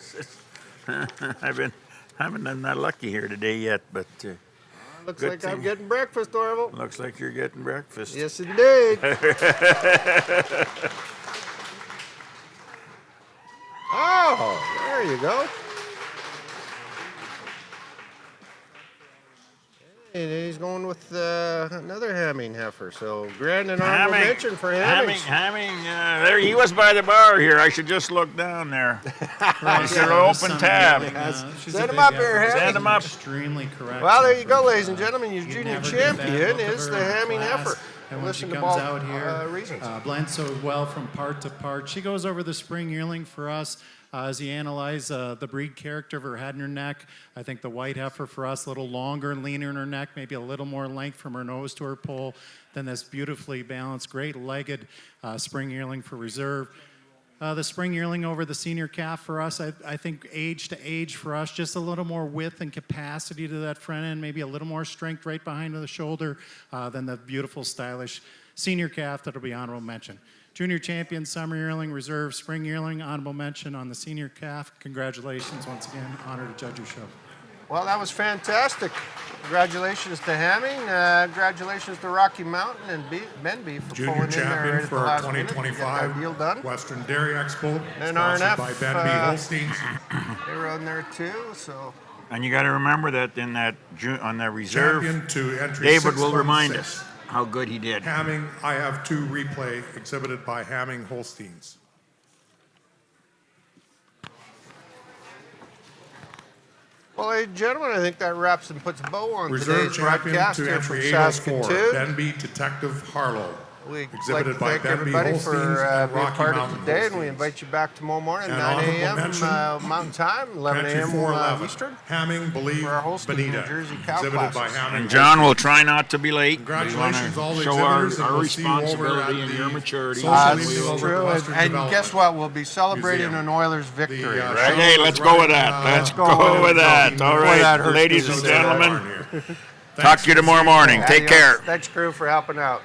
haven't been that lucky here today yet, but Looks good like I'm thing. getting breakfast, Orville. Looks like you're getting breakfast. Yes, indeed. Oh, there you go. And he's going with another Hamming heifer. So grand and honorable mention for Hammings. There he was by the bar here. I should just look down there. It's an open tab. Send him up here, Hamming. Send him up. Extremely correct. Well, there you go, ladies and gentlemen. Your junior never get a bad champion look of is her the in Hamming class. heifer. And when she Listen to comes both out here, reasons. blends so well from part to part. She goes over the spring yearling for us as you analyze the breed character of her head and her neck. I think the white heifer for us, a little longer and leaner in her neck, maybe a little more length from her nose to her poll than this beautifully balanced, great-legged spring yearling for reserve. The spring yearling over the senior calf for us, I think age to age for us, just a little more width and capacity to that front end, maybe a little more strength right behind the shoulder than the beautiful, stylish senior calf that'll be honorable mention. Junior champion, summer yearling, reserve, spring yearling, honorable mention on the senior calf. Congratulations once again, honor to judge your show. Well, that was fantastic. Congratulations to Hamming. Congratulations to Rocky Mountain and Benby for Junior pulling in there champion right at the for last minute to get 2025 that deal done. Western Dairy Expo, And sponsored R&F, by Benby Holsteins. They were on there too, so. And you got to remember that in that on that reserve, Champion to entry David will remind 616. us how good he did. Hamming, I have two replay exhibited by Hamming Holsteins. Well, ladies and gentlemen, I think that wraps and puts a bow on Reserve today's champion broadcast to here from entry 804, Saskatoon. Denby Detective Harlow. We'd like Exhibited to by thank Denby everybody Holsteins for and being Rocky part of Mountain today, and we Holsteins. invite you back tomorrow morning, And 9 honorable a.m. mention, Mountain Time, 11 Entry a.m. 411, Eastern. Hamming, Believe, For our Holstein, New Bonita. Jersey cow Exhibited by classes. Hamming. And John will try not to be late. Congratulations, all the show our exhibitors, and we'll see you over responsibility at and your the maturity. social That's meeting over at true. Western And Development guess what? We'll be celebrating Museum. an Oilers victory. The, right? show Hey, is let's go with running, that. Let's go go with that. All Boy, that right, hurts ladies me and to say that. gentlemen. Talk to you tomorrow morning. Take Adios. care. Thanks, crew, for helping out.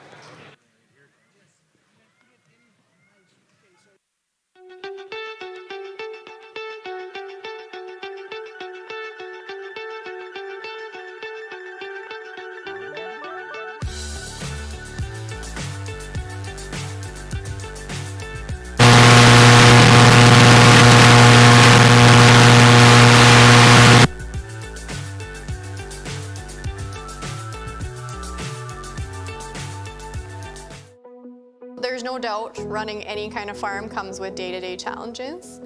There's no doubt running any kind of farm comes with day-to-day challenges.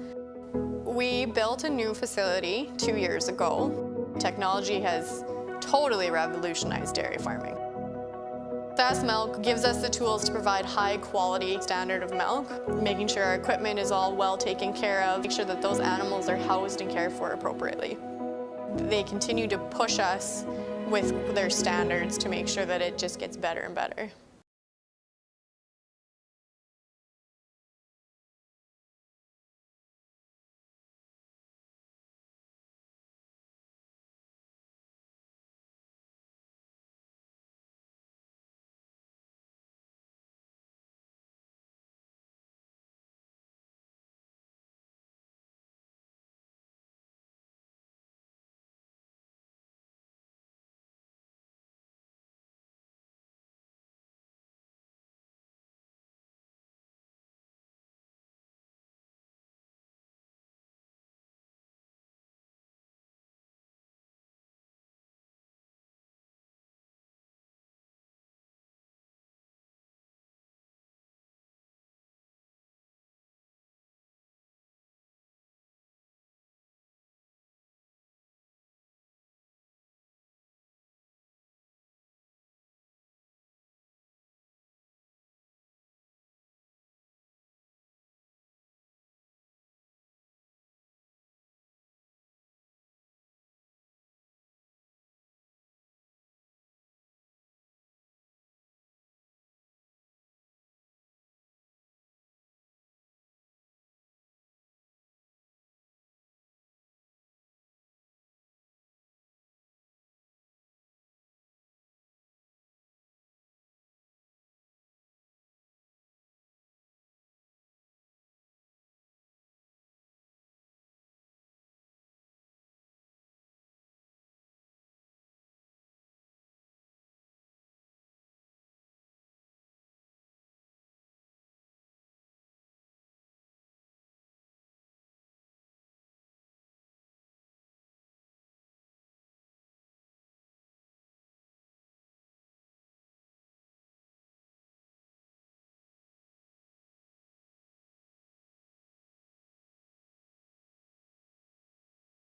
We built a new facility 2 years ago. Technology has totally revolutionized dairy farming. Sask Milk gives us the tools to provide high quality standard of milk, making sure our equipment is all well taken care of, make sure that those animals are housed and cared for appropriately. They continue to push us with their standards to make sure that it just gets better and better.